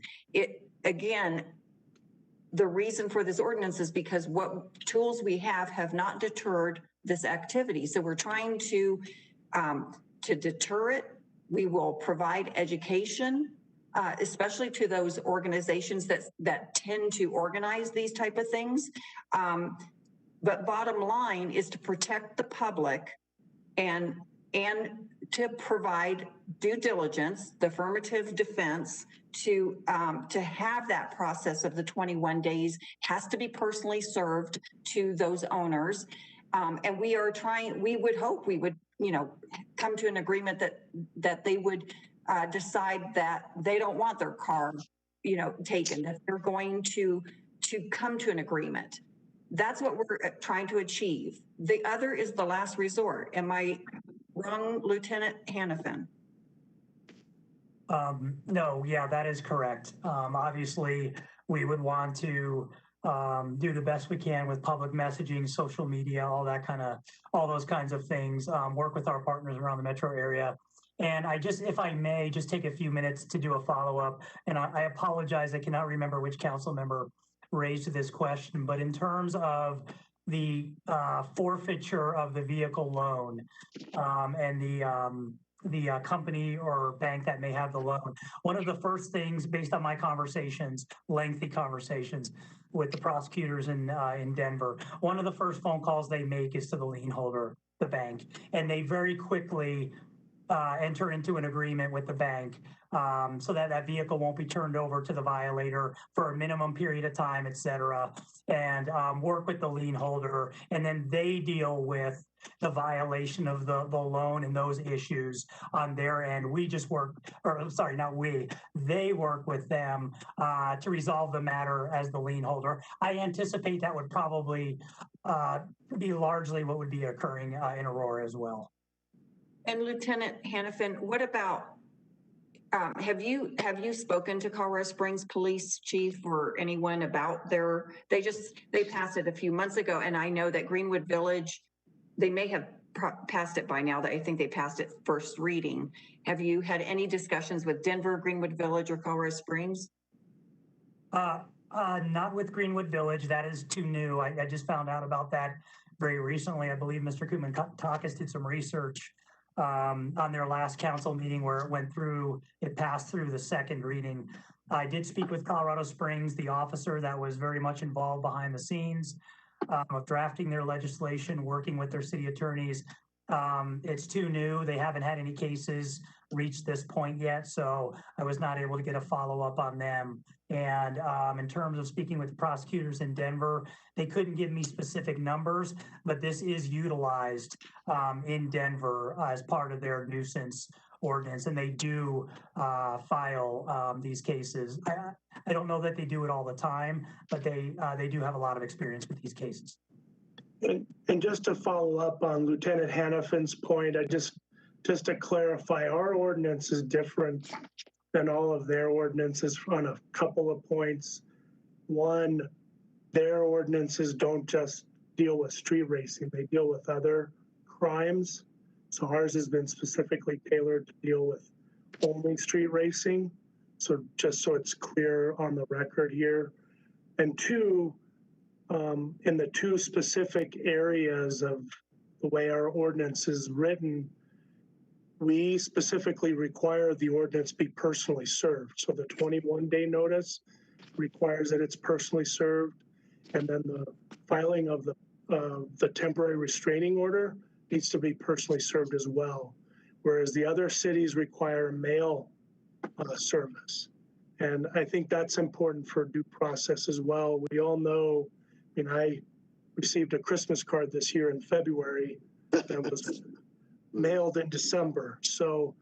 Again, the reason for this ordinance is because what tools we have not deterred this activity. So we're trying to deter it. We will provide education, especially to those organizations that tend to organize these type of things. But bottom line is to protect the public and to provide due diligence, the affirmative defense, to have that process of the 21 days has to be personally served to those owners. And we would hope we would, come to an agreement that they would decide that they don't want their car, taken, that they're going to come to an agreement. That's what we're trying to achieve. The other is the last resort. Am I wrong, Lieutenant Hannafin? No, yeah, that is correct. Obviously, we would want to do the best we can with public messaging, social media, all those kinds of things, work with our partners around the metro area. And if I may, just take a few minutes to do a follow-up. And I apologize, I cannot remember which council member raised this question, but in terms of the forfeiture of the vehicle loan and the company or bank that may have the loan. One of the first things, based on my conversations, lengthy conversations with the prosecutors in Denver, one of the first phone calls they make is to the lien holder, the bank, and they very quickly enter into an agreement with the bank so that vehicle won't be turned over to the violator for a minimum period of time, et cetera, and work with the lien holder, and then they deal with the violation of the loan and those issues on their end. We just work, or sorry, not we, they work with them to resolve the matter as the lien holder. I anticipate that would probably be largely what would be occurring in Aurora as well. And Lieutenant Hannafin, what about, have you spoken to Colorado Springs Police Chief or anyone about they passed it a few months ago, and I know that Greenwood Village, they may have passed it by now. I think they passed it first reading. Have you had any discussions with Denver, Greenwood Village, or Colorado Springs? Not with Greenwood Village. That is too new. I just found out about that very recently. I believe Mr. Koutmantakis did some research on their last council meeting where it passed through the second reading. I did speak with Colorado Springs, the officer that was very much involved behind the scenes of drafting their legislation, working with their city attorneys. It's too new. They haven't had any cases reach this point yet, so I was not able to get a follow-up on them. And in terms of speaking with the prosecutors in Denver, they couldn't give me specific numbers, but this is utilized in Denver as part of their nuisance ordinance, and they do file these cases. I don't know that they do it all the time, but they do have a lot of experience with these cases. And just to follow up on Lieutenant Hannafin's point, just to clarify, our ordinance is different than all of their ordinances on a couple of points. One, their ordinances don't just deal with street racing, they deal with other crimes. So ours has been specifically tailored to deal with only street racing. So just so it's clear on the record here. And two, in the two specific areas of the way our ordinance is written, we specifically require the ordinance be personally served. So the 21-day notice requires that it's personally served. And then the filing of the temporary restraining order needs to be personally served as well. Whereas the other cities require mail service. And I think that's important for due process as well. We all know, I mean, I received a Christmas card this year in February that was mailed in December. So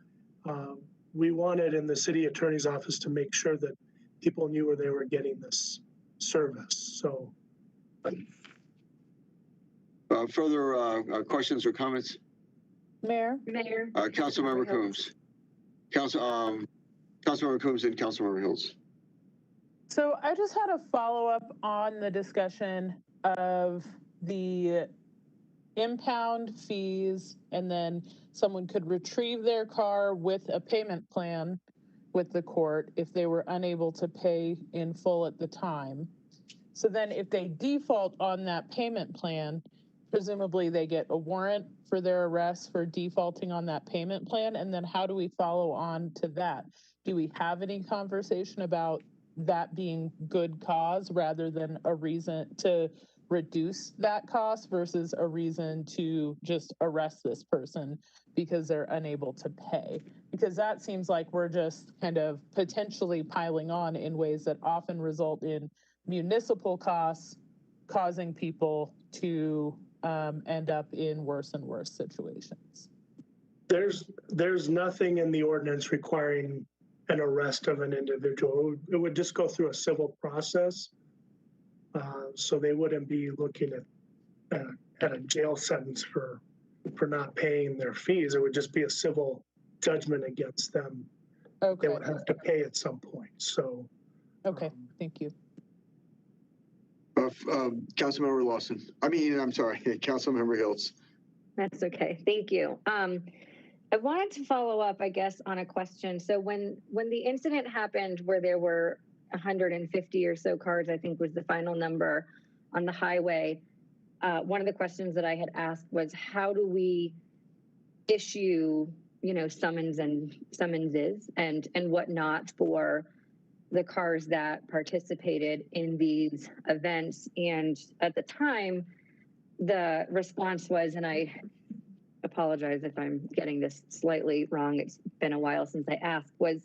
we wanted in the city attorney's office to make sure that people knew where they were getting this service. So. Further questions or comments? Mayor? Councilmember Coombs. Councilmember Coombs and Councilmember Hills. So I just had a follow-up on the discussion of the impound fees, and then someone could retrieve their car with a payment plan with the court if they were unable to pay in full at the time. So then if they default on that payment plan, presumably they get a warrant for their arrest for defaulting on that payment plan. And then how do we follow on to that? Do we have any conversation about that being good cause rather than a reason to reduce that cost versus a reason to just arrest this person because they're unable to pay? Because that seems like we're just kind of potentially piling on in ways that often result in municipal costs causing people to end up in worse and worse situations. There's nothing in the ordinance requiring an arrest of an individual. It would just go through a civil process. So they wouldn't be looking at a jail sentence for not paying their fees. It would just be a civil judgment against them. Okay. They would have to pay at some point. So. Okay, thank you. Councilmember Lawson. I'm sorry, Councilmember Hills. That's okay. Thank you. I wanted to follow up, I guess, on a question. So when the incident happened where there were 150 or so cars, I think was the final number on the highway, one of the questions that I had asked was, how do we issue, summonses and whatnot for the cars that participated in these events? And at the time, the response was, and I apologize if I'm getting this slightly wrong, it's been a while since I asked, was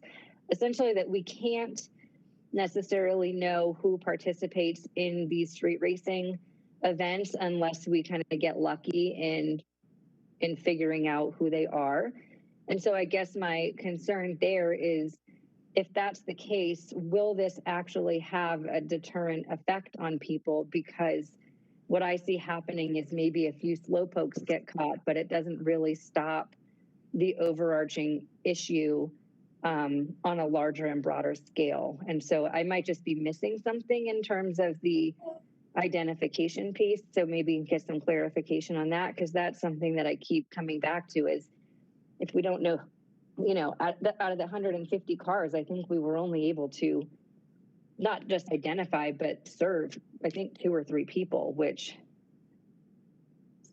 essentially that we can't necessarily know who participates in these street racing events unless we kind of get lucky in figuring out who they are. And so I guess my concern there is, if that's the case, will this actually have a deterrent effect on people? Because what I see happening is maybe a few slowpokes get caught, but it doesn't really stop the overarching issue on a larger and broader scale. And so I might just be missing something in terms of the identification piece. So maybe get some clarification on that, because that's something that I keep coming back to is, if we don't know, out of the 150 cars, I think we were only able to not just identify, but serve, I think, 2 or 3 people, which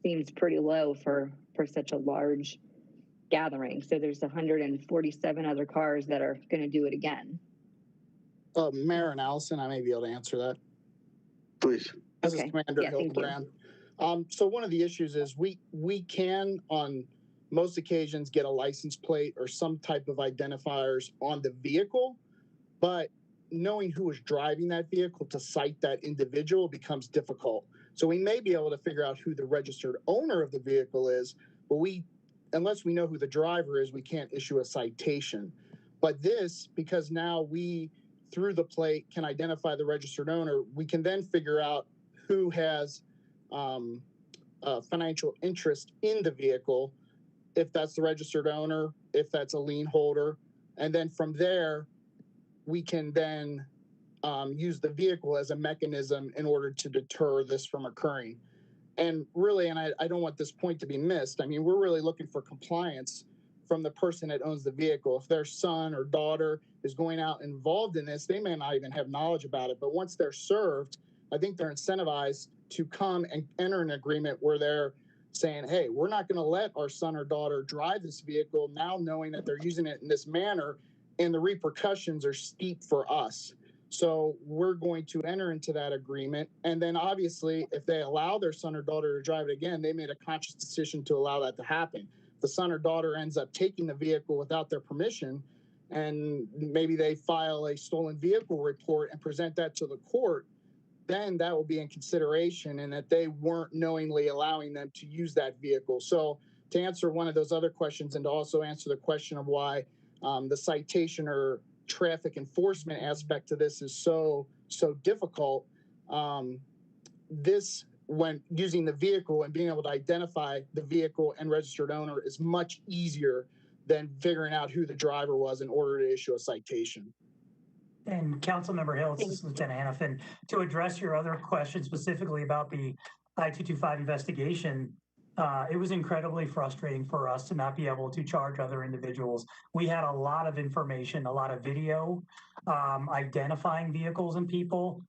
seems pretty low for such a large gathering. So there's 147 other cars that are going to do it again. Mayor and Allison, I may be able to answer that. Please. This is Commander Hildebrand. So one of the issues is we can, on most occasions, get a license plate or some type of identifiers on the vehicle, but knowing who is driving that vehicle to cite that individual becomes difficult. So we may be able to figure out who the registered owner of the vehicle is, but unless we know who the driver is, we can't issue a citation. But this, because now we, through the plate, can identify the registered owner, we can then figure out who has financial interest in the vehicle, if that's the registered owner, if that's a lien holder. And then from there, we can then use the vehicle as a mechanism in order to deter this from occurring. And really, and I don't want this point to be missed, we're really looking for compliance from the person that owns the vehicle. If their son or daughter is going out involved in this, they may not even have knowledge about it. But once they're served, I think they're incentivized to come and enter an agreement where they're saying, hey, we're not going to let our son or daughter drive this vehicle now knowing that they're using it in this manner, and the repercussions are steep for us. So we're going to enter into that agreement. And then obviously, if they allow their son or daughter to drive it again, they made a conscious decision to allow that to happen. If the son or daughter ends up taking the vehicle without their permission, and maybe they file a stolen vehicle report and present that to the court, then that will be in consideration, and that they weren't knowingly allowing them to use that vehicle. So to answer one of those other questions, and to also answer the question of why the citation or traffic enforcement aspect to this is so difficult, this, when using the vehicle and being able to identify the vehicle and registered owner, is much easier than figuring out who the driver was in order to issue a citation. And Councilmember Hill, this is Lieutenant Hannafin. To address your other question specifically about the I-225 investigation, it was incredibly frustrating for us to not be able to charge other individuals. We had a lot of information, a lot of video identifying vehicles and people,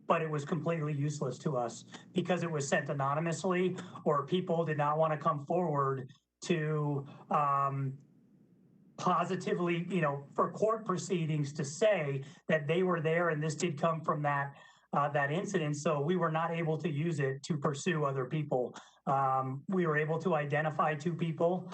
but it was completely useless to us because it was sent anonymously, or people did not want to come forward to positively, for court proceedings to say that they were there and this did come from that incident. So we were not able to use it to pursue other people. We were able to identify 2 people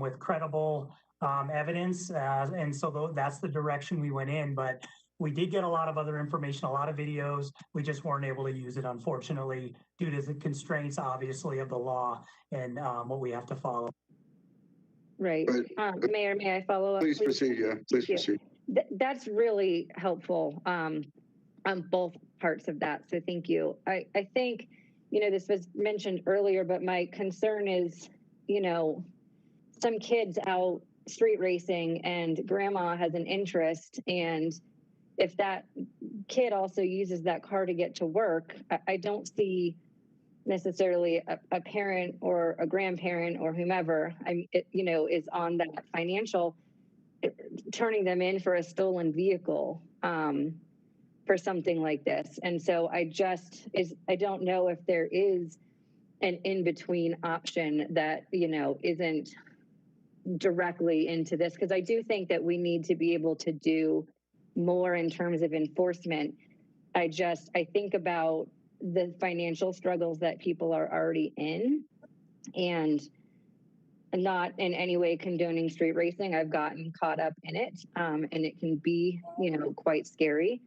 with credible evidence. And so that's the direction we went in. But we did get a lot of other information, a lot of videos. We just weren't able to use it, unfortunately, due to the constraints, obviously, of the law and what we have to follow. Right. Mayor, may I follow up? Please proceed, yeah. Please proceed. That's really helpful on both parts of that. So thank you. I think, this was mentioned earlier, but my concern is, some kids out street racing and grandma has an interest. And if that kid also uses that car to get to work, I don't see necessarily a parent or a grandparent or whomever, is on that financial, turning them in for a stolen vehicle for something like this. And so I don't know if there is an in-between option that, isn't directly into this, because I do think that we need to be able to do more in terms of enforcement. I think about the financial struggles that people are already in, and not in any way condoning street racing. I've gotten caught up in it, and it can be, quite scary,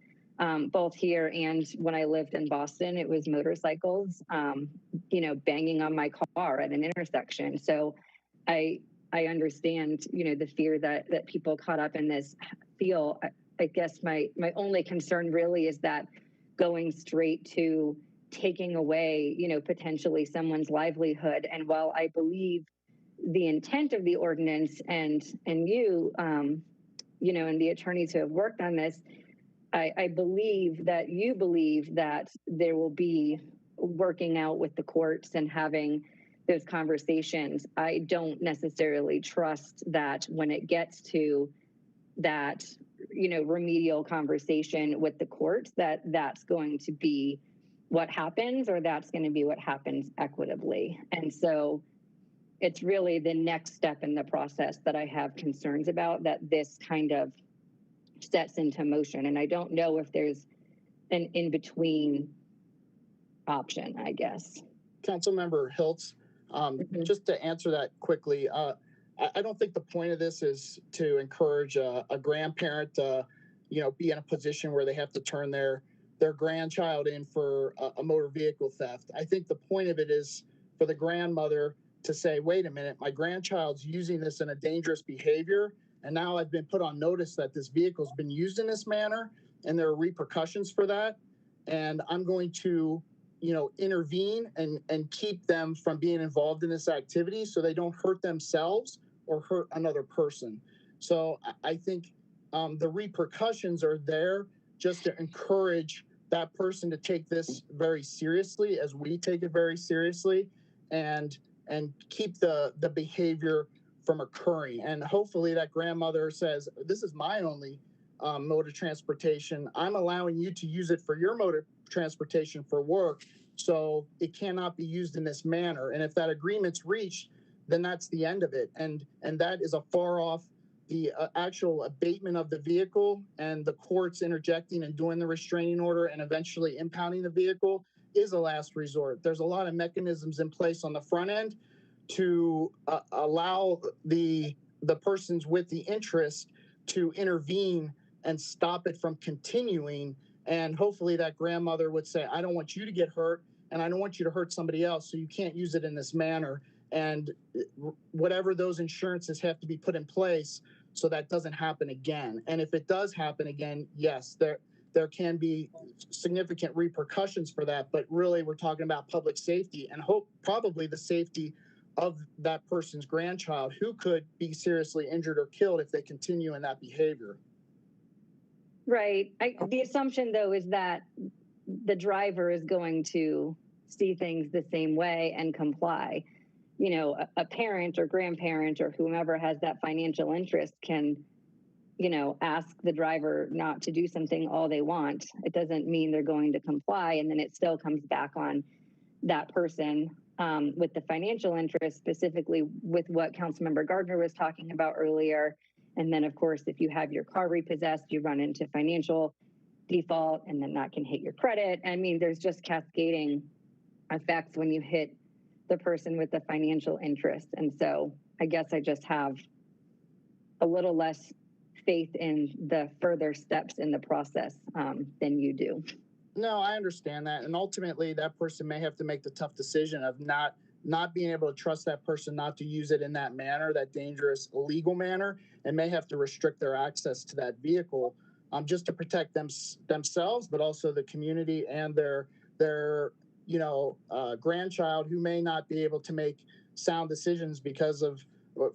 both here and when I lived in Boston. It was motorcycles, banging on my car at an intersection. So I understand, the fear that people caught up in this feel. I guess my only concern really is that going straight to taking away, potentially someone's livelihood. And while I believe the intent of the ordinance and you, and the attorneys who have worked on this, I believe that you believe that there will be working out with the courts and having those conversations. I don't necessarily trust that when it gets to that, remedial conversation with the courts, that's going to be what happens, or that's going to be what happens equitably. And so it's really the next step in the process that I have concerns about, that this kind of sets into motion. And I don't know if there's an in-between option, I guess. Councilmember Hiltz, just to answer that quickly, I don't think the point of this is to encourage a grandparent to, be in a position where they have to turn their grandchild in for a motor vehicle theft. I think the point of it is for the grandmother to say, wait a minute, my grandchild's using this in a dangerous behavior, and now I've been put on notice that this vehicle's been used in this manner, and there are repercussions for that. And I'm going to, intervene and keep them from being involved in this activity so they don't hurt themselves or hurt another person. So I think the repercussions are there just to encourage that person to take this very seriously, as we take it very seriously, and keep the behavior from occurring. And hopefully that grandmother says, this is my only mode of transportation. I'm allowing you to use it for your mode of transportation for work, So it cannot be used in this manner. And if that agreement's reached, then that's the end of it. And that is a far off the actual abatement of the vehicle and the courts interjecting and doing the restraining order and eventually impounding the vehicle is a last resort. There's a lot of mechanisms in place on the front end to allow the persons with the interest to intervene and stop it from continuing. And hopefully that grandmother would say, I don't want you to get hurt and I don't want you to hurt somebody else. So you can't use it in this manner. And whatever those insurances have to be put in place so that doesn't happen again. And if it does happen again, yes, there can be significant repercussions for that. But really, we're talking about public safety and probably the safety of that person's grandchild who could be seriously injured or killed if they continue in that behavior. Right. The assumption, though, is that the driver is going to see things the same way and comply. You know, a parent or grandparent or whomever has that financial interest can, you know, ask the driver not to do something all they want. It doesn't mean they're going to comply. And then it still comes back on that person with the financial interest, specifically with what Councilmember Gardner was talking about earlier. And then, of course, if you have your car repossessed, you run into financial default, and then that can hit your credit. I mean, there's just cascading effects when you hit the person with the financial interest. And so I guess I just have a little less faith in the further steps in the process than you do. No, I understand that. And ultimately that person may have to make the tough decision of not being able to trust that person, not to use it in that manner, that dangerous, illegal manner, and may have to restrict their access to that vehicle just to protect themselves, but also the community and their grandchild who may not be able to make sound decisions because of,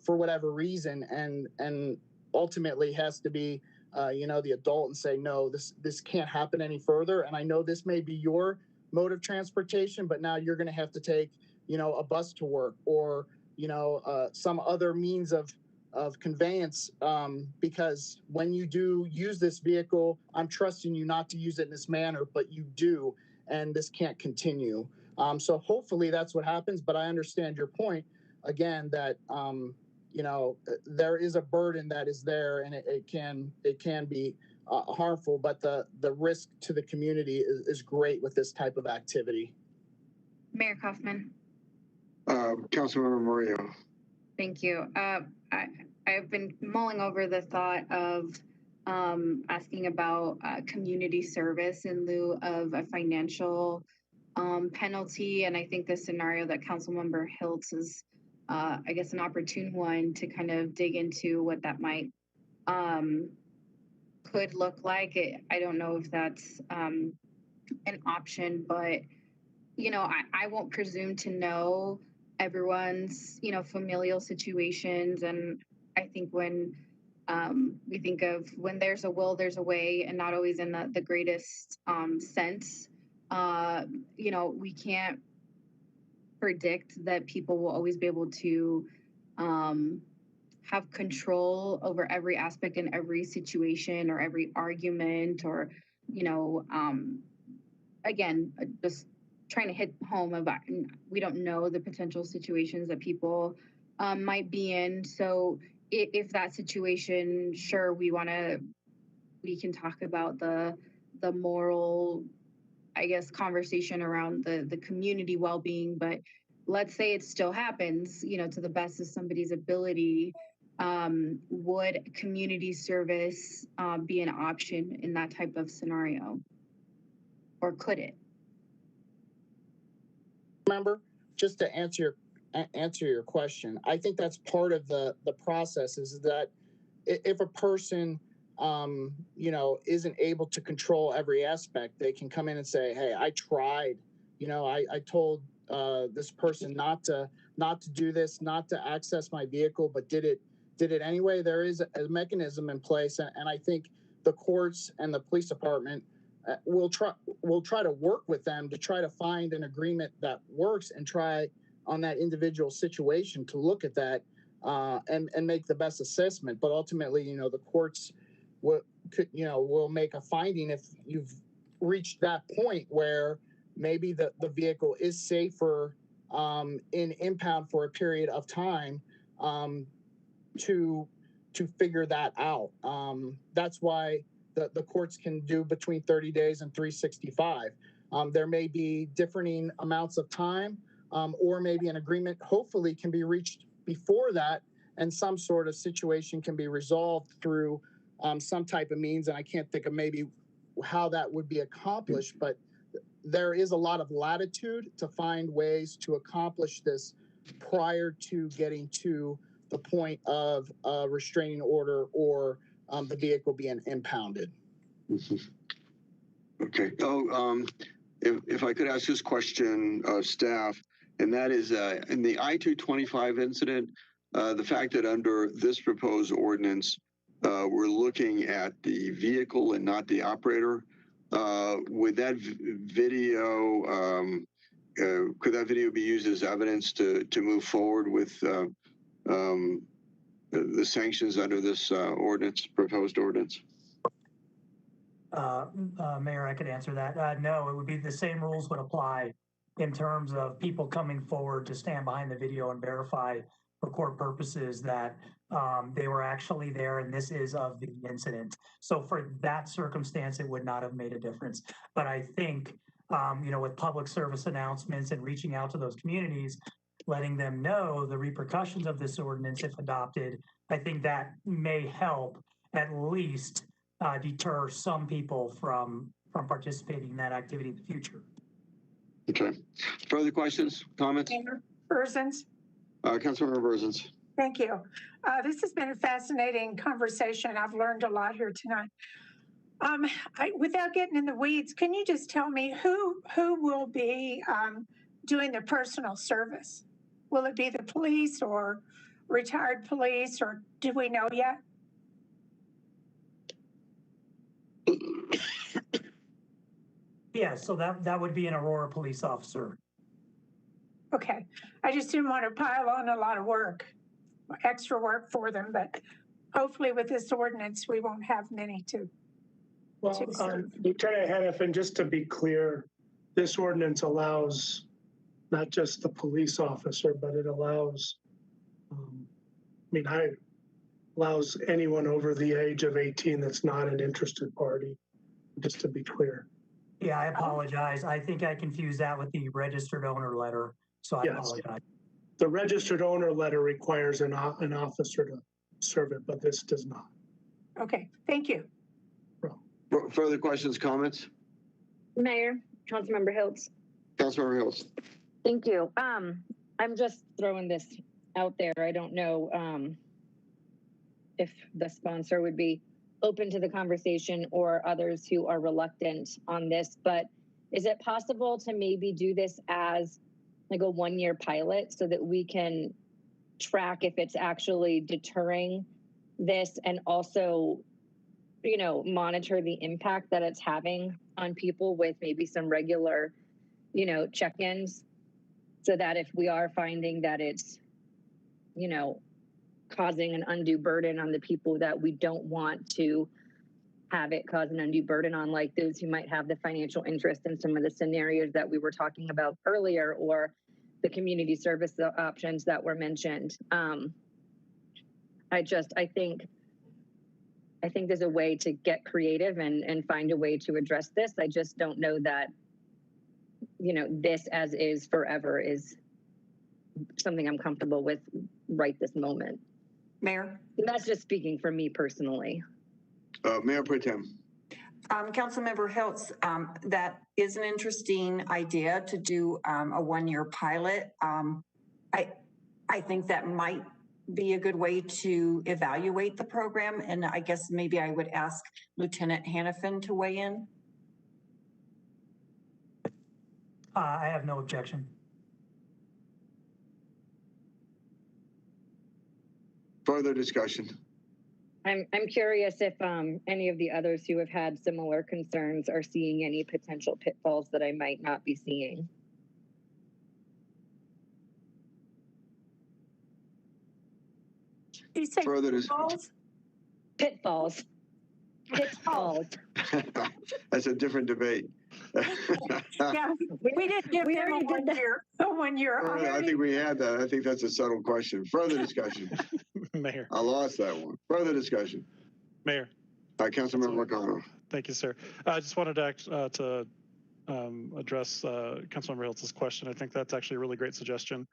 for whatever reason, and ultimately has to be, the adult and say, no, this can't happen any further. And I know this may be your mode of transportation, but now you're going to have to take, a bus to work or, some other means of conveyance, because when you do use this vehicle, I'm trusting you not to use it in this manner, but you do, and this can't continue. So hopefully that's what happens, but I understand your point again, that, there is a burden that is there and it can be harmful, but the risk to the community is great with this type of activity. Mayor Kaufman. Councilmember Murillo. Thank you. I've been mulling over the thought of asking about community service in lieu of a financial penalty. And I think the scenario that Councilmember Hiltz is, I guess, an opportune one to kind of dig into what that might could look like. I don't know if that's an option, but, I won't presume to know everyone's, familial situations. And I think when we think of when there's a will, there's a way, and not always in the greatest sense, we can't predict that people will always be able to have control over every aspect in every situation or every argument or, again, just trying to hit home about, we don't know the potential situations that people might be in. So if that situation, sure, we can talk about the moral, I guess, conversation around the community well-being, but let's say it still happens, to the best of somebody's ability. Would community service be an option in that type of scenario? Or could it? Remember, just to answer your question, I think that's part of the process is that if a person isn't able to control every aspect, they can come in and say, hey, I tried, I told this person not to do this, not to access my vehicle, but did it anyway. There is a mechanism in place, and I think the courts and the police department will try to work with them to try to find an agreement that works and try on that individual situation to look at that and make the best assessment. But ultimately, the courts will make a finding if you've reached that point where maybe the vehicle is safer in impound for a period of time to figure that out. That's why the courts can do between 30 days and 365. There may be differing amounts of time, or maybe an agreement hopefully can be reached before that, and some sort of situation can be resolved through some type of means. And I can't think of maybe how that would be accomplished, but there is a lot of latitude to find ways to accomplish this prior to getting to the point of a restraining order or the vehicle being impounded. Okay. Oh, if I could ask this question of staff, and that is in the I-225 incident, the fact that under this proposed ordinance, we're looking at the vehicle and not the operator. Would that video, could that video be used as evidence to move forward with the sanctions under this ordinance, proposed ordinance? Mayor, I could answer that. No, it would be the same rules would apply in terms of people coming forward to stand behind the video and verify for court purposes that they were actually there and this is of the incident. So for that circumstance, it would not have made a difference. But I think, with public service announcements and reaching out to those communities, letting them know the repercussions of this ordinance if adopted, I think that may help at least deter some people from participating in that activity in the future. Okay. Further questions, comments? Berzins? Councilmember Berzins. Thank you. This has been a fascinating conversation. I've learned a lot here tonight. Without getting in the weeds, can you just tell me who will be doing the personal service? Will it be the police or retired police, or do we know yet? Yeah, so that would be an Aurora police officer. Okay, I just didn't want to pile on a lot of work, extra work for them, but hopefully with this ordinance, we won't have many to. Well, Lieutenant Hennepin, just to be clear, this ordinance allows not just the police officer, but it allows, allows anyone over the age of 18 that's not an interested party, just to be clear. Yeah, I apologize. I think I confused that with the registered owner letter, so I apologize. The registered owner letter requires an officer to serve it, but this does not. Okay, thank you. Further questions, comments? Mayor, Councilmember Hiltz. Councilmember Hiltz. Thank you. I'm just throwing this out there. I don't know if the sponsor would be open to the conversation or others who are reluctant on this, but is it possible to maybe do this as like a 1-year pilot so that we can track if it's actually deterring this, and also, monitor the impact that it's having on people with maybe some regular, check-ins, so that if we are finding that it's, causing an undue burden on the people that we don't want to have it cause an undue burden on, like those who might have the financial interest in some of the scenarios that we were talking about earlier, or the community service options that were mentioned. I think there's a way to get creative and find a way to address this. I just don't know that, this as is forever is something I'm comfortable with right this moment. Mayor? That's just speaking for me personally. Mayor Pro Tem. Councilmember Hiltz, that is an interesting idea to do a 1-year pilot. I think that might be a good way to evaluate the program, and I guess maybe I would ask Lieutenant Hannafin to weigh in. I have no objection. Further discussion. I'm curious if any of the others who have had similar concerns are seeing any potential pitfalls that I might not be seeing. You say further pitfalls? Pitfalls. Pitfalls. That's a different debate. Yeah, we didn't give We them a already did that. one year. I think we had that. I think that's a subtle question. Further discussion. Mayor. I lost that one. Further discussion. Mayor. Councilmember McConnell. Thank you, sir. I just wanted to address Councilmember Hiltz's question. I think that's actually a really great suggestion.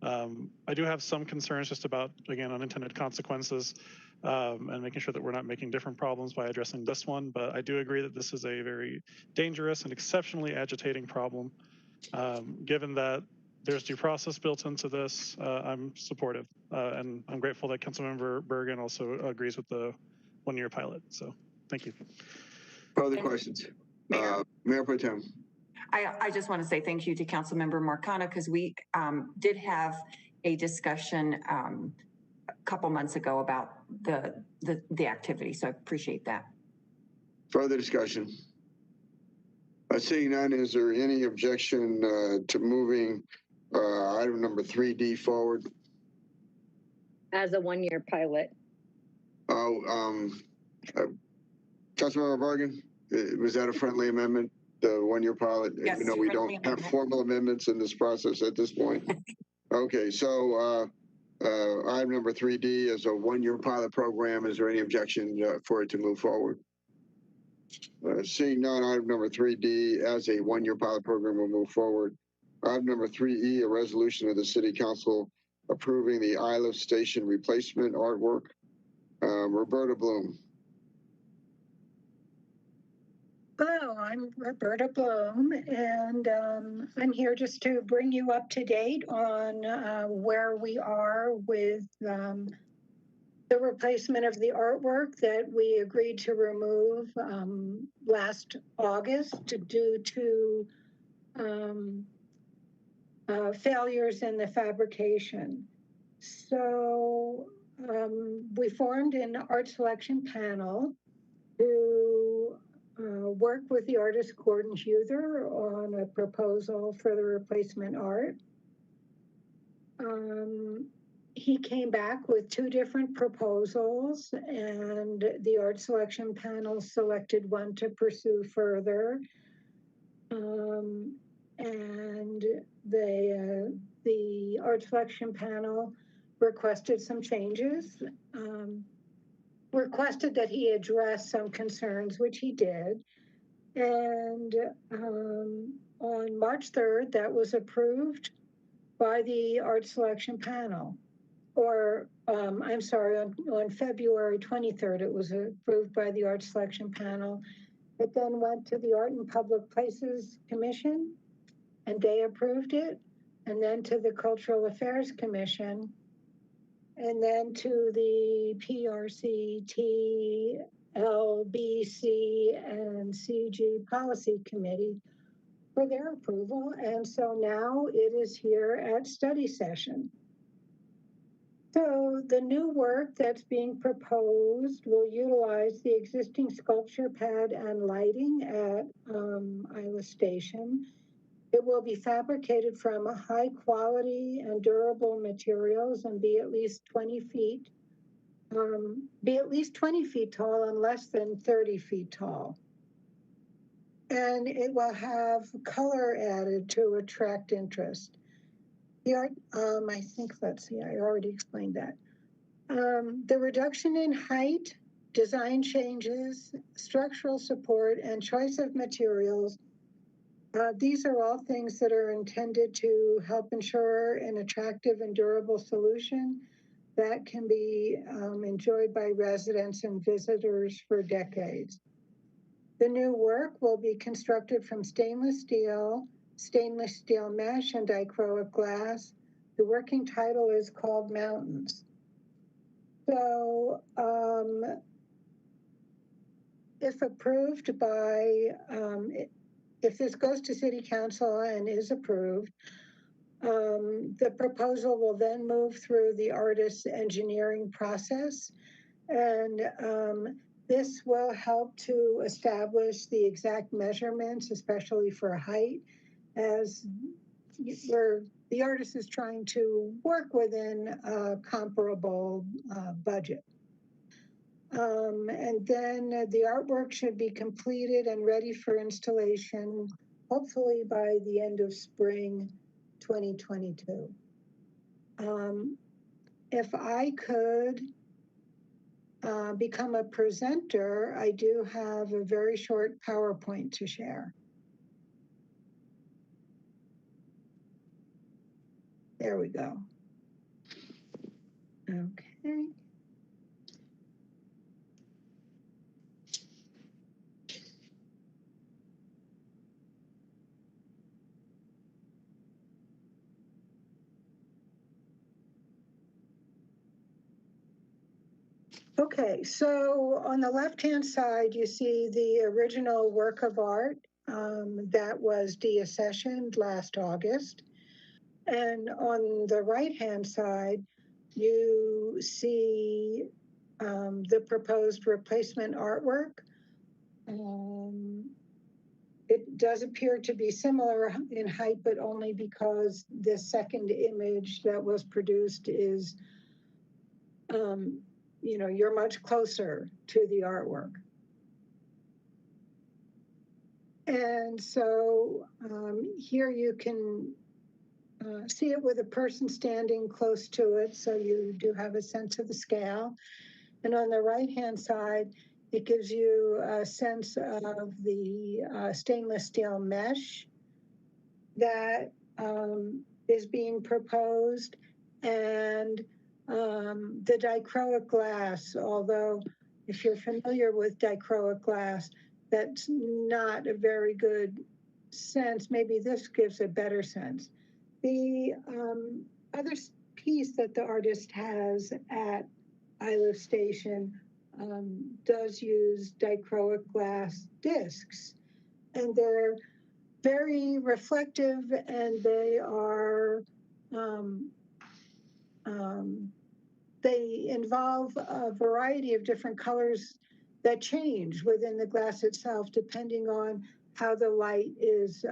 I do have some concerns just about, again, unintended consequences and making sure that we're not making different problems by addressing this one. But I do agree that this is a very dangerous and exceptionally agitating problem. Given that there's due process built into this, I'm supportive. And I'm grateful that Councilmember Bergen also agrees with the one-year pilot. So thank you. Further questions? Mayor Pro Tem. I just want to say thank you to Councilmember Marcano because we did have a discussion a couple months ago about the activity. So I appreciate that. Further discussion? Seeing none, is there any objection to moving item number 3D forward? As a one-year pilot. Councilmember Bergen, was that a friendly amendment? The one-year pilot, yes, even though we don't have formal amendments in this process at this point. Okay, so item number 3D is a one-year pilot program. Is there any objection for it to move forward? Seeing none, item number 3D as a one-year pilot program will move forward. Item number 3E, a resolution of the City Council approving the Isla Station replacement artwork. Roberta Bloom. Hello, I'm Roberta Bloom, and I'm here just to bring you up to date on where we are with the replacement of the artwork that we agreed to remove last August due to failures in the fabrication. So we formed an art selection panel to work with the artist Gordon Huther on a proposal for the replacement art. He came back with two different proposals, and the art selection panel selected one to pursue further. And the art selection panel requested some changes. Requested that he address some concerns, which he did. And on March 3rd, that was approved by the art selection panel. Or, I'm sorry, on February 23rd, it was approved by the art selection panel. It then went to the Art and Public Places Commission, and they approved it. And then to the Cultural Affairs Commission, and then to the PRCT, LBC, and CG Policy Committee for their approval. And so now it is here at study session. So the new work that's being proposed will utilize the existing sculpture pad and lighting at Isla Station. It will be fabricated from a high quality and durable materials and be at least 20 feet, tall and less than 30 feet tall. And it will have color added to attract interest. The art, I think, let's see, I already explained that. The reduction in height, design changes, structural support, and choice of materials, these are all things that are intended to help ensure an attractive and durable solution that can be enjoyed by residents and visitors for decades. The new work will be constructed from stainless steel mesh, and dichroic glass. The working title is called Mountains. So if approved by, if this goes to City Council and is approved, the proposal will then move through the artist's engineering process. And this will help to establish the exact measurements, especially for height, as where the artist is trying to work within a comparable budget. And then the artwork should be completed and ready for installation, hopefully by the end of spring 2022. If I could become a presenter, I do have a very short PowerPoint to share. There we go. Okay. Okay, so on the left-hand side, you see the original work of art that was deaccessioned last August. And on the right-hand side, you see the proposed replacement artwork. It does appear to be similar in height, but only because the second image that was produced is you're much closer to the artwork. And so here you can see it with a person standing close to it, so you do have a sense of the scale. And on the right-hand side, it gives you a sense of the stainless steel mesh that is being proposed, and the dichroic glass, although if you're familiar with dichroic glass, that's not a very good sense. Maybe this gives a better sense. The other piece that the artist has at Iliff Station does use dichroic glass discs, and they're very reflective, and they are they involve a variety of different colors that change within the glass itself, depending on how the light is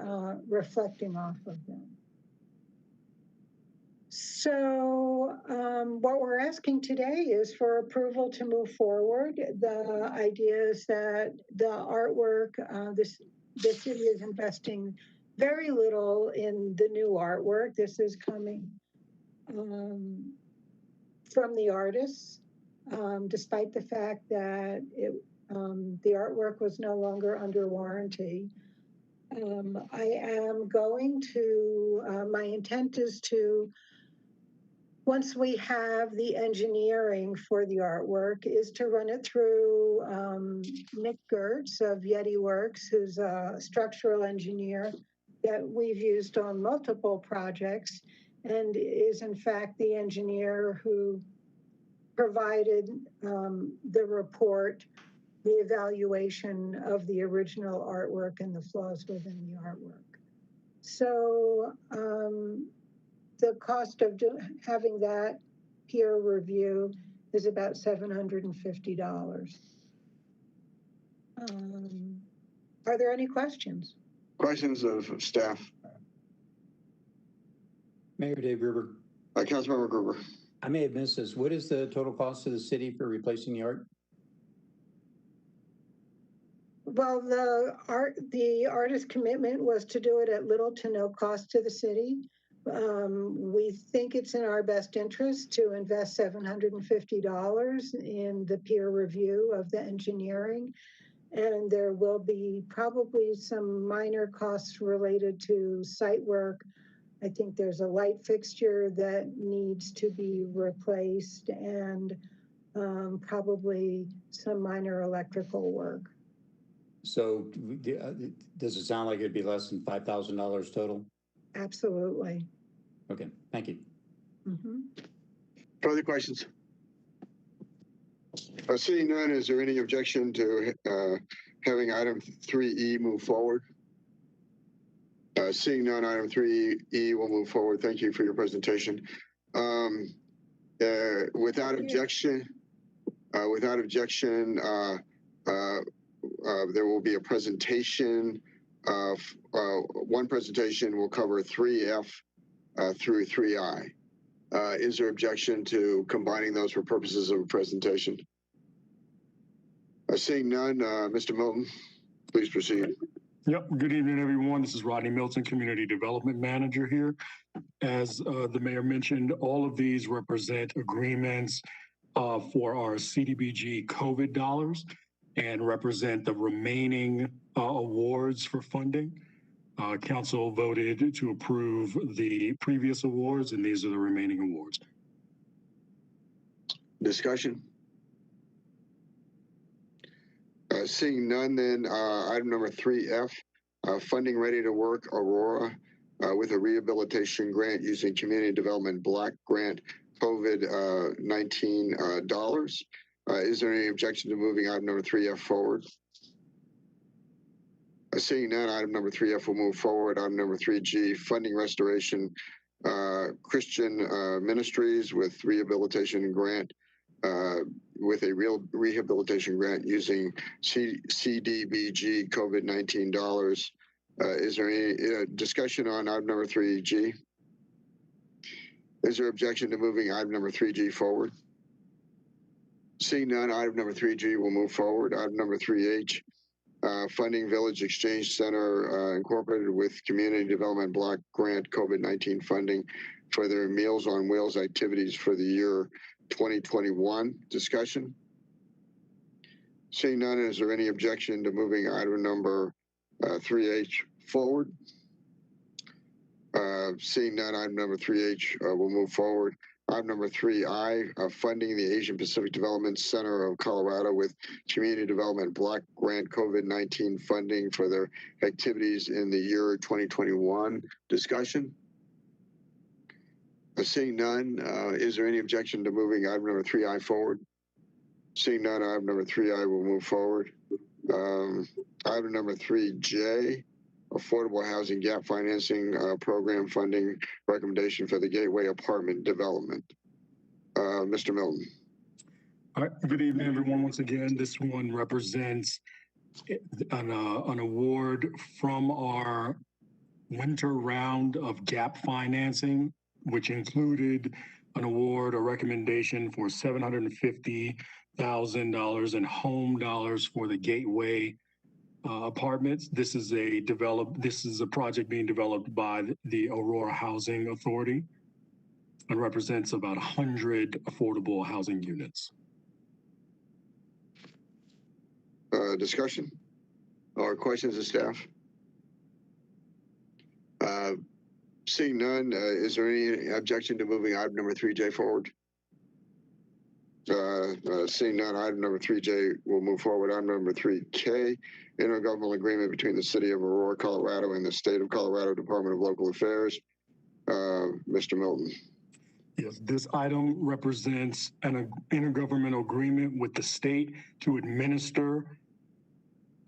reflecting off of them. So what we're asking today is for approval to move forward. The idea is that the artwork, the city is investing very little in the new artwork. This is coming from the artists, despite the fact that the artwork was no longer under warranty. I am going to, my intent is to, once we have the engineering for the artwork, is to run it through Nick Gertz of Yeti Works, who's a structural engineer that we've used on multiple projects, and is in fact the engineer who provided the report, the evaluation of the original artwork and the flaws within the artwork. So the cost of having that peer review is about $750. Are there any questions? Questions of staff? Mayor Dave Gruber. Councilmember Gruber. I may have missed this. What is the total cost to the city for replacing the art? Well, the artist commitment was to do it at little to no cost to the city. We think it's in our best interest to invest $750 in the peer review of the engineering. And there will be probably some minor costs related to site work. I think there's a light fixture that needs to be replaced, and probably some minor electrical work. So does it sound like it'd be less than $5,000 total? Absolutely. Okay, thank you. Mm-hmm. Further questions? Seeing none, is there any objection to having item 3E move forward? Seeing none, item 3E will move forward. Thank you for your presentation. Without objection, there will be a presentation. One presentation will cover 3F through 3I. Is there objection to combining those for purposes of a presentation? Seeing none, Mr. Milton, please proceed. Yep. Good evening, everyone. This is Rodney Milton, Community Development Manager here. As the mayor mentioned, all of these represent agreements for our CDBG COVID dollars and represent the remaining awards for funding. Council voted to approve the previous awards, and these are the remaining awards. Discussion? Seeing none, then item number 3F, funding ready to work Aurora with a rehabilitation grant using Community Development Block Grant COVID-19 dollars. Is there any objection to moving item number 3F forward? Seeing none, item number 3F will move forward. Item number 3G, funding restoration Christian Ministries with rehabilitation grant with a real rehabilitation grant using CDBG COVID-19 dollars. Is there any discussion on item number 3G? Is there objection to moving item number 3G forward? Seeing none, item number 3G will move forward. Item number 3H, funding Village Exchange Center Incorporated with Community Development Block Grant COVID-19 funding for their Meals on Wheels activities for the year 2021. Discussion? Seeing none, is there any objection to moving item number 3H forward? Seeing none, item number 3H will move forward. Item number 3I, funding the Asian Pacific Development Center of Colorado with Community Development Block Grant COVID-19 funding for their activities in the year 2021. Discussion? Seeing none, is there any objection to moving item number 3I forward? Seeing none, item number 3I will move forward. Item number 3J, Affordable Housing Gap Financing Program funding recommendation for the Gateway Apartment Development. Mr. Milton. All right. Good evening, everyone. Once again, this one represents an award from our winter round of gap financing, which included an award, a recommendation for $750,000 in home dollars for the Gateway Apartments. This is a project being developed by the Aurora Housing Authority and represents about 100 affordable housing units. Discussion or questions of staff? Seeing none, is there any objection to moving item number 3J forward? Seeing none, item number 3J will move forward. Item number 3K, intergovernmental agreement between the City of Aurora, Colorado and the State of Colorado Department of Local Affairs. Mr. Milton. Yes, this item represents an intergovernmental agreement with the state to administer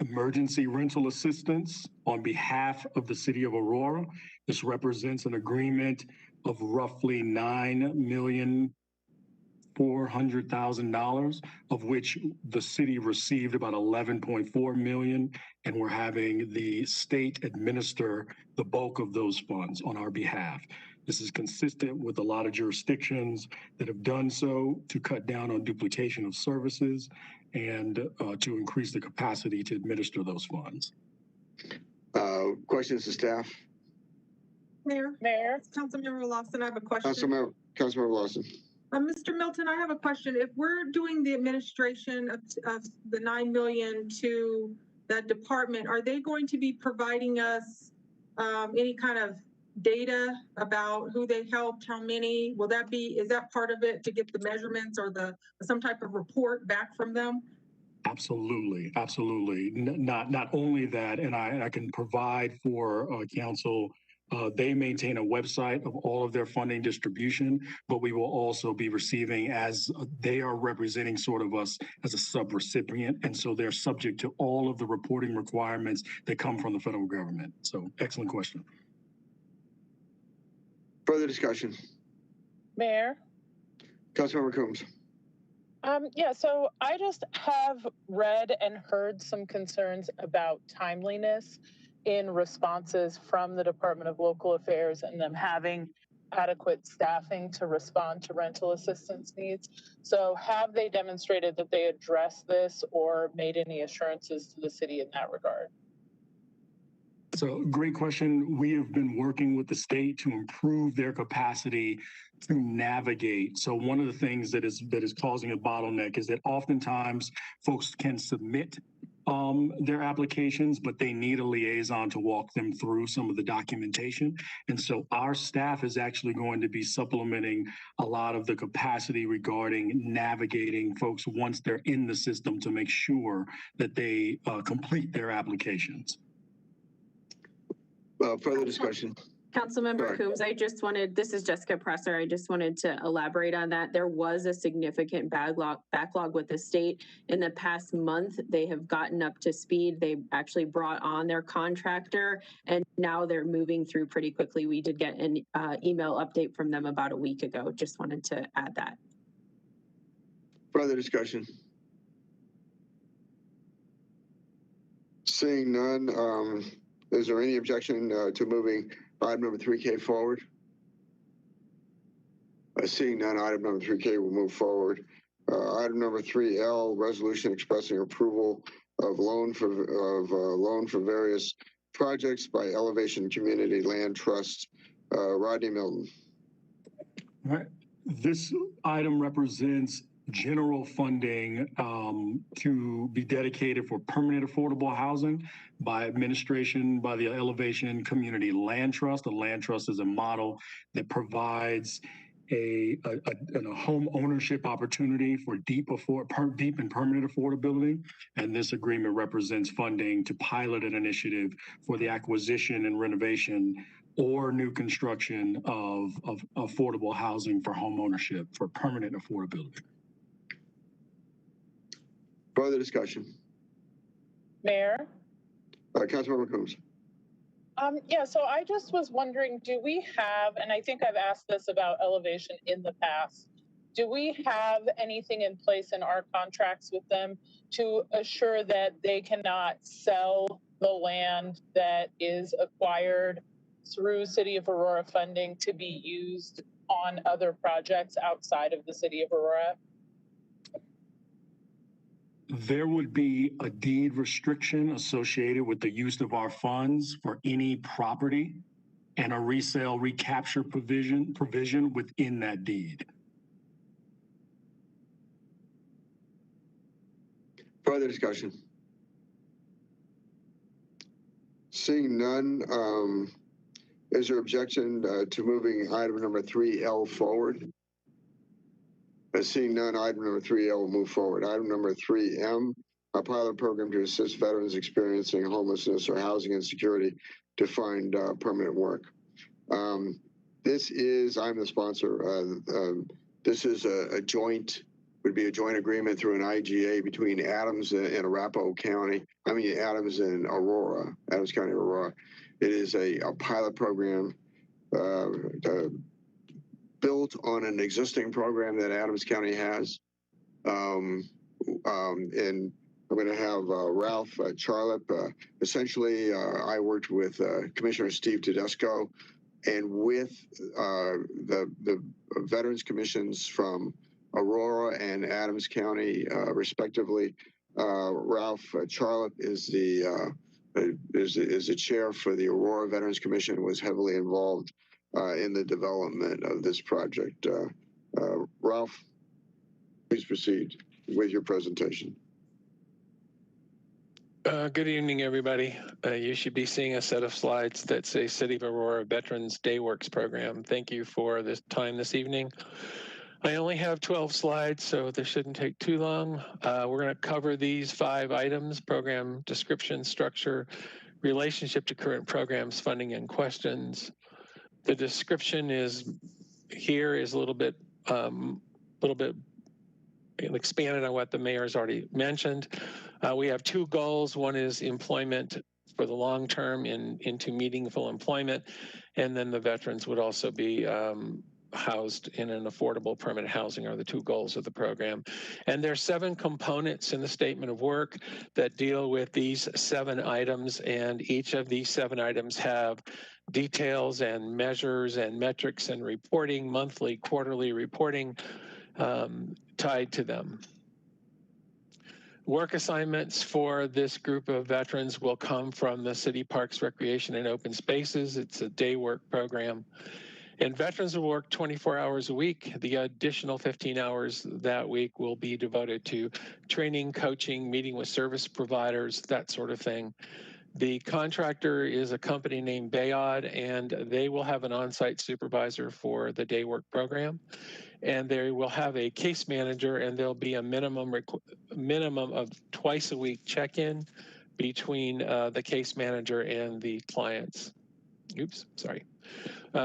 emergency rental assistance on behalf of the City of Aurora. This represents an agreement of roughly $9,400,000, of which the city received about 11.4 million, and we're having the state administer the bulk of those funds on our behalf. This is consistent with a lot of jurisdictions that have done so to cut down on duplication of services and to increase the capacity to administer those funds. Questions to staff? Mayor, Councilmember Lawson, I have a question. Councilmember Lawson. Mr. Milton, I have a question. If we're doing the administration of the $9 million to that department, are they going to be providing us any kind of data about who they helped, how many? Is that part of it to get the measurements or some type of report back from them? Absolutely, absolutely. Not only that, and I can provide for council. They maintain a website of all of their funding distribution, but we will also be receiving, as they are representing sort of us as a sub-recipient, and so they're subject to all of the reporting requirements that come from the federal government. So, excellent question. Further discussion? Mayor? Councilmember Coombs. Yeah, so I just have read and heard some concerns about timeliness in responses from the Department of Local Affairs and them having adequate staffing to respond to rental assistance needs. So have they demonstrated that they address this or made any assurances to the city in that regard? So great question. We have been working with the state to improve their capacity to navigate. So one of the things that is causing a bottleneck is that oftentimes folks can submit their applications, but they need a liaison to walk them through some of the documentation. And so our staff is actually going to be supplementing a lot of the capacity regarding navigating folks once they're in the system to make sure that they complete their applications. Further discussion. Councilmember Coombs, this is Jessica Presser. I just wanted to elaborate on that. There was a significant backlog with the state. In the past month, they have gotten up to speed. They actually brought on their contractor and now they're moving through pretty quickly. We did get an email update from them about a week ago. Just wanted to add that. Further discussion. Seeing none, is there any objection to moving item number 3K forward? Seeing none, item number 3K will move forward. Item number 3L, resolution expressing approval of loan for various projects by Elevation Community Land Trust. Rodney Milton. All right. This item represents general funding to be dedicated for permanent affordable housing by administration by the Elevation Community Land Trust. The Land Trust is a model that provides a home ownership opportunity for deep and permanent affordability. And this agreement represents funding to pilot an initiative for the acquisition and renovation or new construction of affordable housing for home ownership for permanent affordability. Further discussion. Mayor? Councilmember Coombs. Yeah, so I just was wondering, do we have, and I think I've asked this about Elevation in the past, do we have anything in place in our contracts with them to assure that they cannot sell the land that is acquired through City of Aurora funding to be used on other projects outside of the City of Aurora? There would be a deed restriction associated with the use of our funds for any property and a resale recapture provision within that deed. Further discussion. Seeing none, is there objection to moving item number 3L forward? Seeing none, item number 3L will move forward. Item number 3M, a pilot program to assist veterans experiencing homelessness or housing insecurity to find permanent work. I'm the sponsor. This is would be a joint agreement through an IGA between Adams and Arapahoe County. Adams and Aurora, Adams County, Aurora. It is a pilot program built on an existing program that Adams County has. And I'm going to have Ralph Charlip. Essentially, I worked with Commissioner Steve Tedesco and with the Veterans Commissions from Aurora and Adams County, respectively. Ralph Charlip is the chair for the Aurora Veterans Commission, was heavily involved in the development of this project. Ralph, please proceed with your presentation. Good evening, everybody. You should be seeing a set of slides that say City of Aurora Veterans Day Works Program. Thank you for this time this evening. I only have 12 slides, so this shouldn't take too long. We're going to cover these 5 items: program description, structure, relationship to current programs, funding, and questions. The description is a little bit expanded on what the mayor's already mentioned. We have 2 goals. One is employment for the long term into meaningful employment, and then the veterans would also be housed in an affordable permanent housing are the 2 goals of the program. And there are 7 components in the statement of work that deal with these 7 items, and each of these 7 items have details and measures and metrics and reporting, monthly, quarterly reporting tied to them. Work assignments for this group of veterans will come from the City Parks, Recreation, and Open Spaces. It's a day work program. And veterans will work 24 hours a week. The additional 15 hours that week will be devoted to training, coaching, meeting with service providers, that sort of thing. The contractor is a company named Bayod, and they will have an on-site supervisor for the day work program. And they will have a case manager, and there'll be a minimum of twice a week check-in between the case manager and the clients. Oops, sorry.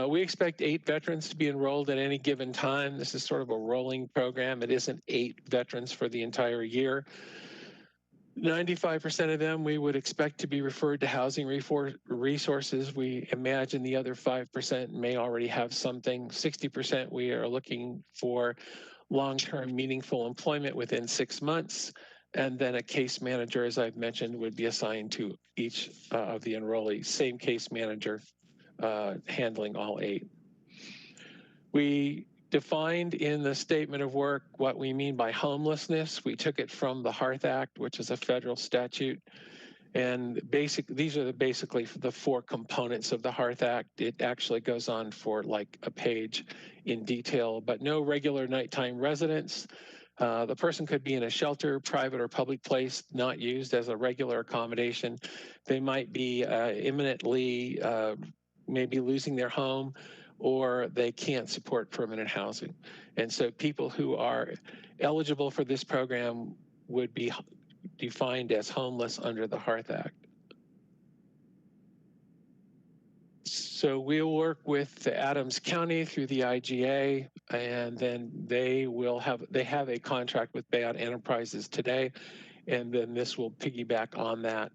We expect 8 veterans to be enrolled at any given time. This is sort of a rolling program. It isn't 8 veterans for the entire year. 95% of them we would expect to be referred to housing resources. We imagine the other 5% may already have something. 60% we are looking for long-term meaningful employment within 6 months. And then a case manager, as I've mentioned, would be assigned to each of the enrollees. Same case manager handling all 8. We defined in the statement of work what we mean by homelessness. We took it from the Hearth Act, which is a federal statute. And these are basically the 4 components of the Hearth Act. It actually goes on for like a page in detail, but no regular nighttime residence. The person could be in a shelter, private or public place, not used as a regular accommodation. They might be imminently maybe losing their home, or they can't support permanent housing. And so people who are eligible for this program would be defined as homeless under the Hearth Act. So we'll work with Adams County through the IGA, and then they have a contract with Bayot Enterprises today, and then this will piggyback on that.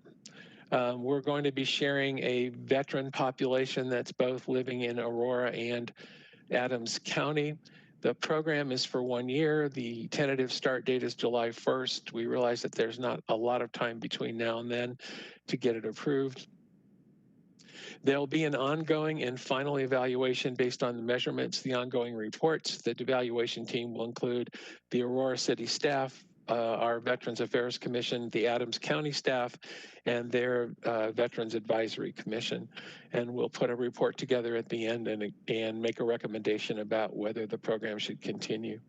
We're going to be sharing a veteran population that's both living in Aurora and Adams County. The program is for 1 year. The tentative start date is July 1st. We realize that there's not a lot of time between now and then to get it approved. There'll be an ongoing and final evaluation based on the measurements, the ongoing reports. The evaluation team will include the Aurora City staff, our Veterans Affairs Commission, the Adams County staff, and their Veterans Advisory Commission. And we'll put a report together at the end and make a recommendation about whether the program should continue.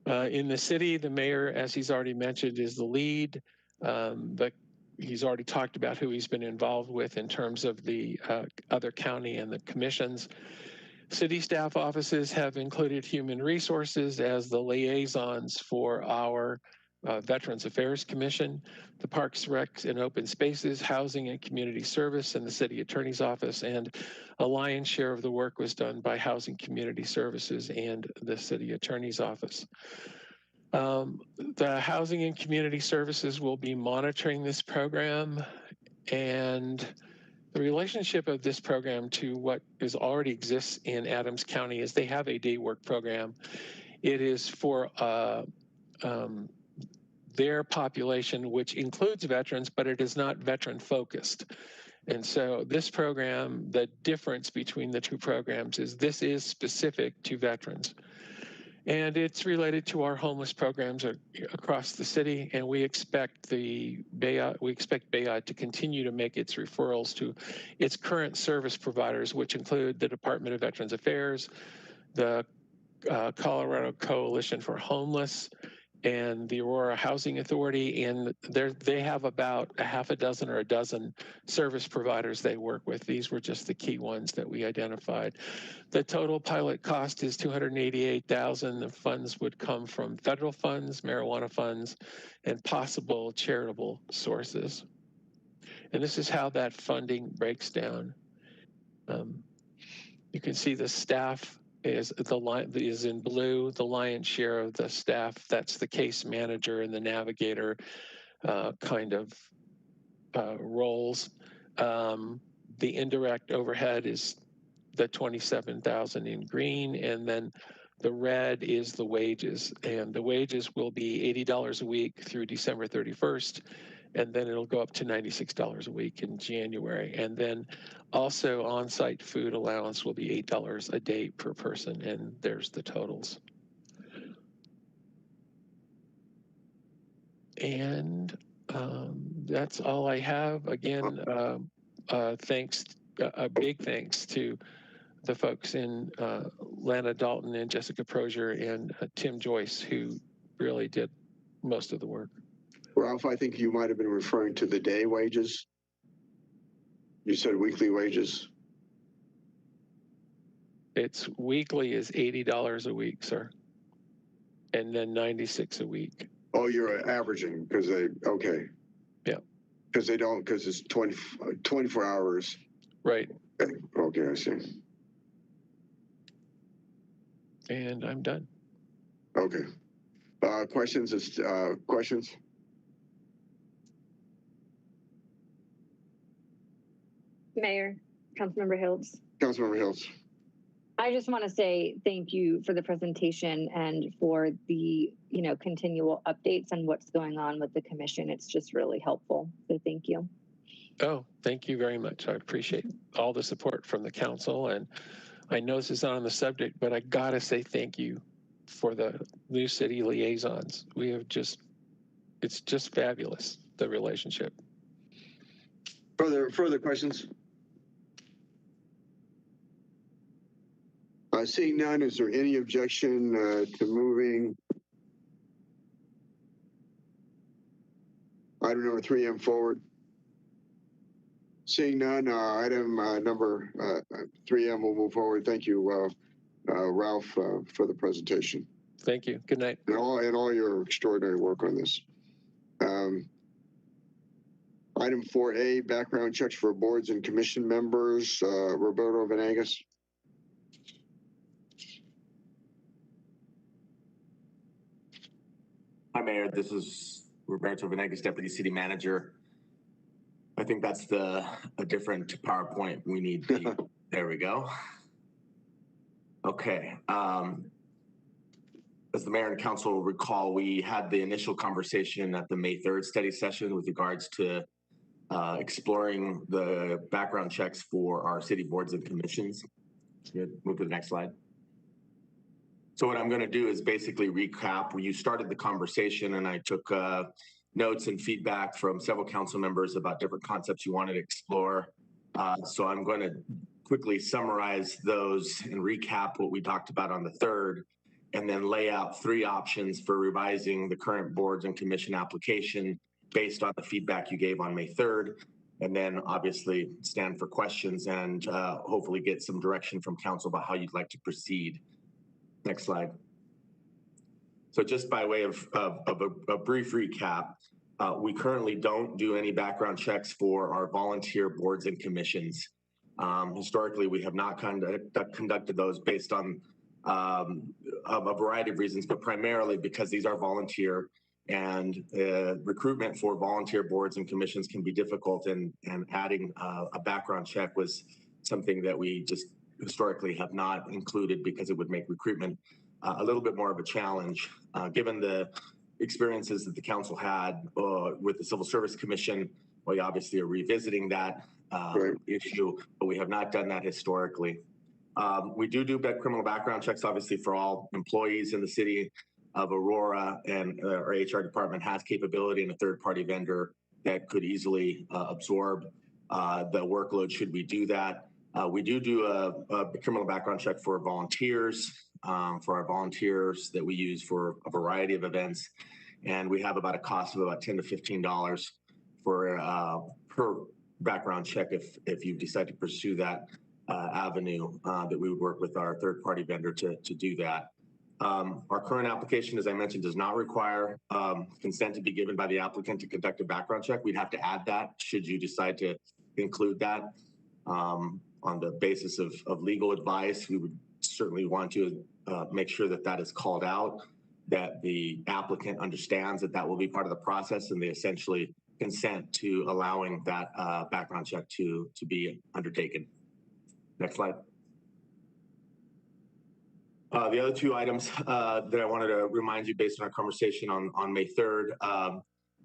In the city, the mayor, as he's already mentioned, is the lead, but he's already talked about who he's been involved with in terms of the other county and the commissions. City staff offices have included human resources as the liaisons for our Veterans Affairs Commission, the Parks, Recs, and Open Spaces, Housing and Community Service, and the City Attorney's Office. And a lion's share of the work was done by Housing Community Services and the City Attorney's Office. The Housing and Community Services will be monitoring this program, and the relationship of this program to what already exists in Adams County is they have a day work program. It is for their population, which includes veterans, but it is not veteran focused. And so this program, the difference between the 2 programs is this is specific to veterans. And it's related to our homeless programs across the city, and we expect Bayot to continue to make its referrals to its current service providers, which include the Department of Veterans Affairs, the Colorado Coalition for Homeless, and the Aurora Housing Authority, and they have about a half a dozen or a dozen service providers they work with. These were just the key ones that we identified. The total pilot cost is $288,000. The funds would come from federal funds, marijuana funds, and possible charitable sources. And this is how that funding breaks down. You can see the staff is in blue, the lion's share of the staff. That's the case manager and the navigator kind of roles. The indirect overhead is the $27,000 in green, and then the red is the wages, and the wages will be $80 a week through December 31st, and then it'll go up to $96 a week in January. And then also on-site food allowance will be $8 a day per person, and there's the totals. And that's all I have. Again, thanks, a big thanks to the folks in Lana Dalton and Jessica Prozier and Tim Joyce, who really did most of the work. Ralph, I think you might have been referring to the day wages. You said weekly wages. It's weekly is $80 a week, sir. And then 96 a week. Oh, you're averaging because they, okay. Yeah. Because they don't, because it's 24 hours. Right. Okay, I see. And I'm done. Okay. Questions? Questions? Mayor, Councilmember Hiltz. Councilmember Hiltz. I just want to say thank you for the presentation and for the, continual updates on what's going on with the commission. It's just really helpful. So thank you. Oh, thank you very much. I appreciate all the support from the council. And I know this is not on the subject, but I gotta say thank you for the new city liaisons. We have it's just fabulous, the relationship. Further questions? Seeing none, is there any objection to moving item number 3M forward? Seeing none, item number 3M will move forward. Thank you, Ralph, for the presentation. Thank you. Good night. And all your extraordinary work on this. Item 4A, background checks for boards and commission members. Roberto Venegas. Hi, Mayor. This is Roberto Venegas, Deputy City Manager. I think that's a different PowerPoint we need. There we go. Okay. As the Mayor and Council will recall, we had the initial conversation at the May 3rd study session with regards to exploring the background checks for our city boards and commissions. Move to the next slide. So what I'm going to do is basically recap. You started the conversation and I took notes and feedback from several council members about different concepts you wanted to explore. So I'm going to quickly summarize those and recap what we talked about on the 3rd, and then lay out 3 options for revising the current boards and commission application based on the feedback you gave on May 3rd. And then obviously stand for questions and hopefully get some direction from council about how you'd like to proceed. Next slide. So just by way of a brief recap, we currently don't do any background checks for our volunteer boards and commissions. Historically, we have not conducted those based on a variety of reasons, but primarily because these are volunteer, and recruitment for volunteer boards and commissions can be difficult, and adding a background check was something that we just historically have not included because it would make recruitment a little bit more of a challenge. Given the experiences that the council had with the Civil Service Commission, we obviously are revisiting that issue, but we have not done that historically. We do criminal background checks, obviously, for all employees in the city of Aurora, and our HR department has capability in a third-party vendor that could easily absorb the workload should we do that. We do a criminal background check for volunteers, for our volunteers that we use for a variety of events. And we have about a cost of about $10 to $15 for per background check if you decide to pursue that avenue, that we would work with our third-party vendor to do that. Our current application, as I mentioned, does not require consent to be given by the applicant to conduct a background check. We'd have to add that should you decide to include that. On the basis of legal advice, we would certainly want to make sure that that is called out, that the applicant understands that that will be part of the process, and they essentially consent to allowing that background check to be undertaken. Next slide. The other 2 items that I wanted to remind you based on our conversation on May 3rd,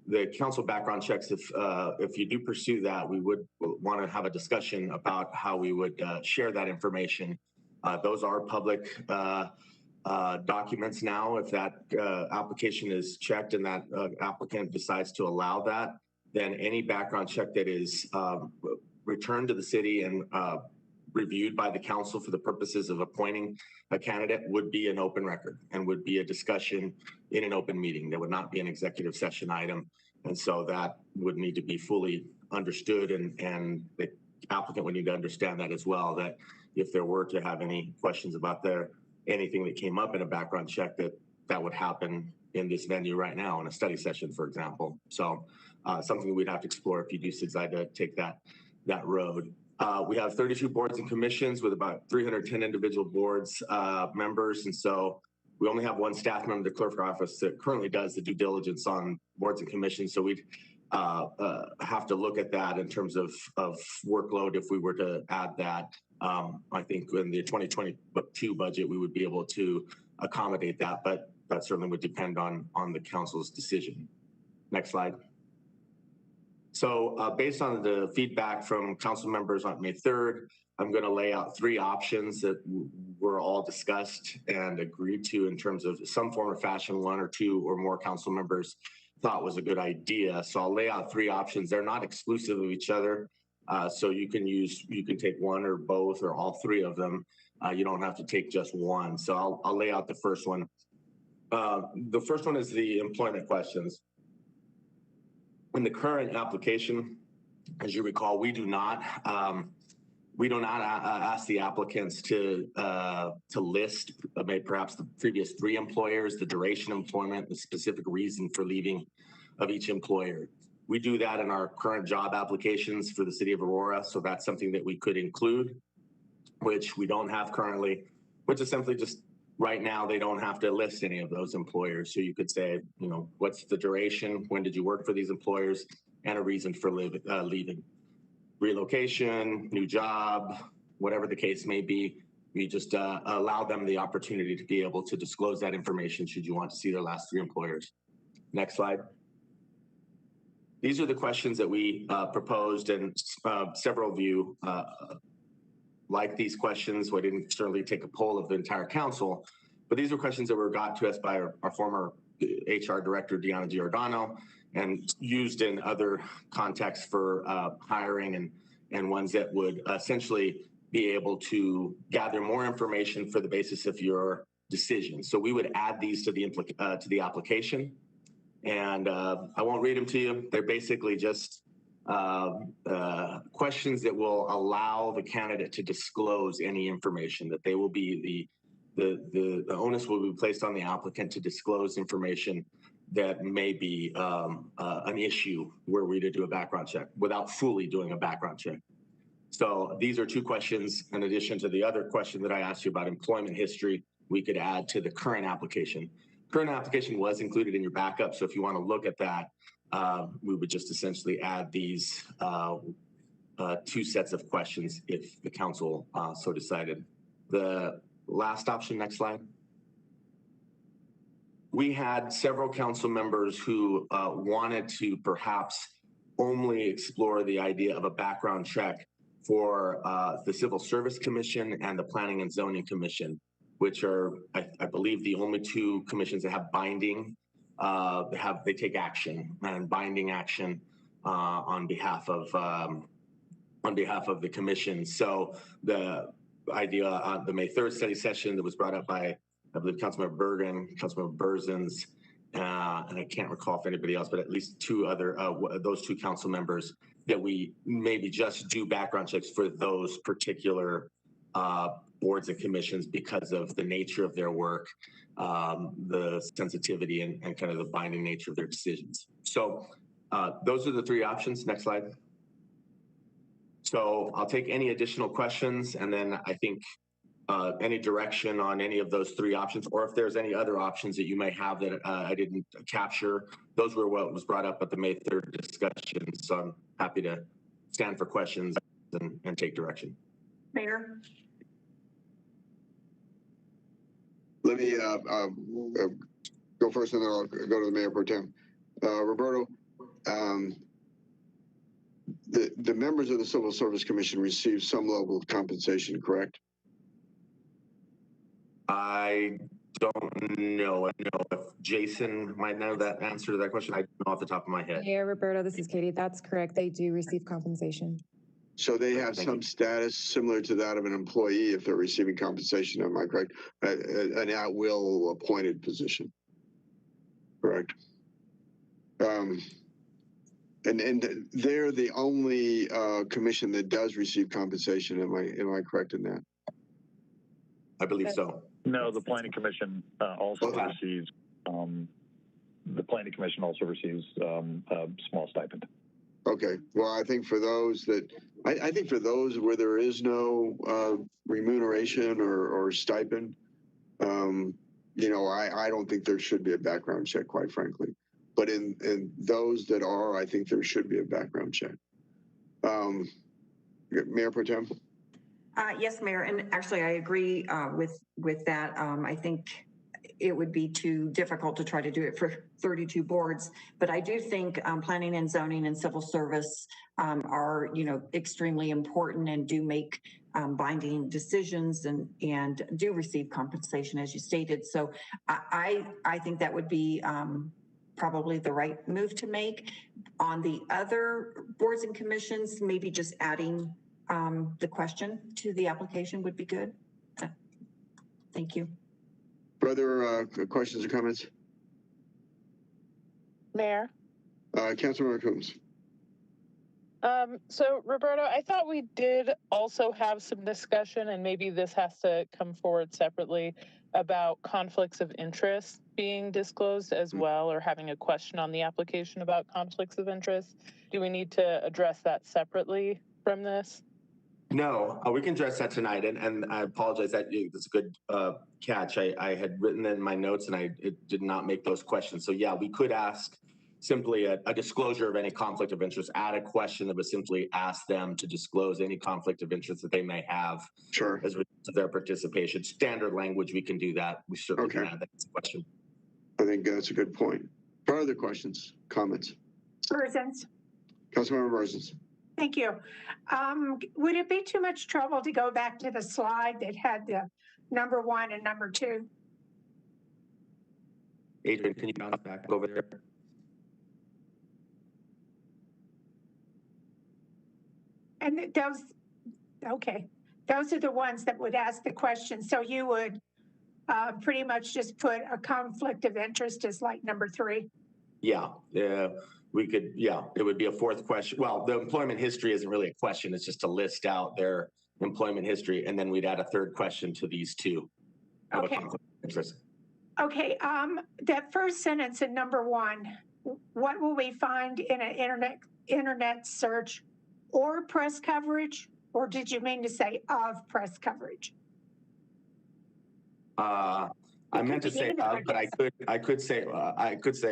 the council background checks, if you do pursue that, we would want to have a discussion about how we would share that information. Those are public documents now. If that application is checked and that applicant decides to allow that, then any background check that is returned to the city and reviewed by the council for the purposes of appointing a candidate would be an open record and would be a discussion in an open meeting. There would not be an executive session item. And so that would need to be fully understood, and the applicant would need to understand that as well, that if there were to have any questions about anything that came up in a background check, that would happen in this venue right now in a study session, for example. So something we'd have to explore if you do decide to take that road. We have 32 boards and commissions with about 310 individual boards members. And so we only have one staff member, the clerk office, that currently does the due diligence on boards and commissions. So we'd have to look at that in terms of workload if we were to add that. I think in the 2022 budget, we would be able to accommodate that, but that certainly would depend on the council's decision. Next slide. So based on the feedback from council members on May 3rd, I'm going to lay out 3 options that were all discussed and agreed to in terms of some form or fashion. 1 or 2 or more council members thought was a good idea. So I'll lay out 3 options. They're not exclusive of each other. So you can take 1 or both or all 3 of them. You don't have to take just one. So I'll lay out the first one. The first one is the employment questions. In the current application, as you recall, we do not ask the applicants to list perhaps the previous 3 employers, the duration of employment, the specific reason for leaving of each employer. We do that in our current job applications for the city of Aurora. So that's something that we could include, which we don't have currently, which is simply just right now, they don't have to list any of those employers. So you could say, what's the duration? When did you work for these employers? And a reason for leaving. Relocation, new job, whatever the case may be. We just allow them the opportunity to be able to disclose that information should you want to see their last 3 employers. Next slide. These are the questions that we proposed, and several of you like these questions. We didn't certainly take a poll of the entire council, but these were questions that were got to us by our former HR director, Deanna Giordano, and used in other contexts for hiring and ones that would essentially be able to gather more information for the basis of your decision. So we would add these to the application, and I won't read them to you. They're basically just questions that will allow the candidate to disclose any information, that they will be the onus will be placed on the applicant to disclose information that may be an issue were we to do a background check without fully doing a background check. So these are 2 questions in addition to the other question that I asked you about employment history we could add to the current application. Current application was included in your backup, so if you want to look at that, we would just essentially add these 2 sets of questions if the council so decided. The last option, next slide. We had several council members who wanted to perhaps only explore the idea of a background check for the Civil Service Commission and the Planning and Zoning Commission, which are, I believe, the only 2 commissions that have binding they take action and binding action on behalf of the commission. So the idea on the May 3rd study session that was brought up by, I believe, Councilmember Bergen, Councilmember Berzins, and I can't recall if anybody else, but at least 2 other those 2 council members, that we maybe just do background checks for those particular boards and commissions because of the nature of their work, the sensitivity and kind of the binding nature of their decisions. So those are the 3 options. Next slide. So I'll take any additional questions, and then I think any direction on any of those 3 options, or if there's any other options that you may have that I didn't capture. Those were what was brought up at the May 3rd discussion. So I'm happy to stand for questions and take direction. Mayor? Let me go first, and then I'll go to the Mayor Pro Tem. Roberto, the members of the Civil Service Commission receive some level of compensation, correct? I don't know. I know if Jason might know that answer to that question. I don't know off the top of my head. Mayor Roberto, this is Katie. That's correct. They do receive compensation. So they have some status similar to that of an employee if they're receiving compensation, am I correct? An at-will appointed position, correct? And they're the only commission that does receive compensation. Am I correct in that? I believe so. No, the planning commission also receives. The planning commission also receives a small stipend. Okay. Well, I think for those that I think for those where there is no remuneration or stipend, you know, I don't think there should be a background check, quite frankly. But in those that are, I think there should be a background check. Mayor Pro Tem? Yes, Mayor, and actually I agree with that. I think it would be too difficult to try to do it for 32 boards, but I do think planning and zoning and civil service are, you know, extremely important and do make binding decisions and do receive compensation, as you stated. So I think that would be probably the right move to make. On the other boards and commissions, maybe just adding the question to the application would be good. Thank you. Further questions or comments? Mayor? Councilmember Coombs. So Roberto, I thought we did also have some discussion, and maybe this has to come forward separately, about conflicts of interest being disclosed as well, or having a question on the application about conflicts of interest. Do we need to address that separately from this? No, we can address that tonight, and I apologize. That's a good catch. I had written in my notes, and it did not make those questions. So yeah, we could ask simply a disclosure of any conflict of interest. Add a question that would simply ask them to disclose any conflict of interest that they may have. Sure. As a result of their participation. Standard language, we can do that. We certainly can add that question. I think that's a good point. Further questions, comments? Persons. Councilmember Persons. Thank you. Would it be too much trouble to go back to the slide that had the number 1 and number 2? Adrian, can you bounce back over there? And those, okay, those are the ones that would ask the question. So you would pretty much just put a conflict of interest as like number 3? Yeah, we could, it would be a fourth question. Well, the employment history isn't really a question. It's just to list out their employment history. And then we'd add a third question to these two. Okay. Okay, that first sentence in number 1, what will we find in an internet search or press coverage? Or did you mean to say of press coverage? I meant to say of, but I could say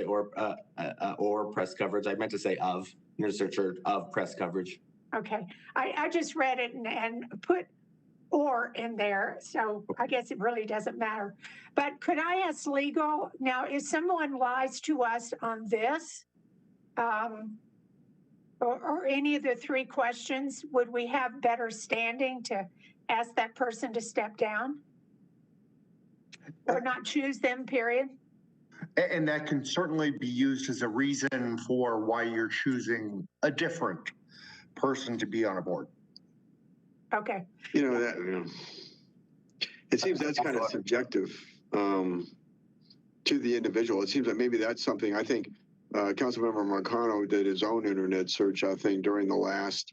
or press coverage. I meant to say of, search of press coverage. Okay, I just read it and put or in there, so I guess it really doesn't matter. But could I ask legal, now if someone lies to us on this, or any of the 3 questions, would we have better standing to ask that person to step down? Or not choose them, period? And that can certainly be used as a reason for why you're choosing a different person to be on a board. Okay. You know, that, it seems that's kind of subjective to the individual. It seems that maybe that's something, I think Councilmember Marcano did his own internet search, I think, during the last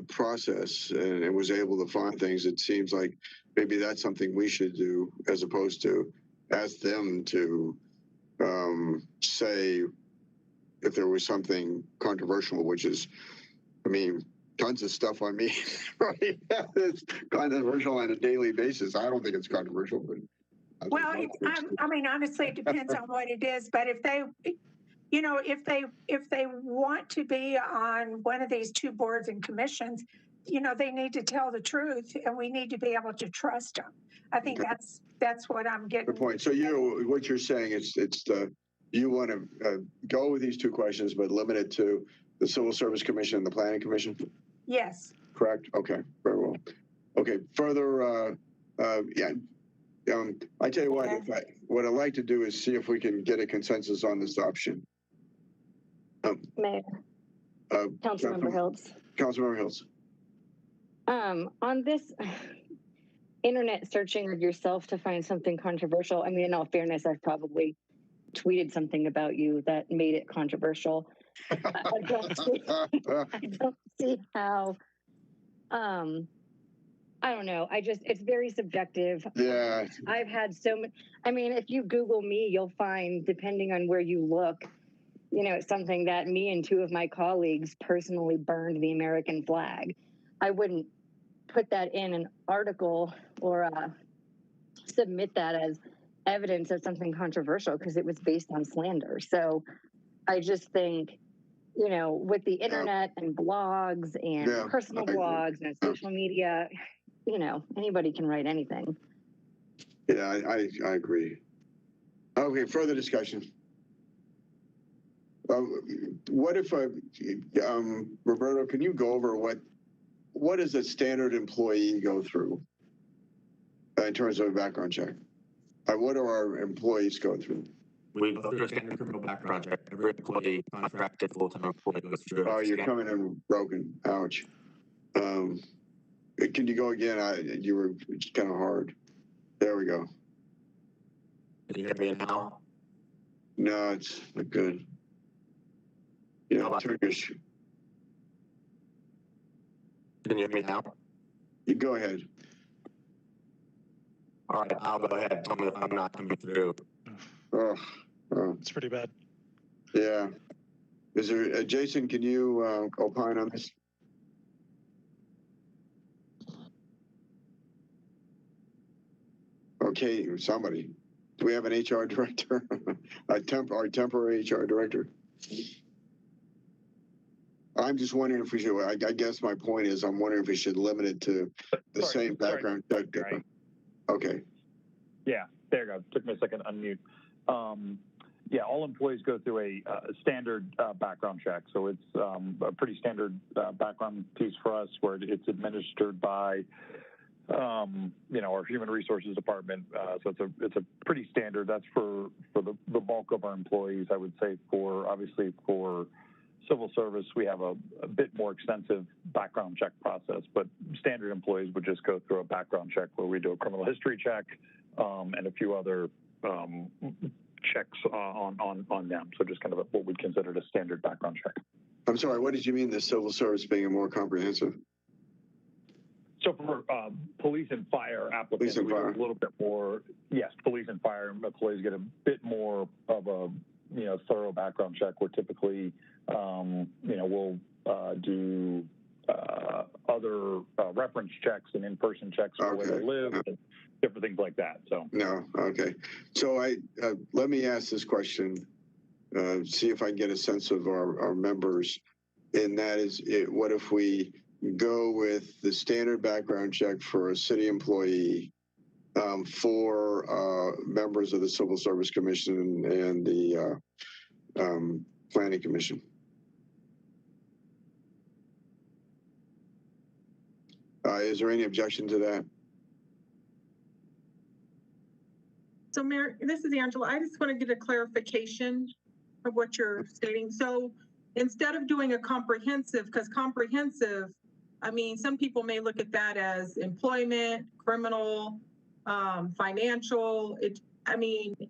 process and was able to find things. It seems like maybe that's something we should do as opposed to ask them to say if there was something controversial, which is, I mean, tons of stuff on me, right? It's controversial on a daily basis. I don't think it's controversial, but. Well, I mean, honestly, it depends on what it is, but if they, you know, if they want to be on one of these 2 boards and commissions, you know, they need to tell the truth, and we need to be able to trust them. I think that's what I'm getting. Good point. So what you're saying is it's the you want to go with these two questions, but limit it to the Civil Service Commission and the Planning Commission? Yes. Correct? Okay, very well. Okay, further, yeah. I tell you what, what I'd like to do is see if we can get a consensus on this option. Mayor. Councilmember Hiltz. Councilmember Hiltz. On this internet searching of yourself to find something controversial, I mean, in all fairness, I've probably tweeted something about you that made it controversial. I don't see how, I don't know. It's very subjective. Yeah. I've had so much, I mean, if you Google me, you'll find, depending on where you look, you know, it's something that me and two of my colleagues personally burned the American flag. I wouldn't put that in an article or submit that as evidence of something controversial because it was based on slander. So I just think, you know, with the internet and blogs and personal blogs and social media, you know, anybody can write anything. Yeah, I agree. Okay, further discussion. What if, Roberto, can you go over what does a standard employee go through in terms of a background check? What do our employees go through? We go through a standard criminal background check. Every employee, contracted full-time employee goes through. Oh, you're coming in broken. Ouch. Can you go again? You were kind of hard. There we go. Can you hear me now? No, it's not good. Yeah, Turkish. Can you hear me now? You go ahead. All right, I'll go ahead. Tell me if I'm not coming through. Oh, it's pretty bad. Yeah. Is there, Jason, can you opine on this? Okay, somebody. Do we have an HR director? Our temporary HR director? I'm just wondering if we should, I guess my point is, I'm wondering if we should limit it to the same background check. Right. Okay. Yeah, there you go. Took me a second to unmute. Yeah, all employees go through a standard background check. So it's a pretty standard background piece for us where it's administered by, you know, our human resources department. So it's a pretty standard. That's for the bulk of our employees. I would say obviously for civil service, we have a bit more extensive background check process, but standard employees would just go through a background check where we do a criminal history check and a few other checks on them. So just kind of what we considered a standard background check. I'm sorry, what did you mean the civil service being more comprehensive? So for police and fire applicants, we do a little bit more. Yes, police and fire employees get a bit more of a thorough background check. Where typically, we'll do other reference checks and in-person checks for where they live, and different things like that. So no, okay. So let me ask this question. See if I can get a sense of our members, and that is, what if we go with the standard background check for a city employee for members of the Civil Service Commission and the Planning Commission? Is there any objection to that? So Mayor, this is Angela. I just want to get a clarification of what you're stating. So instead of doing a comprehensive, because comprehensive, I mean, some people may look at that as employment, criminal, financial.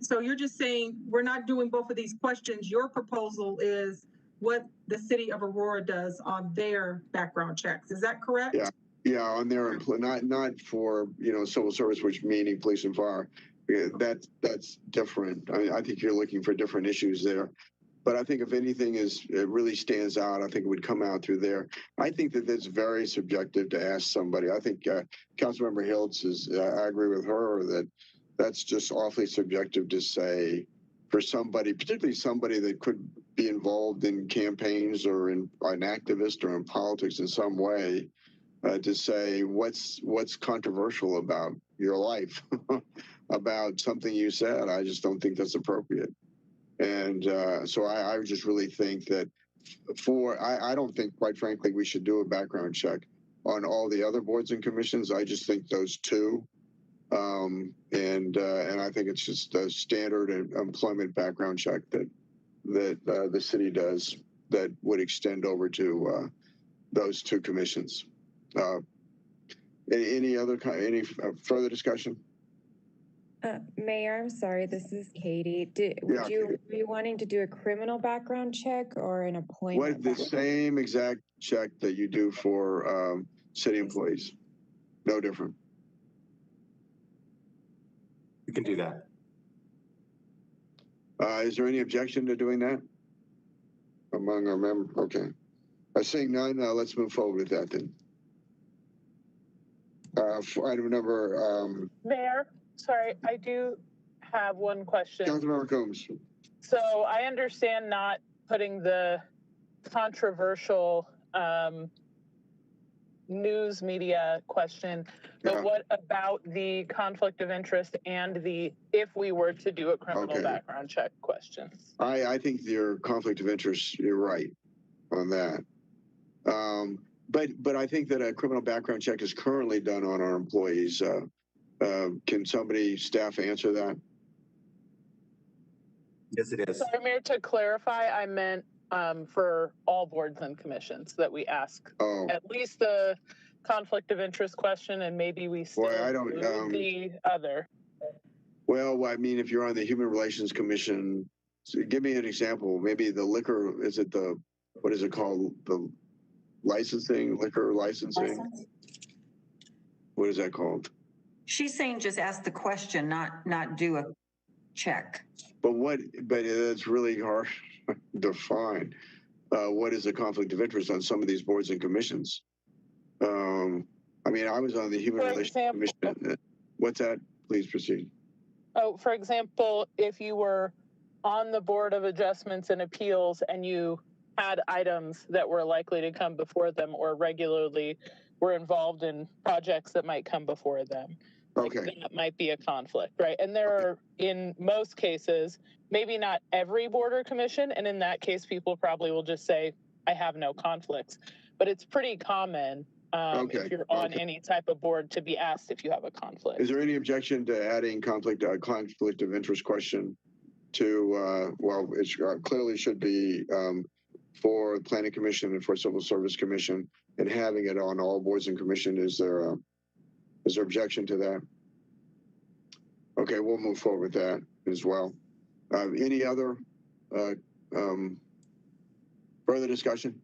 So you're just saying we're not doing both of these questions. Your proposal is what the city of Aurora does on their background checks. Is that correct? Yeah, on their not for civil service, which meaning police and fire. Yeah, that's different. I think you're looking for different issues there. But I think if anything it really stands out, I think it would come out through there. I think that it's very subjective to ask somebody. I think Councilmember Hiltz I agree with her that that's just awfully subjective to say for somebody, particularly somebody that could be involved in campaigns or an activist or in politics in some way, to say what's controversial about your life, about something you said. I just don't think that's appropriate. And so I just really think that I don't think, quite frankly, we should do a background check on all the other boards and commissions. I just think those two. And I think it's just a standard employment background check that the city does that would extend over to those two commissions. Any further discussion? Mayor, I'm sorry, this is Katie. Were you wanting to do a criminal background check or an appointment? The same exact check that you do for city employees. No different. You can do that. Is there any objection to doing that among our members? Okay. Seeing none, let's move forward with that then. For item number. Mayor, sorry, I do have one question. Councilmember Coombs. So I understand not putting the controversial news media question, but what about the conflict of interest and the if we were to do a criminal background check questions? I think your conflict of interest, you're right on that. But I think that a criminal background check is currently done on our employees. Can staff answer that? Yes, it is. Sorry, Mayor, to clarify, I meant for all boards and commissions that we ask at least the conflict of interest question, and maybe we still include the other. Well, I mean, if you're on the Human Relations Commission, give me an example. Maybe the liquor, what is it called? The liquor licensing? License? What is that called? She's saying just ask the question, not do a check. But it's really hard to define. What is a conflict of interest on some of these boards and commissions? I mean, I was on the Human Relations Commission. What's that? Please proceed. Oh, for example, if you were on the Board of Adjustments and Appeals and you had items that were likely to come before them or regularly were involved in projects that might come before them. Okay. That might be a conflict, right? And there are, in most cases, maybe not every board or commission, and in that case, people probably will just say, I have no conflicts. But it's pretty common if you're on any type of board to be asked if you have a conflict. Is there any objection to adding conflict of interest question to, it clearly should be for Planning Commission and for Civil Service Commission, and having it on all boards and commission? Is there objection to that? Okay, we'll move forward with that as well. Any other further discussion?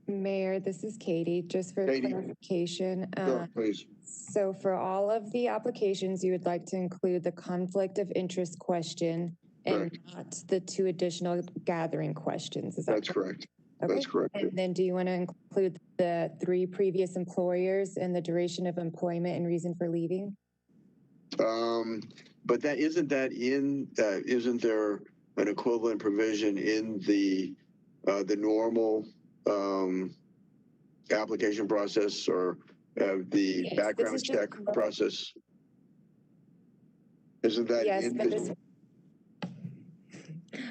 Mayor, this is Katie, just for clarification. Sure, please. So for all of the applications, you would like to include the conflict of interest question and not the two additional gathering questions. Is that That's correct? Okay. That's correct. And then do you want to include the 3 previous employers and the duration of employment and reason for leaving? But isn't there an equivalent provision in the normal application process or the background check process? Isn't that in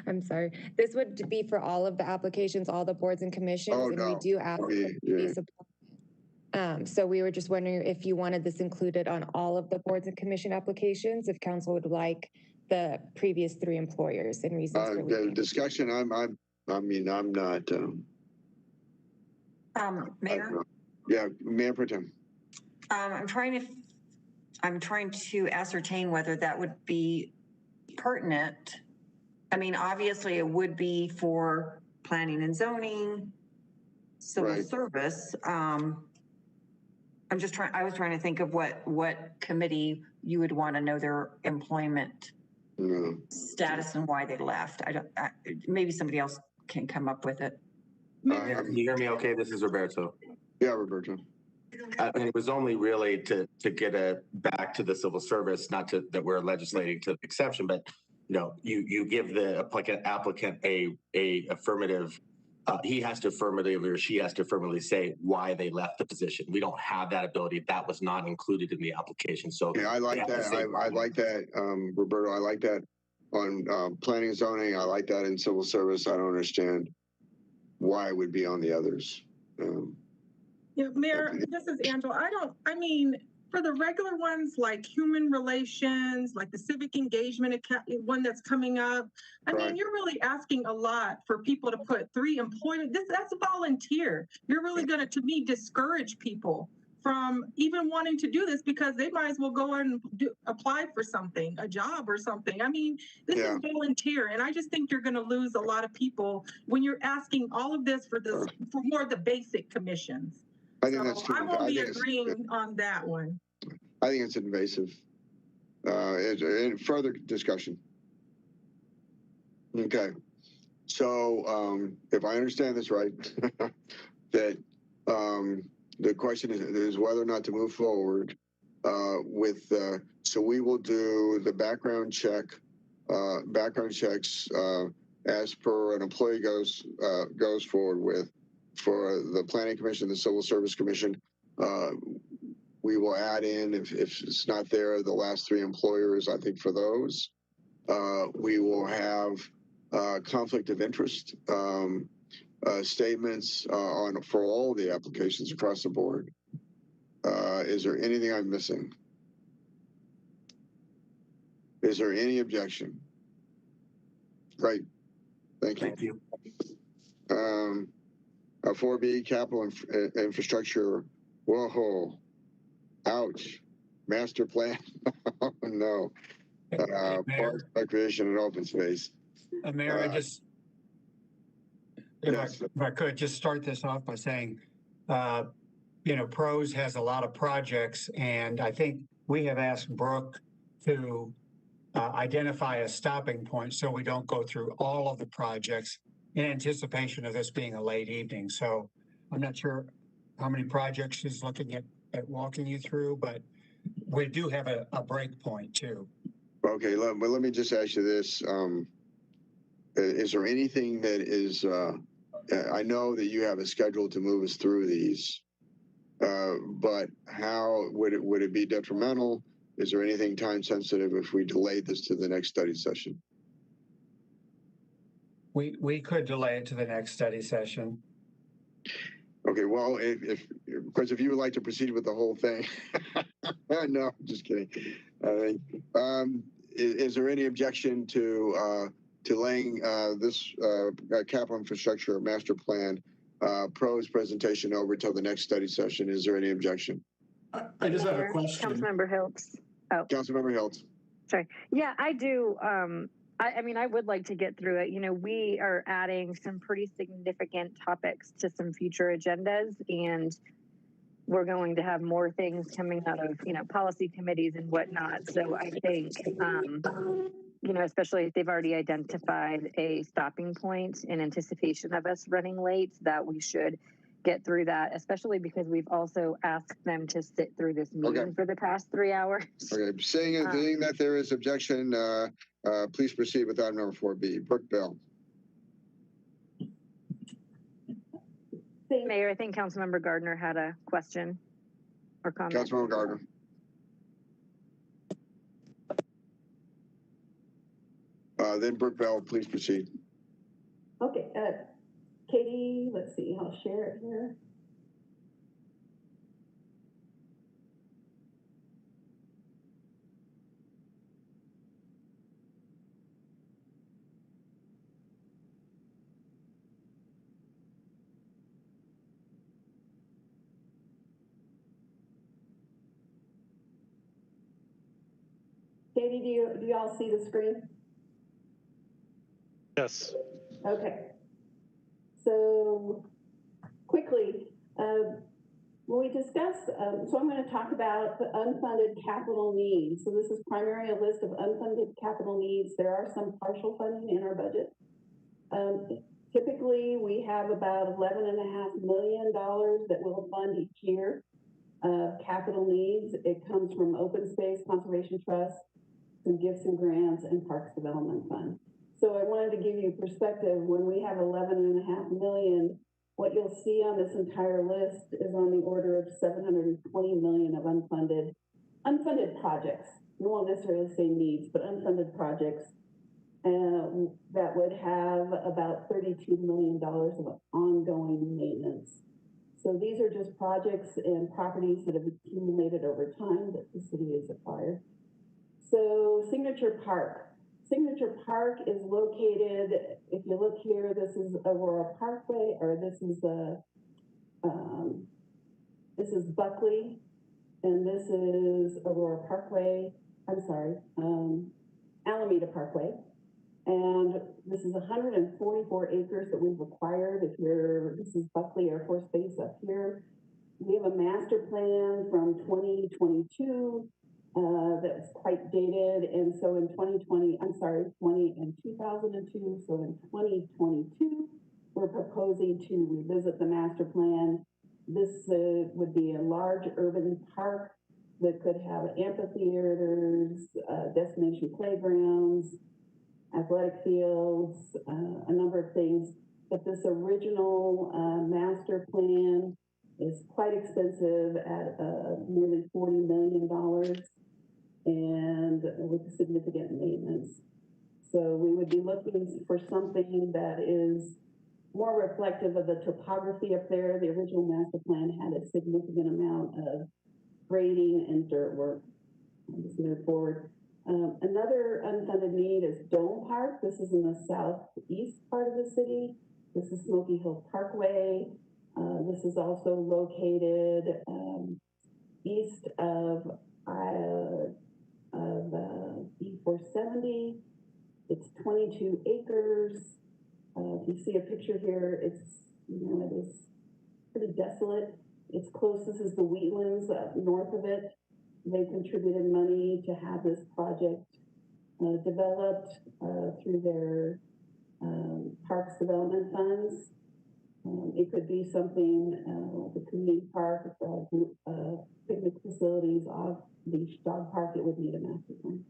I'm sorry. This would be for all of the applications, all the boards and commissions, we do ask so we were just wondering if you wanted this included on all of the boards and commission applications, if council would like the previous 3 employers and reasons for leaving. The discussion, I'm not. Mayor? Mayor Pro Tem. I'm trying to ascertain whether that would be pertinent. I mean, obviously it would be for planning and zoning, civil service. I was trying to think of what committee you would want to know their employment status and why they left. Maybe somebody else can come up with it. Can you hear me okay? This is Roberto. Yeah, Roberto. And it was only really to get back to the civil service, not that we're legislating to the exception, but you give the applicant a affirmative. He has to affirmatively, or she has to affirmatively say why they left the position. We don't have that ability. That was not included in the application. So I like that. I like that, Roberto. I like that. planning and zoning. I like that in civil service. I don't understand why it would be on the others. Yeah, Mayor, this is Angela. I mean, for the regular ones like human relations, like the civic engagement one that's coming up, I mean, you're really asking a lot for people to put 3 employment. That's volunteer. You're really going to me, discourage people from even wanting to do this because they might as well go and apply for something, a job or something. I mean, this is volunteer, and I just think you're going to lose a lot of people when you're asking all of this for more of the basic commissions. I think that's too. I won't be agreeing on that one. I think it's invasive. Further discussion. Okay. So if I understand this right, that the question is whether or not to move forward with. So we will do the background checks as per an employee goes forward with. For the Planning Commission, the Civil Service Commission, we will add in, if it's not there, the last 3 employers, I think for those. We will have conflict of interest statements for all the applications across the board. Is there anything I'm missing? Is there any objection? Great. Thank you. Thank you. 4B, capital infrastructure. Whoa, ouch. Master plan. Oh, no. Park, recreation, and open space. Mayor, if I could just start this off by saying, PROS has a lot of projects, and I think we have asked Brooke to identify a stopping point so we don't go through all of the projects in anticipation of this being a late evening. So I'm not sure how many projects she's looking at walking you through, but we do have a break point too. Okay, let me just ask you this. Is there anything that is, I know that you have a schedule to move us through these, but how would it be detrimental? Is there anything time sensitive if we delayed this to the next study session? We could delay it to the next study session. Okay, well, if you would like to proceed with the whole thing, no, just kidding. Is there any objection to laying this capital infrastructure master plan PROS presentation over till the next study session? Is there any objection? I just have a question. Councilmember Hiltz. Oh, Councilmember Hiltz. Sorry. Yeah, I do. I mean, I would like to get through it. We are adding some pretty significant topics to some future agendas, and we're going to have more things coming out of, policy committees and whatnot. So I think, especially if they've already identified a stopping point in anticipation of us running late, that we should get through that, especially because we've also asked them to sit through this meeting for the past 3 hours. Okay, seeing that there is objection, please proceed with item number 4B. Brooke Bell. Mayor, I think Councilmember Gardner had a question or comment. Councilmember Gardner. Then Brooke Bell, please proceed. Okay, Katie, let's see, I'll share it here. Katie, do you all see the screen? Yes. Okay. So quickly, when we discuss, so I'm going to talk about the unfunded capital needs. So this is primarily a list of unfunded capital needs. There are some partial funding in our budget. Typically, we have about $11.5 million that we'll fund each year of capital needs. It comes from Open Space Conservation Trust, some gifts and grants, and Parks Development Fund. So I wanted to give you perspective. When we have $11.5 million, what you'll see on this entire list is on the order of $720 million of unfunded projects. We won't necessarily say needs, but unfunded projects that would have about $32 million of ongoing maintenance. So these are just projects and properties that have accumulated over time that the city has acquired. So Signature Park. Signature Park is located, if you look here, this is Aurora Parkway, or this is Buckley, and this is Aurora Parkway, I'm sorry, Alameda Parkway. And this is 144 acres that we've acquired. This is Buckley Air Force Base up here. We have a master plan from 2022 that's quite dated. And so in 2002, so in 2022, we're proposing to revisit the master plan. This would be a large urban park that could have amphitheaters, destination playgrounds, athletic fields, a number of things. But this original master plan is quite expensive at nearly $40 million and with significant maintenance. So we would be looking for something that is more reflective of the topography up there. The original master plan had a significant amount of grading and dirt work. I'll just move forward. Another unfunded need is Dome Park. This is in the southeast part of the city. This is Smoky Hill Parkway. This is also located east of E470. It's 22 acres. If you see a picture here, it is pretty desolate. It's close. This is the Wheatlands north of it. They contributed money to have this project developed through their Parks Development Funds. It could be something like a community park, picnic facilities, off-leash dog park. It would need a master plan.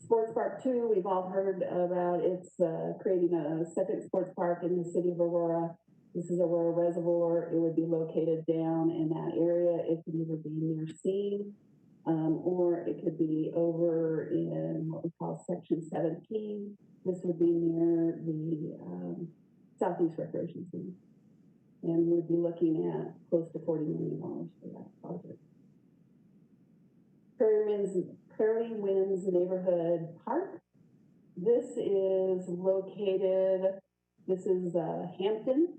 Sports Park 2, we've all heard about. It's creating a second sports park in the city of Aurora. This is Aurora Reservoir. It would be located down in that area. It could either be near sea, or it could be over in what we call Section 17. This would be near the Southeast Recreation Center. And we would be looking at close to $40 million for that project. Prairie Winds Neighborhood Park. This is located, this is Hampton.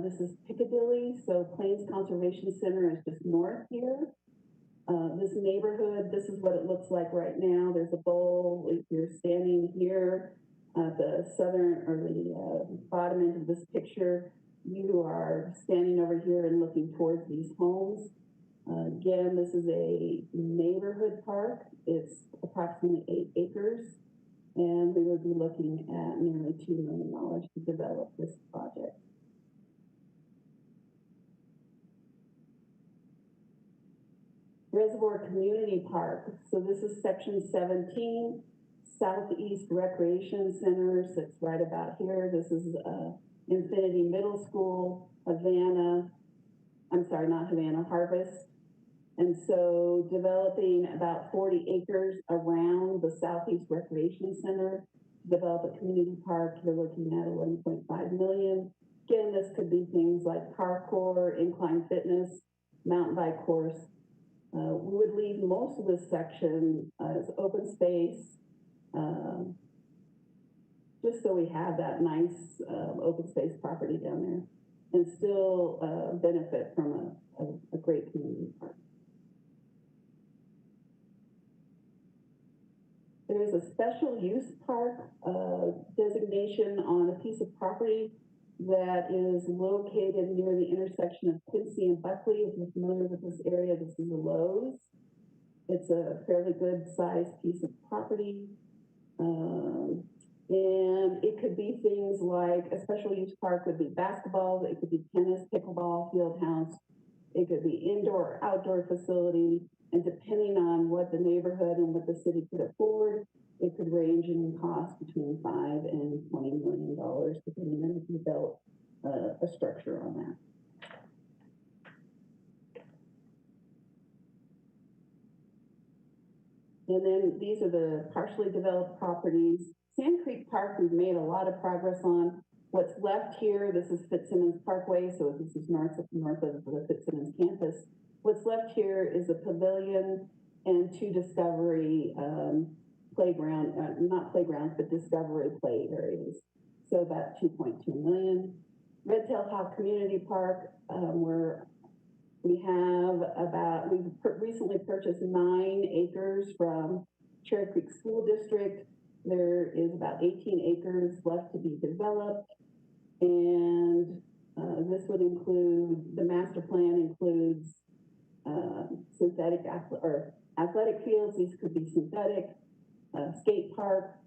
This is Piccadilly, so Plains Conservation Center is just north here. This neighborhood, this is what it looks like right now. There's a bowl. If you're standing here at the southern or the bottom end of this picture, you are standing over here and looking towards these homes. Again, this is a neighborhood park. It's approximately 8 acres, and we would be looking at nearly $2 million to develop this project. Reservoir Community Park. So this is Section 17, Southeast Recreation Center. Sits right about here. This is Infinity Middle School, Havana. I'm sorry, not Havana, Harvest. And so developing about 40 acres around the Southeast Recreation Center, develop a community park. You're looking at $11.5 million. Again, this could be things like parkour, incline fitness, mountain bike course. We would leave most of this section as open space, just so we have that nice open space property down there and still benefit from a great community park. There's a special use park designation on a piece of property that is located near the intersection of Quincy and Buckley. If you're familiar with this area, this is the Lowe's. It's a fairly good sized piece of property. And it could be things like a special use park would be basketball, it could be tennis, pickleball, field house. It could be indoor, outdoor facility. And depending on what the neighborhood and what the city could afford, it could range in cost between $5 and $20 million, depending on if you built a structure on that. And then these are the partially developed properties. Sand Creek Park, we've made a lot of progress on. What's left here, this is Fitzsimmons Parkway, so this is north of the Fitzsimmons campus. What's left here is a pavilion and 2 Discovery playground, not playgrounds, but Discovery play areas. So about 2.2 million. Red Tail Hawk Community Park, we've recently purchased 9 acres from Cherry Creek School District. There is about 18 acres left to be developed. And this would include, the master plan includes synthetic athletic fields. These could be synthetic, skate park.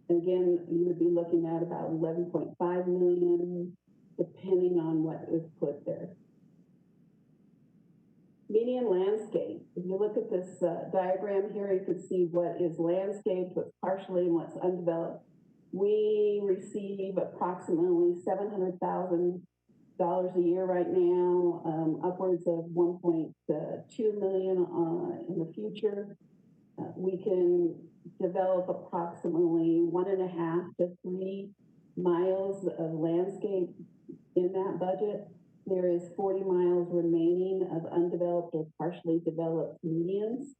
And again, you would be looking at about 11.5 million, depending on what is put there. Median landscape. If you look at this diagram here, you can see what is landscaped, what's partially, and what's undeveloped. We receive approximately $700,000 a year right now, upwards of 1.2 million in the future. We can develop approximately 1.5 to 3 miles of landscape in that budget. There is 40 miles remaining of undeveloped or partially developed medians.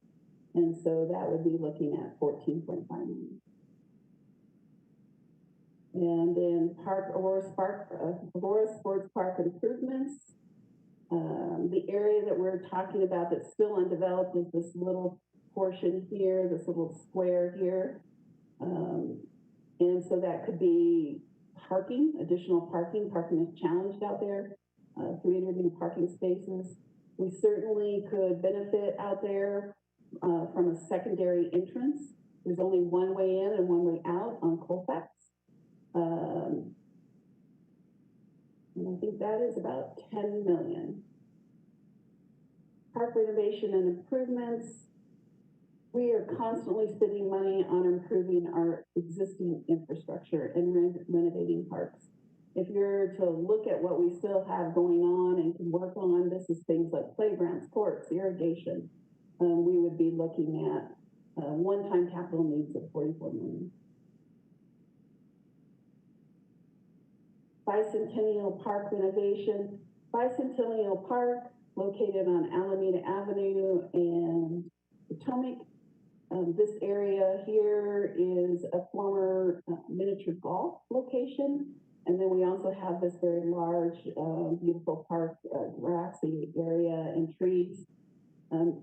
And so that would be looking at 14.5 million. And then Aurora Sports Park improvements. The area that we're talking about that's still undeveloped is this little portion here, this little square here. And so that could be parking, additional parking. Parking is challenged out there. 300 new parking spaces. We certainly could benefit out there from a secondary entrance. There's only one way in and one way out on Colfax. And I think that is about 10 million. Park renovation and improvements. We are constantly spending money on improving our existing infrastructure and renovating parks. If you're to look at what we still have going on and can work on, this is things like playgrounds, courts, irrigation. We would be looking at one-time capital needs of 44 million. Bicentennial Park renovation. Bicentennial Park, located on Alameda Avenue and Potomac. This area here is a former miniature golf location. And then we also have this very large, beautiful park, grassy area and trees.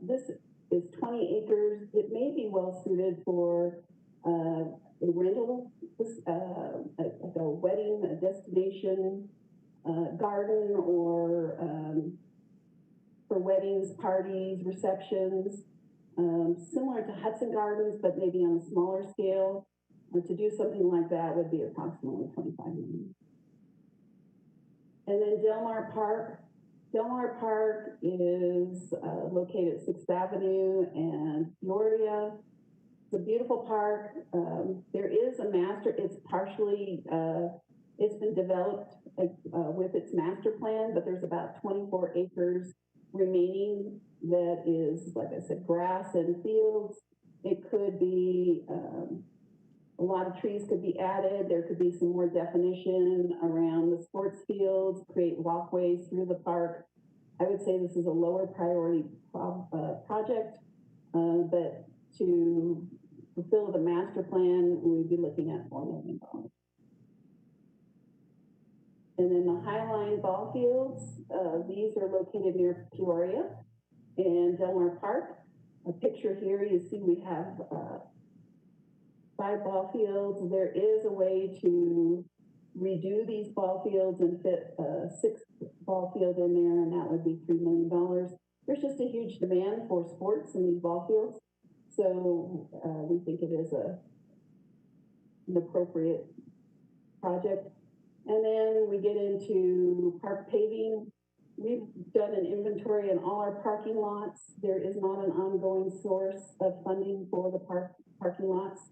This is 20 acres. It may be well suited for a rental, like a wedding, a destination garden, or for weddings, parties, receptions, similar to Hudson Gardens, but maybe on a smaller scale. To do something like that would be approximately 25 million. And then Del Mar Park. Del Mar Park is located at 6th Avenue and Peoria. It's a beautiful park. There is a master, it's partially, it's been developed with its master plan, but there's about 24 acres remaining that is, like I said, grass and fields. It could be, a lot of trees could be added. There could be some more definition around the sports fields, create walkways through the park. I would say this is a lower priority project, but to fulfill the master plan, we would be looking at $4 million. And then the Highline ball fields, these are located near Peoria and Del Mar Park. A picture here, you see we have 5 ball fields. There is a way to redo these ball fields and fit a 6th ball field in there, and that would be $3 million. There's just a huge demand for sports in these ball fields. So we think it is an appropriate project. And then we get into park paving. We've done an inventory in all our parking lots. There is not an ongoing source of funding for the parking lots.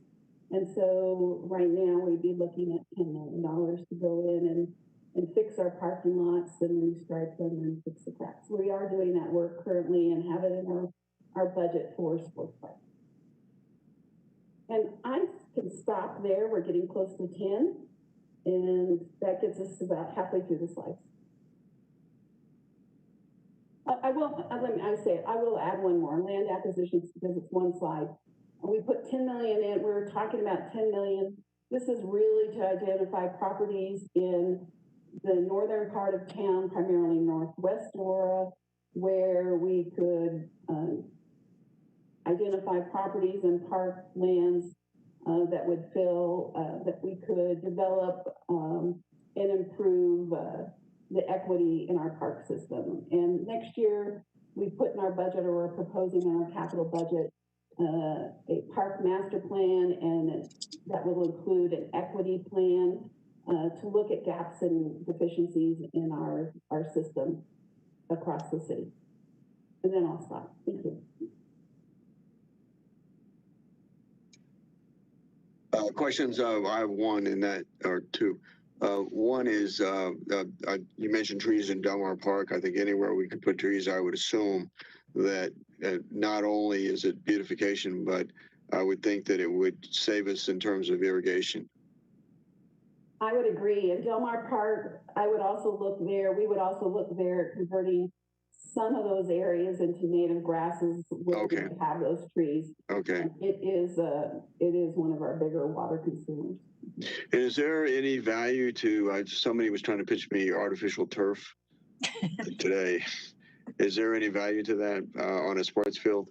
And so right now we'd be looking at $10 million to go in and fix our parking lots and restripe them and fix the cracks. We are doing that work currently and have it in our budget for sports park. And I can stop there. We're getting close to 10. And that gets us about halfway through the slides. I will add one more, land acquisitions, because it's one slide. We put 10 million in, we were talking about 10 million. This is really to identify properties in the northern part of town, primarily northwest Aurora, where we could identify properties and park lands that would fill, that we could develop and improve the equity in our park system. And next year, we put in our budget, or we're proposing in our capital budget, a park master plan, and that will include an equity plan to look at gaps and deficiencies in our system across the city. And then I'll stop. Thank you. Questions? I have one in that, or two. One is, you mentioned trees in Delmar Park. I think anywhere we could put trees, I would assume that not only is it beautification, but I would think that it would save us in terms of irrigation. I would agree. In Delmar Park, I would also look there. We would also look there at converting some of those areas into native grasses where we have those trees. Okay. It is one of our bigger water consumers. And is there any value to, somebody was trying to pitch me artificial turf today. Is there any value to that on a sports field?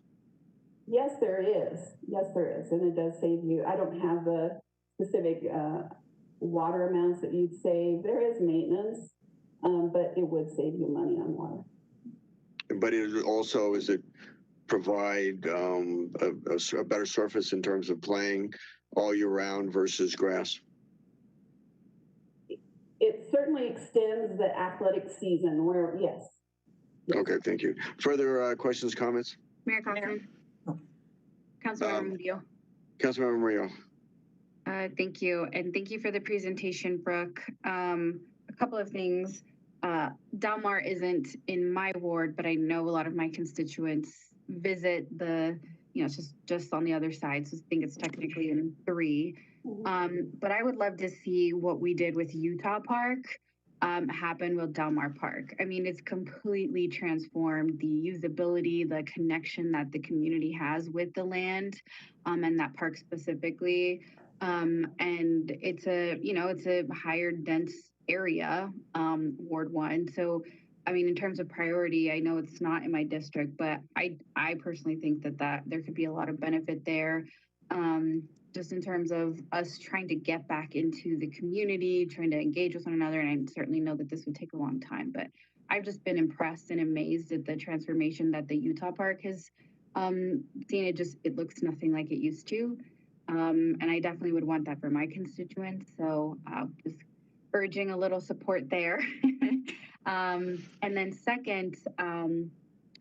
Yes, there is. Yes, there is. And it does save you. I don't have the specific water amounts that you'd save. There is maintenance, but it would save you money on water. But it also, is it provide a better surface in terms of playing all year round versus grass? It certainly extends the athletic season where, yes. Okay, thank you. Further questions, comments? Mayor Coughlin. Councilmember Murillo. Councilmember Murillo. Thank you. And thank you for the presentation, Brooke. A couple of things. Delmar isn't in my ward, but I know a lot of my constituents visit the, it's just on the other side. So I think it's technically in 3. But I would love to see what we did with Utah Park happen with Delmar Park. I mean, it's completely transformed the usability, the connection that the community has with the land and that park specifically. And it's a higher dense area, Ward 1. So, I mean, in terms of priority, I know it's not in my district, but I personally think that there could be a lot of benefit there. Just in terms of us trying to get back into the community, trying to engage with one another. And I certainly know that this would take a long time, but I've just been impressed and amazed at the transformation that the Utah Park has seen. It looks nothing like it used to. And I definitely would want that for my constituents. So just urging a little support there. And then second,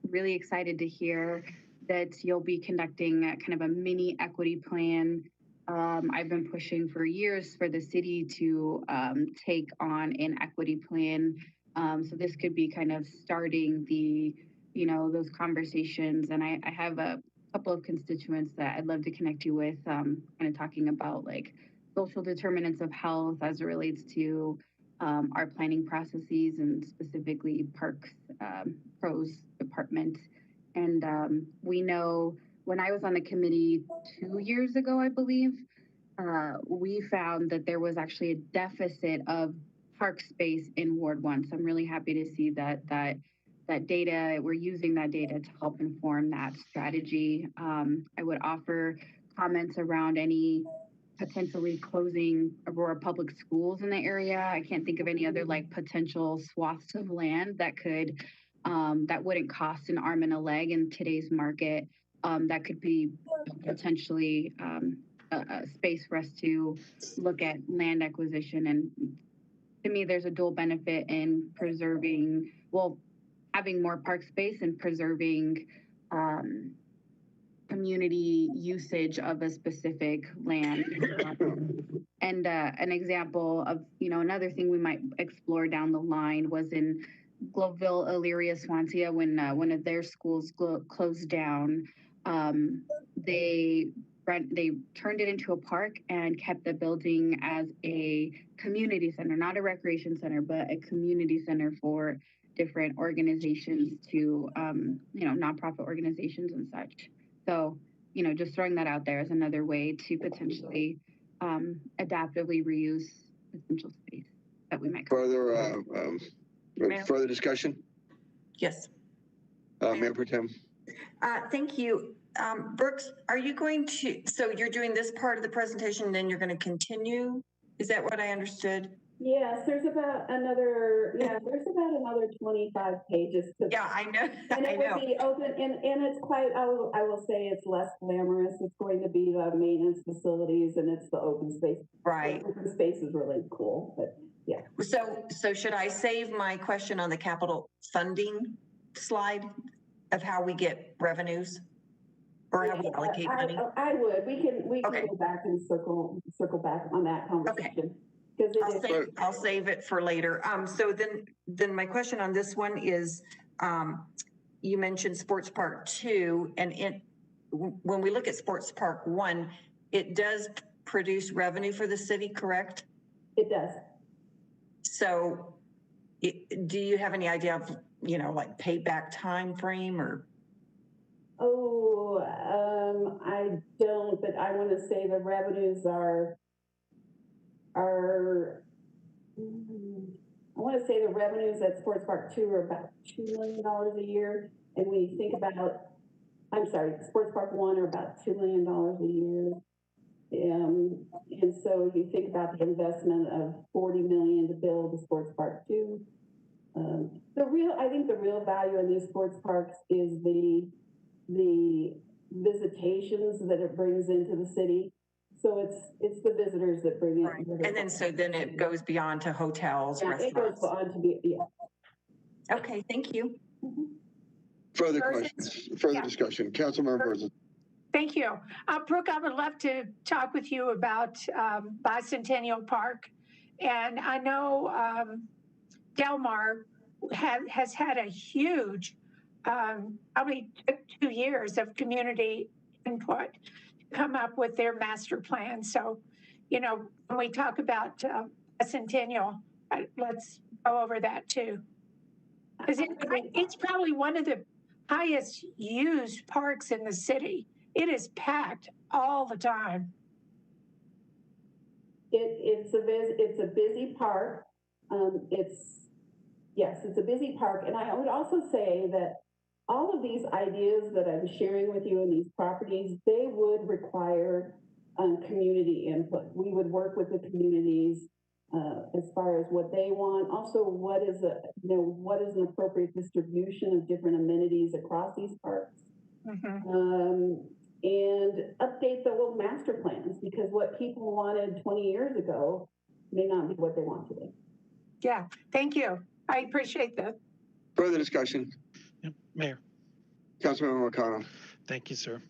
really excited to hear that you'll be conducting kind of a mini equity plan. I've been pushing for years for the city to take on an equity plan. So this could be kind of starting those conversations. And I have a couple of constituents that I'd love to connect you with, kind of talking about like social determinants of health as it relates to our planning processes and specifically Parks Pros Department. And we know when I was on the committee 2 years ago, I believe, we found that there was actually a deficit of park space in Ward 1. So I'm really happy to see that data, we're using that data to help inform that strategy. I would offer comments around any potentially closing Aurora Public Schools in the area. I can't think of any other like potential swaths of land that could that wouldn't cost an arm and a leg in today's market. That could be potentially a space for us to look at land acquisition. And to me, there's a dual benefit in preserving, having more park space and preserving community usage of a specific land. And an example of, another thing we might explore down the line was in Gloveville, Elyria, Swansea, when one of their schools closed down. They they turned it into a park and kept the building as a community center, not a recreation center, but a community center for different organizations to, nonprofit organizations and such. So, just throwing that out there as another way to potentially adaptively reuse essential space that we might. Further discussion? Yes. Mayor Pro Tem. Thank you. Brooks, are you going to, so you're doing this part of the presentation, then you're going to continue? Is that what I understood? Yes, there's about another 25 pages. Yeah, I know. And it will be open, and it's quite, I will say it's less glamorous. It's going to be the maintenance facilities and it's the open space. Right. The open space is really cool, but yeah. So should I save my question on the capital funding slide of how we get revenues? Or how we allocate money? I would. We can go back and circle back on that conversation. Okay. I'll save it for later. So then my question on this one is, you mentioned Sports Park 2, and when we look at Sports Park 1, it does produce revenue for the city, correct? It does. So do you have any idea of, like payback time frame or? Oh, I don't, but I want to say the revenues I want to say the revenues at Sports Park 2 are about $2 million a year. And when you think about, Sports Park 1 are about $2 million a year. And so you think about the investment of $40 million to build the Sports Park 2. I think the real value in these sports parks is the visitations that it brings into the city. So it's the visitors that bring it. Right. And then it goes beyond to hotels, restaurants. It goes on to be, yeah. Okay, thank you. Mm-hmm. Further questions, further discussion. Councilmember Burson. Thank you. Brooke, I would love to talk with you about Bicentennial Park. And I know Del Mar has had a huge, probably 2 years of community input to come up with their master plan. So, when we talk about Bicentennial, let's go over that too. Because it's probably one of the highest used parks in the city. It is packed all the time. It's a busy park. It's a busy park. And I would also say that all of these ideas that I'm sharing with you in these properties, they would require community input. We would work with the communities as far as what they want. Also, what is an appropriate distribution of different amenities across these parks? Mm-hmm. And update the old master plans, because what people wanted 20 years ago may not be what they want today. Yeah, thank you. I appreciate that. Further discussion. Yep. Mayor. Councilmember McConnell. Thank you, sir.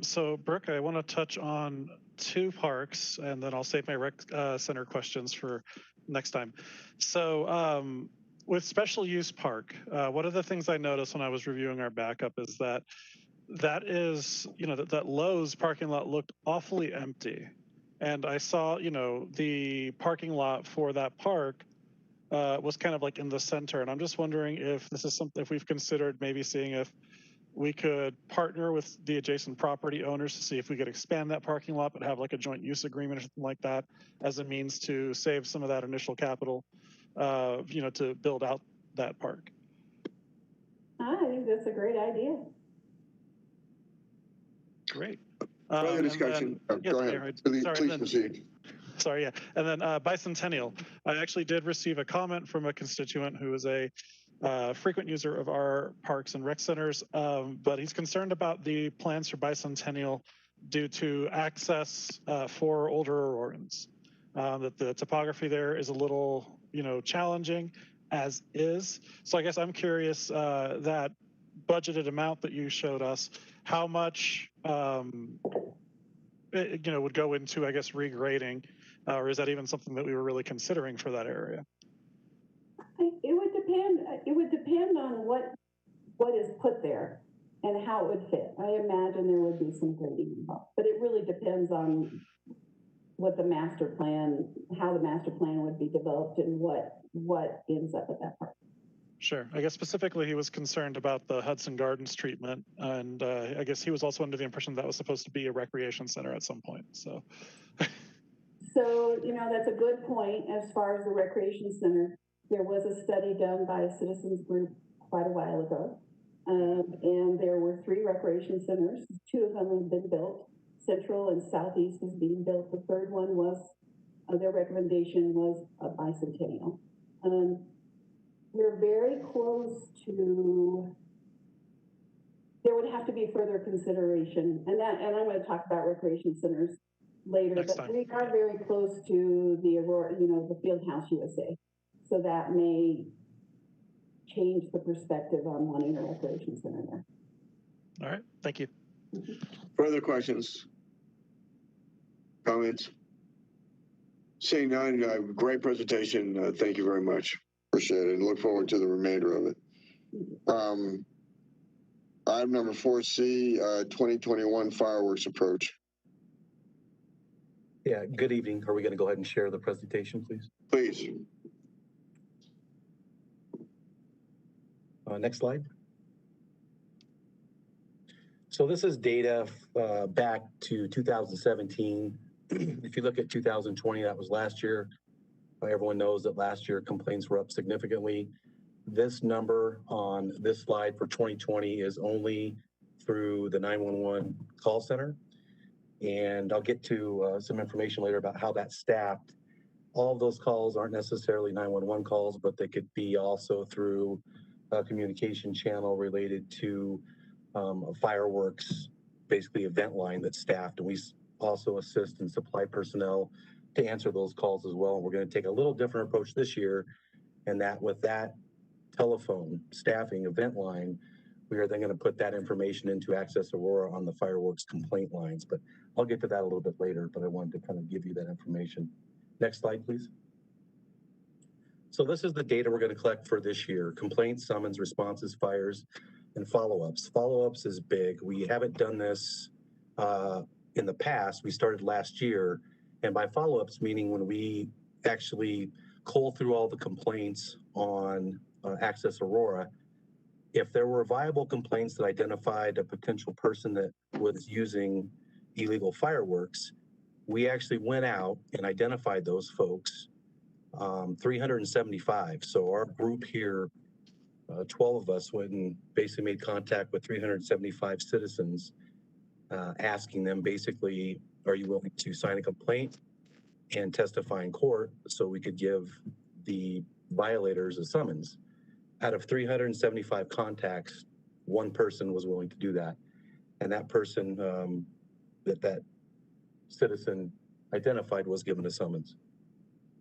So Brooke, I want to touch on 2 parks, and then I'll save my rec center questions for next time. So with special use park, one of the things I noticed when I was reviewing our backup is that that Lowe's parking lot looked awfully empty. And I saw, the parking lot for that park was kind of like in the center. And I'm just wondering if this is something, if we've considered maybe seeing if we could partner with the adjacent property owners to see if we could expand that parking lot, but have like a joint use agreement or something like that as a means to save some of that initial capital, to build out that park. I think that's a great idea. Great. Further discussion. Go ahead. Please proceed. Sorry, yeah. And then Bicentennial. I actually did receive a comment from a constituent who is a frequent user of our parks and rec centers, but he's concerned about the plans for Bicentennial due to access for older Aurorans. That the topography there is a little, challenging as is. So I guess I'm curious that budgeted amount that you showed us, how much would go into, I guess, regrading, or is that even something that we were really considering for that area? It would depend on what is put there. and how it would fit. I imagine there would be some grading involved, but it really depends on what the master plan, how the master plan would be developed and what ends up at that part. Sure. I guess specifically he was concerned about the Hudson Gardens treatment, and I guess he was also under the impression that was supposed to be a recreation center at some point. So, so that's a good point as far as the recreation center. There was a study done by a citizens group quite a while ago, and there were 3 recreation centers. 2 of them have been built. Central and Southeast is being built. The third one was, their recommendation was a bicentennial. We're very close to, there would have to be further consideration, and I'm going to talk about recreation centers later, but we are very close to the Aurora, the Fieldhouse USA. So that may change the perspective on wanting a recreation center there. All right, thank you. Further questions? Comments? Seeing none, great presentation. Thank you very much. Appreciate it, and look forward to the remainder of it. Item number 4C, 2021 fireworks approach. Yeah, good evening. Are we going to go ahead and share the presentation, please? Please. Next slide. So this is data back to 2017. If you look at 2020, that was last year. Everyone knows that last year complaints were up significantly. This number on this slide for 2020 is only through the 911 call center. And I'll get to some information later about how that's staffed. All of those calls aren't necessarily 911 calls, but they could be also through a communication channel related to a fireworks, basically event line that's staffed. And we also assist and supply personnel to answer those calls as well. And we're going to take a little different approach this year, and that with that telephone staffing event line, we are then going to put that information into Access Aurora on the fireworks complaint lines. But I'll get to that a little bit later, but I wanted to kind of give you that information. Next slide, please. So this is the data we're going to collect for this year: complaints, summons, responses, fires, and follow-ups. Follow-ups is big. We haven't done this in the past. We started last year. And by follow-ups, meaning when we actually cull through all the complaints on Access Aurora, if there were viable complaints that identified a potential person that was using illegal fireworks, we actually went out and identified those folks, 375. So our group here, 12 of us went and basically made contact with 375 citizens, asking them basically, are you willing to sign a complaint and testify in court so we could give the violators a summons? Out of 375 contacts, 1 person was willing to do that. And that person that citizen identified was given a summons.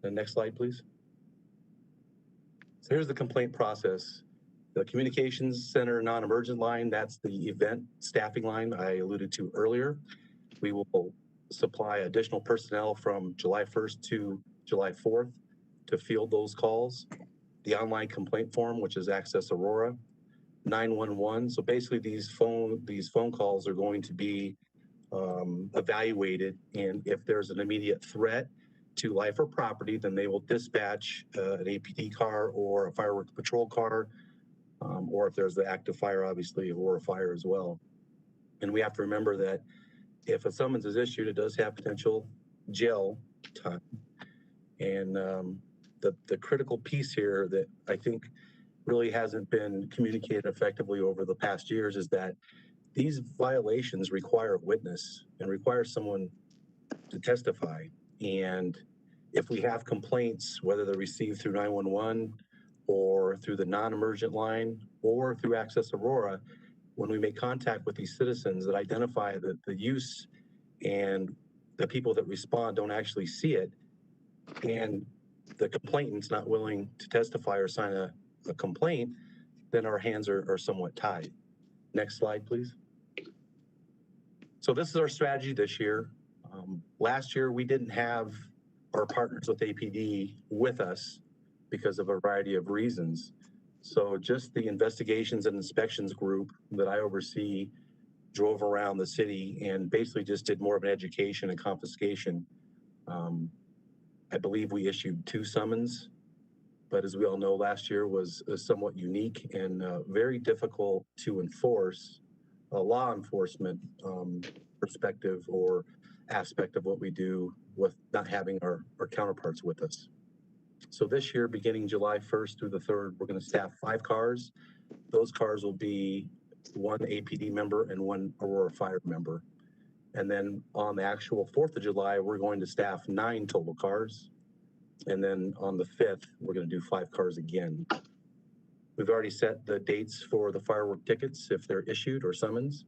The next slide, please. So here's the complaint process. The communications center non-emergent line, that's the event staffing line I alluded to earlier. We will supply additional personnel from July 1st to July 4th to field those calls. The online complaint form, which is Access Aurora, 911. So basically these phone calls are going to be evaluated, and if there's an immediate threat to life or property, then they will dispatch an APD car or a fireworks patrol car, or if there's the active fire, obviously Aurora Fire as well. And we have to remember that if a summons is issued, it does have potential jail time. And the critical piece here that I think really hasn't been communicated effectively over the past years is that these violations require a witness and require someone to testify. And if we have complaints, whether they're received through 911 or through the non-emergent line or through Access Aurora, when we make contact with these citizens that identify that the use and the people that respond don't actually see it, and the complainant's not willing to testify or sign a complaint, then our hands are somewhat tied. Next slide, please. So this is our strategy this year. Last year, we didn't have our partners with APD with us because of a variety of reasons. So just the investigations and inspections group that I oversee drove around the city and basically just did more of an education and confiscation. I believe we issued 2 summons, but as we all know, last year was somewhat unique and very difficult to enforce a law enforcement perspective or aspect of what we do with not having our counterparts with us. So this year, beginning July 1st through the 3rd, we're going to staff 5 cars. Those cars will be 1 APD member and 1 Aurora Fire member. And then on the actual 4th of July, we're going to staff 9 total cars. And then on the 5th, we're going to do 5 cars again. We've already set the dates for the firework tickets if they're issued or summons.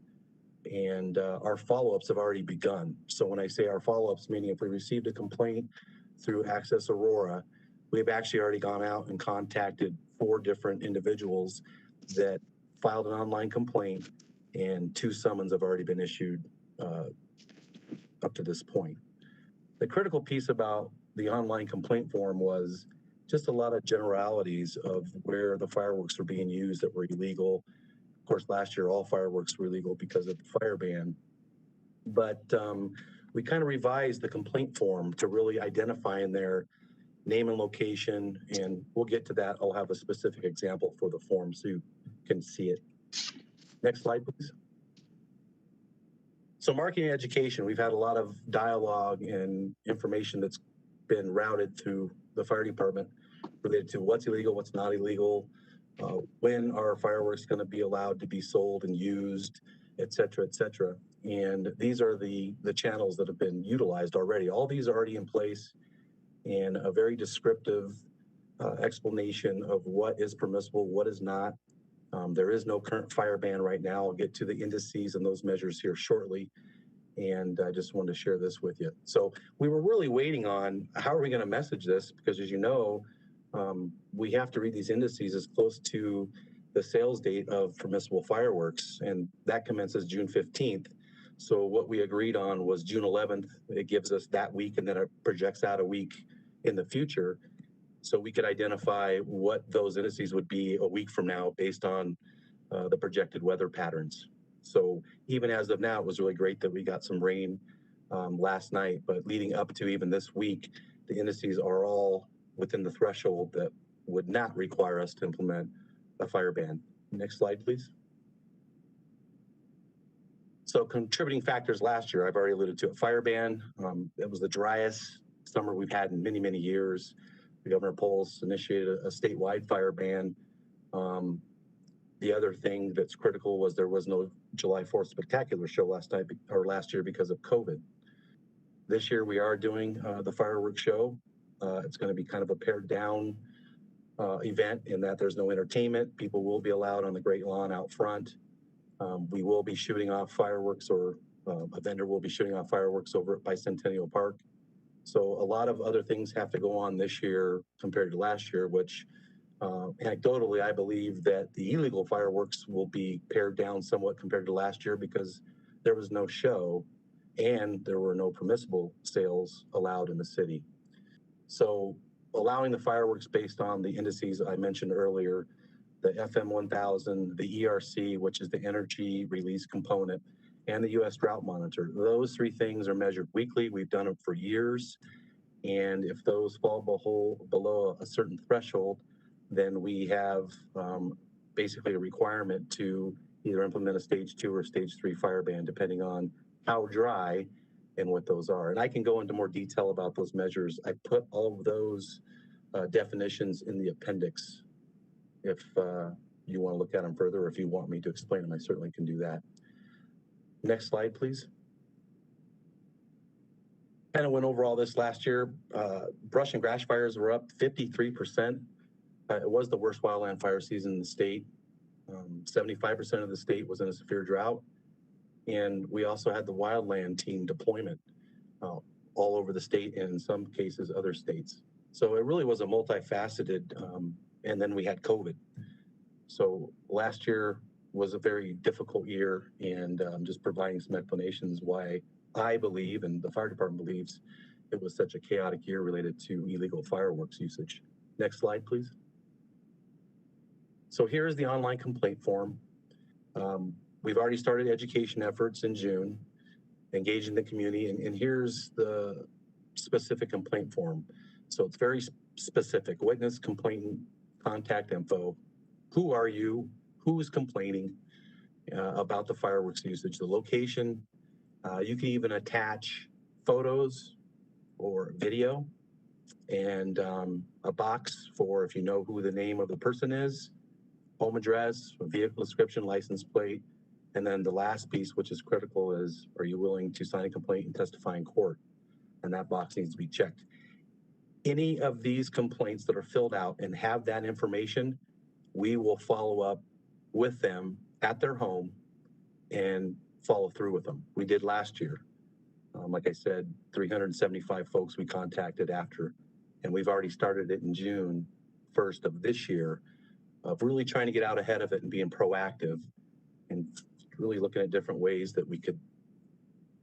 And our follow-ups have already begun. So when I say our follow-ups, meaning if we received a complaint through Access Aurora, we've actually already gone out and contacted 4 different individuals that filed an online complaint, and 2 summons have already been issued up to this point. The critical piece about the online complaint form was just a lot of generalities of where the fireworks were being used that were illegal. Of course, last year, all fireworks were illegal because of the fire ban. But we kind of revised the complaint form to really identify in there name and location, and we'll get to that. I'll have a specific example for the form so you can see it. Next slide, please. So marketing education, we've had a lot of dialogue and information that's been routed through the fire department related to what's illegal, what's not illegal, when are fireworks going to be allowed to be sold and used, et cetera, et cetera. And these are the channels that have been utilized already. All these are already in place, and a very descriptive explanation of what is permissible, what is not. There is no current fire ban right now. I'll get to the indices and those measures here shortly. And I just wanted to share this with you. So we were really waiting on how are we going to message this? Because as you know, we have to read these indices as close to the sales date of permissible fireworks, and that commences June 15th. So what we agreed on was June 11th. It gives us that week, and then it projects out a week in the future. So we could identify what those indices would be a week from now based on the projected weather patterns. So even as of now, it was really great that we got some rain last night, but leading up to even this week, the indices are all within the threshold that would not require us to implement a fire ban. Next slide, please. So contributing factors last year, I've already alluded to a fire ban. It was the driest summer we've had in many, many years. Governor Polis initiated a statewide fire ban. The other thing that's critical was there was no July 4th spectacular show last year because of COVID. This year we are doing the fireworks show. It's going to be kind of a pared down event in that there's no entertainment. People will be allowed on the Great Lawn out front. We will be shooting off fireworks, or a vendor will be shooting off fireworks over at Bicentennial Park. So a lot of other things have to go on this year compared to last year, which anecdotally, I believe that the illegal fireworks will be pared down somewhat compared to last year because there was no show and there were no permissible sales allowed in the city. So allowing the fireworks based on the indices I mentioned earlier, the FM 1000, the ERC, which is the energy release component, and the U.S. Drought Monitor. Those 3 things are measured weekly. We've done it for years. And if those fall below a certain threshold, then we have basically a requirement to either implement a stage 2 or stage 3 fire ban, depending on how dry and what those are. And I can go into more detail about those measures. I put all of those definitions in the appendix. If you want to look at them further, or if you want me to explain them, I certainly can do that. Next slide, please. Kind of went over all this last year. Brush and grass fires were up 53%. It was the worst wildland fire season in the state. 75% of the state was in a severe drought. And we also had the wildland team deployment all over the state and in some cases other states. So it really was a multifaceted, and then we had COVID. So last year was a very difficult year, and just providing some explanations why I believe, and the fire department believes, it was such a chaotic year related to illegal fireworks usage. Next slide, please. So here's the online complaint form. We've already started education efforts in June, engaging the community, and here's the specific complaint form. So it's very specific: witness, complainant, contact info. Who are you? Who's complaining about the fireworks usage? The location. You can even attach photos or video, and a box for if you know who the name of the person is, home address, vehicle description, license plate, and then the last piece, which is critical, is are you willing to sign a complaint and testify in court? And that box needs to be checked. Any of these complaints that are filled out and have that information, we will follow up with them at their home and follow through with them. We did last year. Like I said, 375 folks we contacted after, and we've already started it in June 1st of this year, of really trying to get out ahead of it and being proactive and really looking at different ways that we could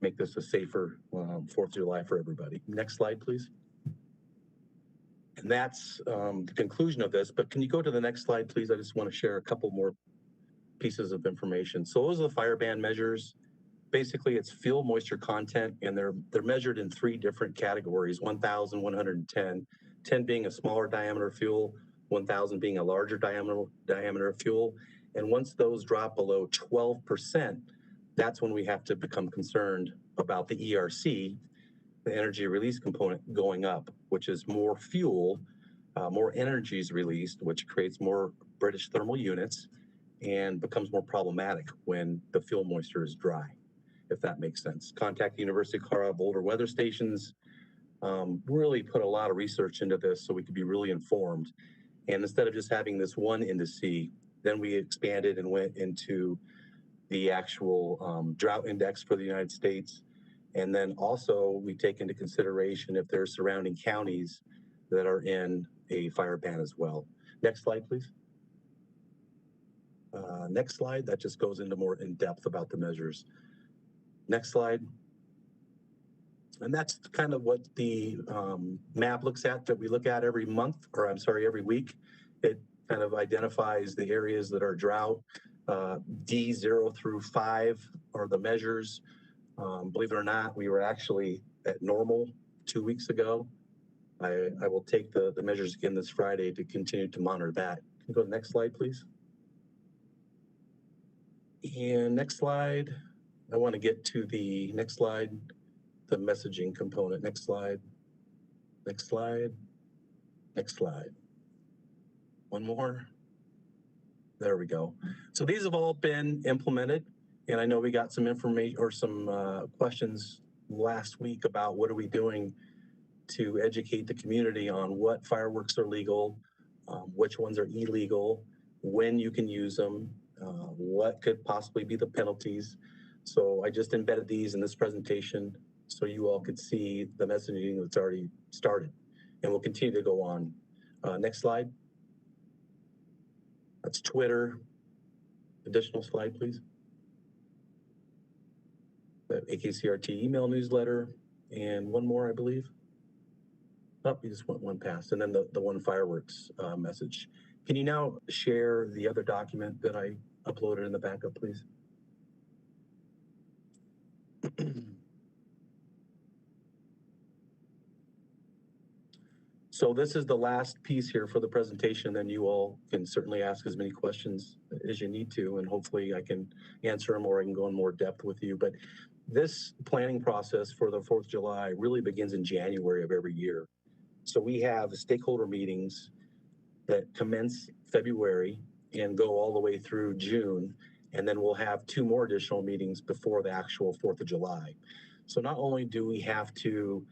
make this a safer 4th of July for everybody. Next slide, please. And that's the conclusion of this, but can you go to the next slide, please? I just want to share a couple more pieces of information. So those are the fire ban measures. Basically, it's fuel moisture content, and they're measured in 3 different categories: 1,000, 110, 10 being a smaller diameter fuel, 1,000 being a larger diameter fuel. And once those drop below 12%, that's when we have to become concerned about the ERC, the energy release component, going up, which is more fuel, more energy is released, which creates more British thermal units and becomes more problematic when the fuel moisture is dry, if that makes sense. Contact the University of Colorado Boulder weather stations. Really put a lot of research into this so we could be really informed. And instead of just having this one indice, then we expanded and went into the actual drought index for the United States. And then also we take into consideration if there's surrounding counties that are in a fire ban as well. Next slide, please. Next slide, that just goes into more in depth about the measures. Next slide. And that's kind of what the map looks at, that we look at every month, or I'm sorry, every week. It kind of identifies the areas that are drought. D0 through 5 are the measures. Believe it or not, we were actually at normal 2 weeks ago. I will take the measures again this Friday to continue to monitor that. Can you go to the next slide, please? And next slide, I want to get to the next slide, the messaging component. Next slide, next slide, next slide. One more. There we go. So these have all been implemented, and I know we got some information or some questions last week about what are we doing to educate the community on what fireworks are legal, which ones are illegal, when you can use them, what could possibly be the penalties. So I just embedded these in this presentation so you all could see the messaging that's already started, and will continue to go on. Next slide. That's Twitter. Additional slide, please. The AKCRT email newsletter, and one more, I believe. Oh, you just went one past, and then the one fireworks message. Can you now share the other document that I uploaded in the backup, please? So this is the last piece here for the presentation. Then you all can certainly ask as many questions as you need to, and hopefully I can answer them, or I can go in more depth with you. But this planning process for the 4th of July really begins in January of every year. So we have stakeholder meetings that commence February and go all the way through June. And then we'll have 2 more additional meetings before the actual 4th of July. So not only do we have to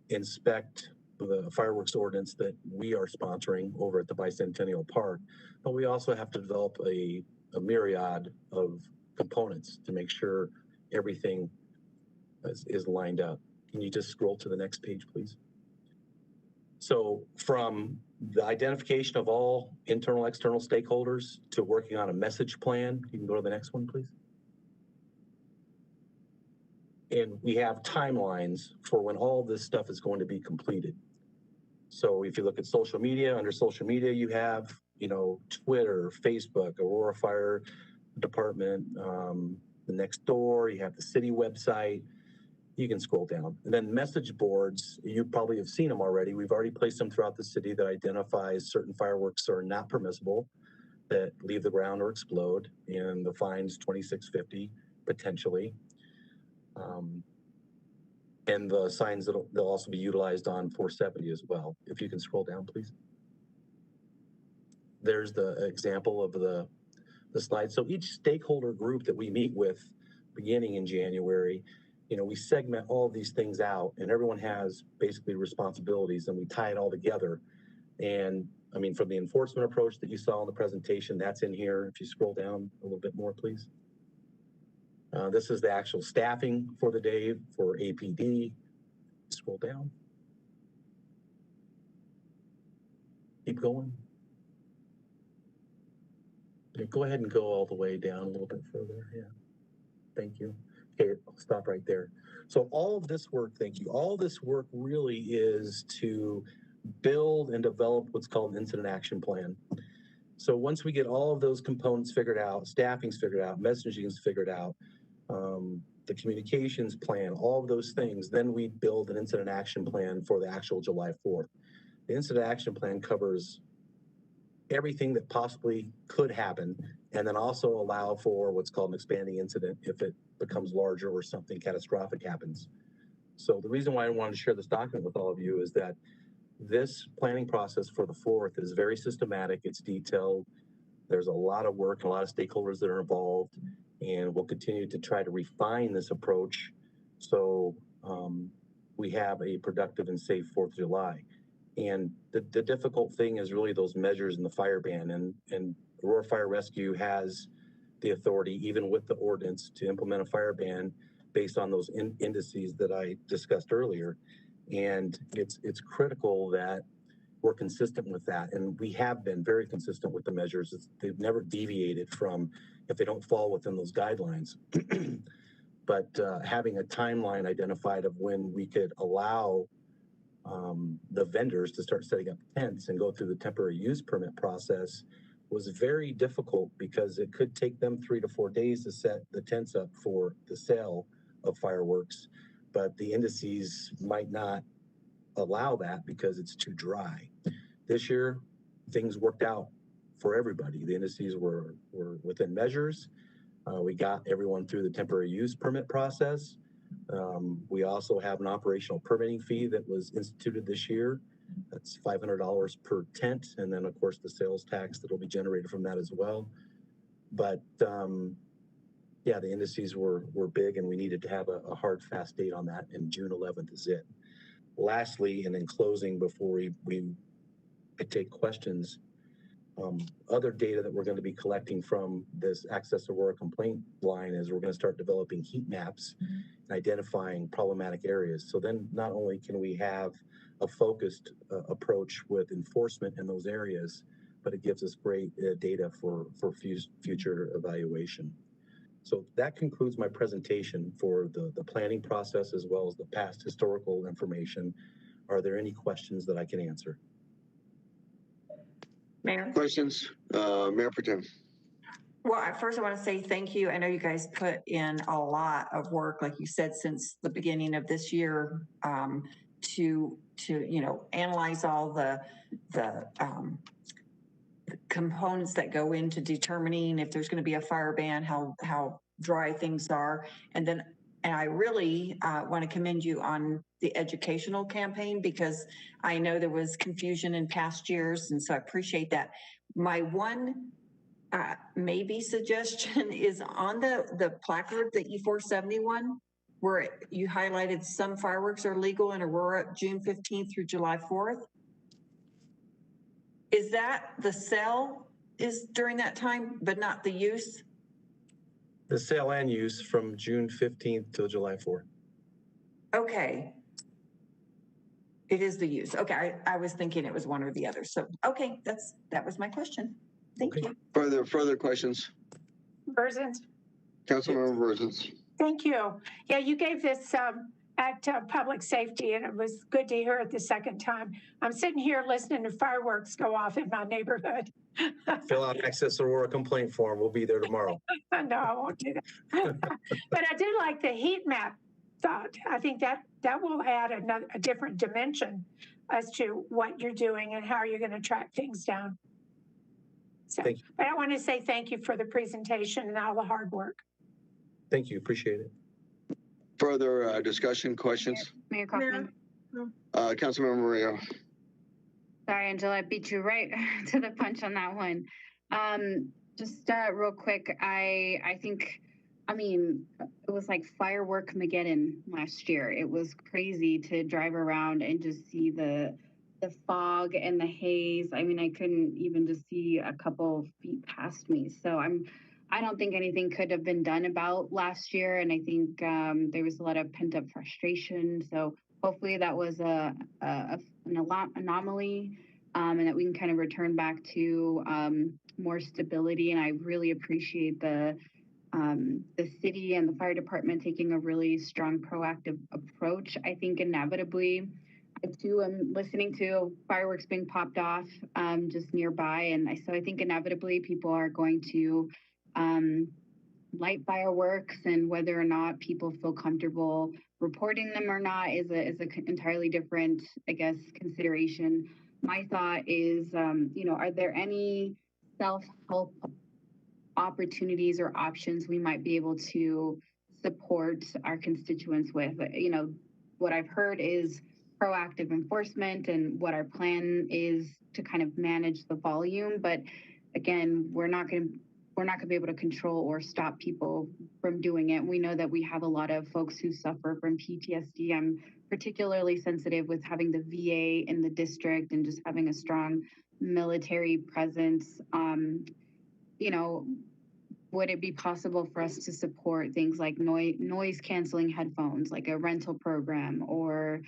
inspect the fireworks ordinance that we are sponsoring over at the Bicentennial Park, but we also have to develop a myriad of components to make sure everything is lined up. Can you just scroll to the next page, please? So from the identification of all internal, external stakeholders to working on a message plan, you can go to the next one, please. And we have timelines for when all this stuff is going to be completed. So if you look at social media, under social media, you have Twitter, Facebook, Aurora Fire Department, the next door, you have the city website. You can scroll down. And then message boards, you probably have seen them already. We've already placed them throughout the city that identifies certain fireworks are not permissible, that leave the ground or explode, and the fine's $26.50 potentially. And the signs they'll also be utilized on 470 as well. If you can scroll down, please. There's the example of the slide. So each stakeholder group that we meet with beginning in January, we segment all of these things out, and everyone has basically responsibilities, and we tie it all together. And I mean, from the enforcement approach that you saw in the presentation, that's in here. If you scroll down a little bit more, please. This is the actual staffing for the day for APD. Scroll down. Keep going. Yeah, go ahead and go all the way down a little bit further. Yeah. Thank you. Okay, I'll stop right there. So all of this work, thank you. All this work really is to build and develop what's called an incident action plan. So once we get all of those components figured out, staffing's figured out, messaging's figured out, the communications plan, all of those things, then we build an incident action plan for the actual July 4th. The incident action plan covers everything that possibly could happen, and then also allow for what's called an expanding incident if it becomes larger or something catastrophic happens. So the reason why I wanted to share this document with all of you is that this planning process for the 4th is very systematic, it's detailed, there's a lot of work, a lot of stakeholders that are involved, and we'll continue to try to refine this approach so we have a productive and safe 4th of July. And the difficult thing is really those measures in the fire ban, and Aurora Fire Rescue has the authority, even with the ordinance, to implement a fire ban based on those indices that I discussed earlier. And it's critical that we're consistent with that. And we have been very consistent with the measures. They've never deviated from if they don't fall within those guidelines. But having a timeline identified of when we could allow the vendors to start setting up tents and go through the temporary use permit process was very difficult because it could take them 3 to 4 days to set the tents up for the sale of fireworks, but the indices might not allow that because it's too dry. This year, things worked out for everybody. The indices were within measures. We got everyone through the temporary use permit process. We also have an operational permitting fee that was instituted this year. That's $500 per tent. And then of course the sales tax that will be generated from that as well. But yeah, the indices were big and we needed to have a hard, fast date on that, and June 11th is it. Lastly, and in closing, before we take questions, other data that we're going to be collecting from this Access Aurora complaint line is we're going to start developing heat maps and identifying problematic areas. So then not only can we have a focused approach with enforcement in those areas, but it gives us great data for future evaluation. So that concludes my presentation for the planning process as well as the past historical information. Are there any questions that I can answer? Mayor? Questions? Mayor Pro Tem. Well, first I want to say thank you. I know you guys put in a lot of work, like you said, since the beginning of this year, to analyze all the components that go into determining if there's going to be a fire ban, how dry things are, and I really want to commend you on the educational campaign, because I know there was confusion in past years, and so I appreciate that. My one maybe suggestion is on the placard, the E471, where you highlighted some fireworks are legal in Aurora June 15th through July 4th. Is that the sale is during that time, but not the use? The sale and use from June 15th to July 4th. Okay. It is the use. Okay, I was thinking it was one or the other. So, okay, that was my question. Thank you. Further questions? Berzins? Councilmember Berzins. Thank you. Yeah, you gave this at Public Safety, and it was good to hear it the second time. I'm sitting here listening to fireworks go off in my neighborhood. Fill out Access Aurora complaint form. We'll be there tomorrow. No, I won't do that. But I did like the heat map thought. I think that will add a different dimension as to what you're doing and how you're going to track things down. So, Thank you. but I want to say thank you for the presentation and all the hard work. Thank you. Appreciate it. Further discussion, questions? Mayor Kaufman. Councilmember Mario. Sorry, Angela, I beat you right to the punch on that one. Just real quick, I think, I mean, it was like firework Mageddon last year. It was crazy to drive around and just see the fog and the haze. I mean, I couldn't even just see a couple feet past me. So I don't think anything could have been done about last year. And I think there was a lot of pent up frustration. So hopefully that was an anomaly and that we can kind of return back to more stability. And I really appreciate the city and the fire department taking a really strong proactive approach. I think inevitably, I too am listening to fireworks being popped off just nearby. And so I think inevitably people are going to light fireworks, and whether or not people feel comfortable reporting them or not is a entirely different, I guess, consideration. My thought is, are there any self-help opportunities or options we might be able to support our constituents with? What I've heard is proactive enforcement, and what our plan is to kind of manage the volume. But again, we're not going to be able to control or stop people from doing it. We know that we have a lot of folks who suffer from PTSD. I'm particularly sensitive with having the VA in the district and just having a strong military presence. Would it be possible for us to support things like noise canceling headphones, like a rental program, or,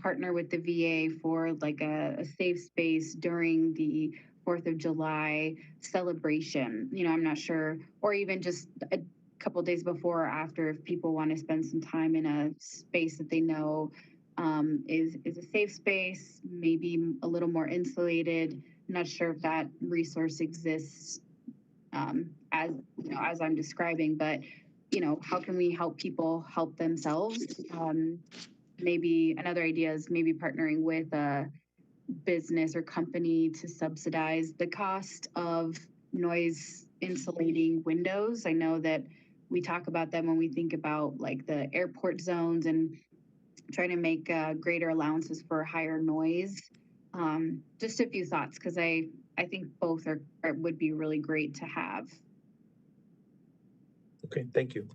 partner with the VA for like a safe space during the 4th of July celebration? I'm not sure, or even just a couple days before or after, if people want to spend some time in a space that they know is a safe space, maybe a little more insulated. I'm not sure if that resource exists as I'm describing, but how can we help people help themselves? Maybe another idea is maybe partnering with a business or company to subsidize the cost of noise insulating windows. I know that we talk about them when we think about like the airport zones and trying to make greater allowances for higher noise. Just a few thoughts, because I think both would be really great to have. Okay, thank you.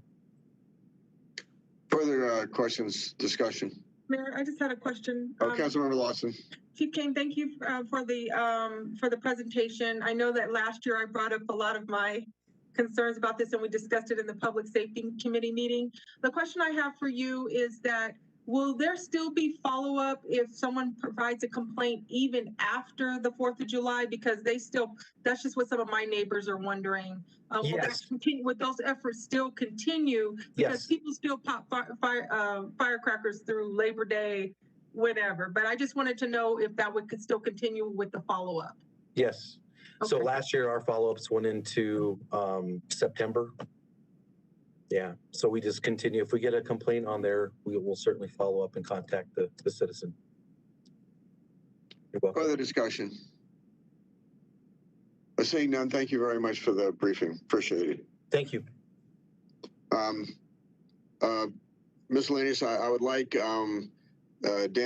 Further questions, discussion? Mayor, I just had a question. Councilmember Lawson. Chief King, thank you for the presentation. I know that last year I brought up a lot of my concerns about this, and we discussed it in the Public Safety Committee meeting. The question I have for you is that, will there still be follow-up if someone provides a complaint even after the 4th of July? Because that's just what some of my neighbors are wondering. Yes. Would those efforts still continue? Because Yes. people still pop firecrackers through Labor Day, whatever. But I just wanted to know if that could still continue with the follow-up. Yes. Okay. So last year our follow-ups went into September. Yeah, so we just continue. If we get a complaint on there, we will certainly follow up and contact the citizen. You're welcome. Further discussion? Seeing none, thank you very much for the briefing. Appreciate it. Thank you. Miscellaneous, I would like Dan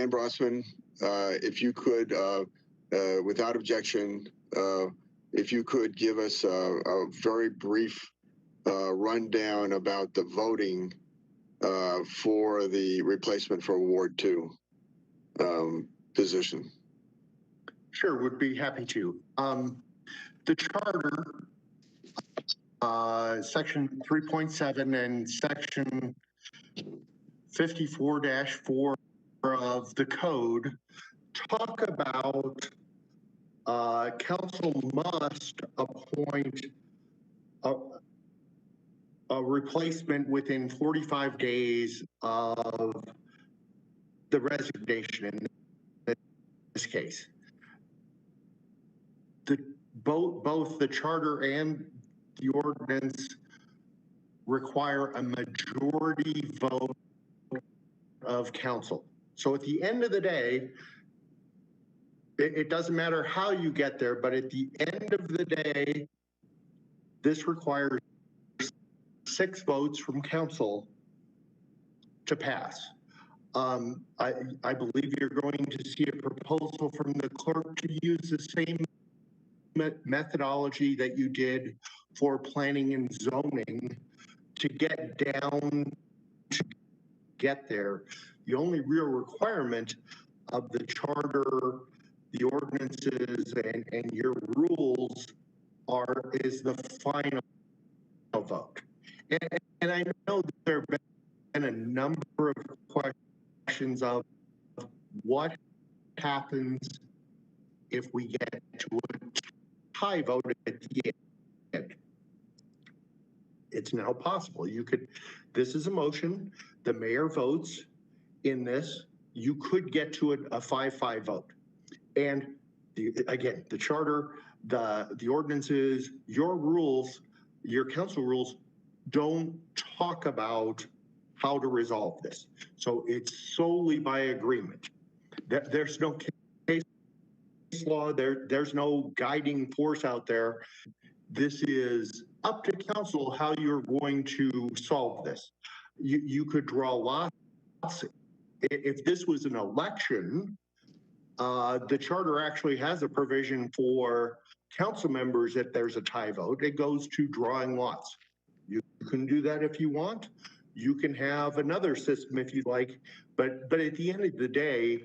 Brossman, if you could, without objection, if you could give us a very brief rundown about the voting for the replacement for Ward 2 position. Sure, would be happy to. The charter, section 3.7 and section 54-4 of the code talk about council must appoint a replacement within 45 days of the resignation in this case. both the charter and the ordinance require a majority vote of council. So at the end of the day, it doesn't matter how you get there, but at the end of the day, this requires 6 votes from council to pass. I believe you're going to see a proposal from the clerk to use the same methodology that you did for planning and zoning to get down to get there. The only real requirement of the charter, the ordinances, and your rules is the final vote. And I know there have been a number of questions of what happens if we get to a tie vote at the end. It's now possible. This is a motion, the mayor votes in this, you could get to a 5-5 vote. And again, the charter, the ordinances, your rules, your council rules don't talk about how to resolve this. So it's solely by agreement. There's no case law, there's no guiding force out there. This is up to council how you're going to solve this. You could draw lots. If this was an election, the charter actually has a provision for council members if there's a tie vote. It goes to drawing lots. You can do that if you want. You can have another system if you'd like, but at the end of the day,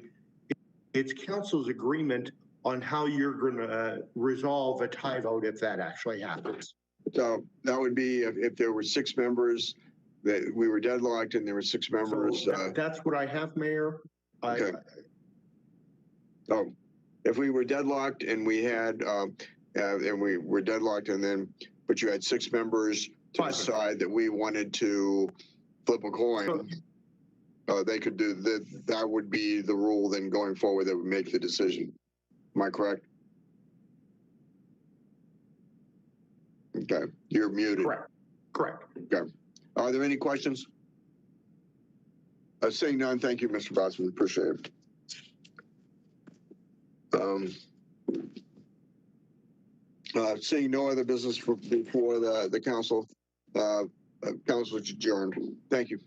it's council's agreement on how you're going to resolve a tie vote if that actually happens. So that would be if there were 6 members, that we were deadlocked and there were 6 members. So that's what I have, Mayor. Okay. So if we were deadlocked and we had, and we were deadlocked but you had 6 members to decide that we wanted to flip a coin, they could do that. That would be the rule then going forward that would make the decision. Am I correct? Okay, you're muted. Correct. Okay. Are there any questions? Seeing none, thank you, Mr. Bossman. Appreciate it. Seeing no other business before the council, council is adjourned. Thank you.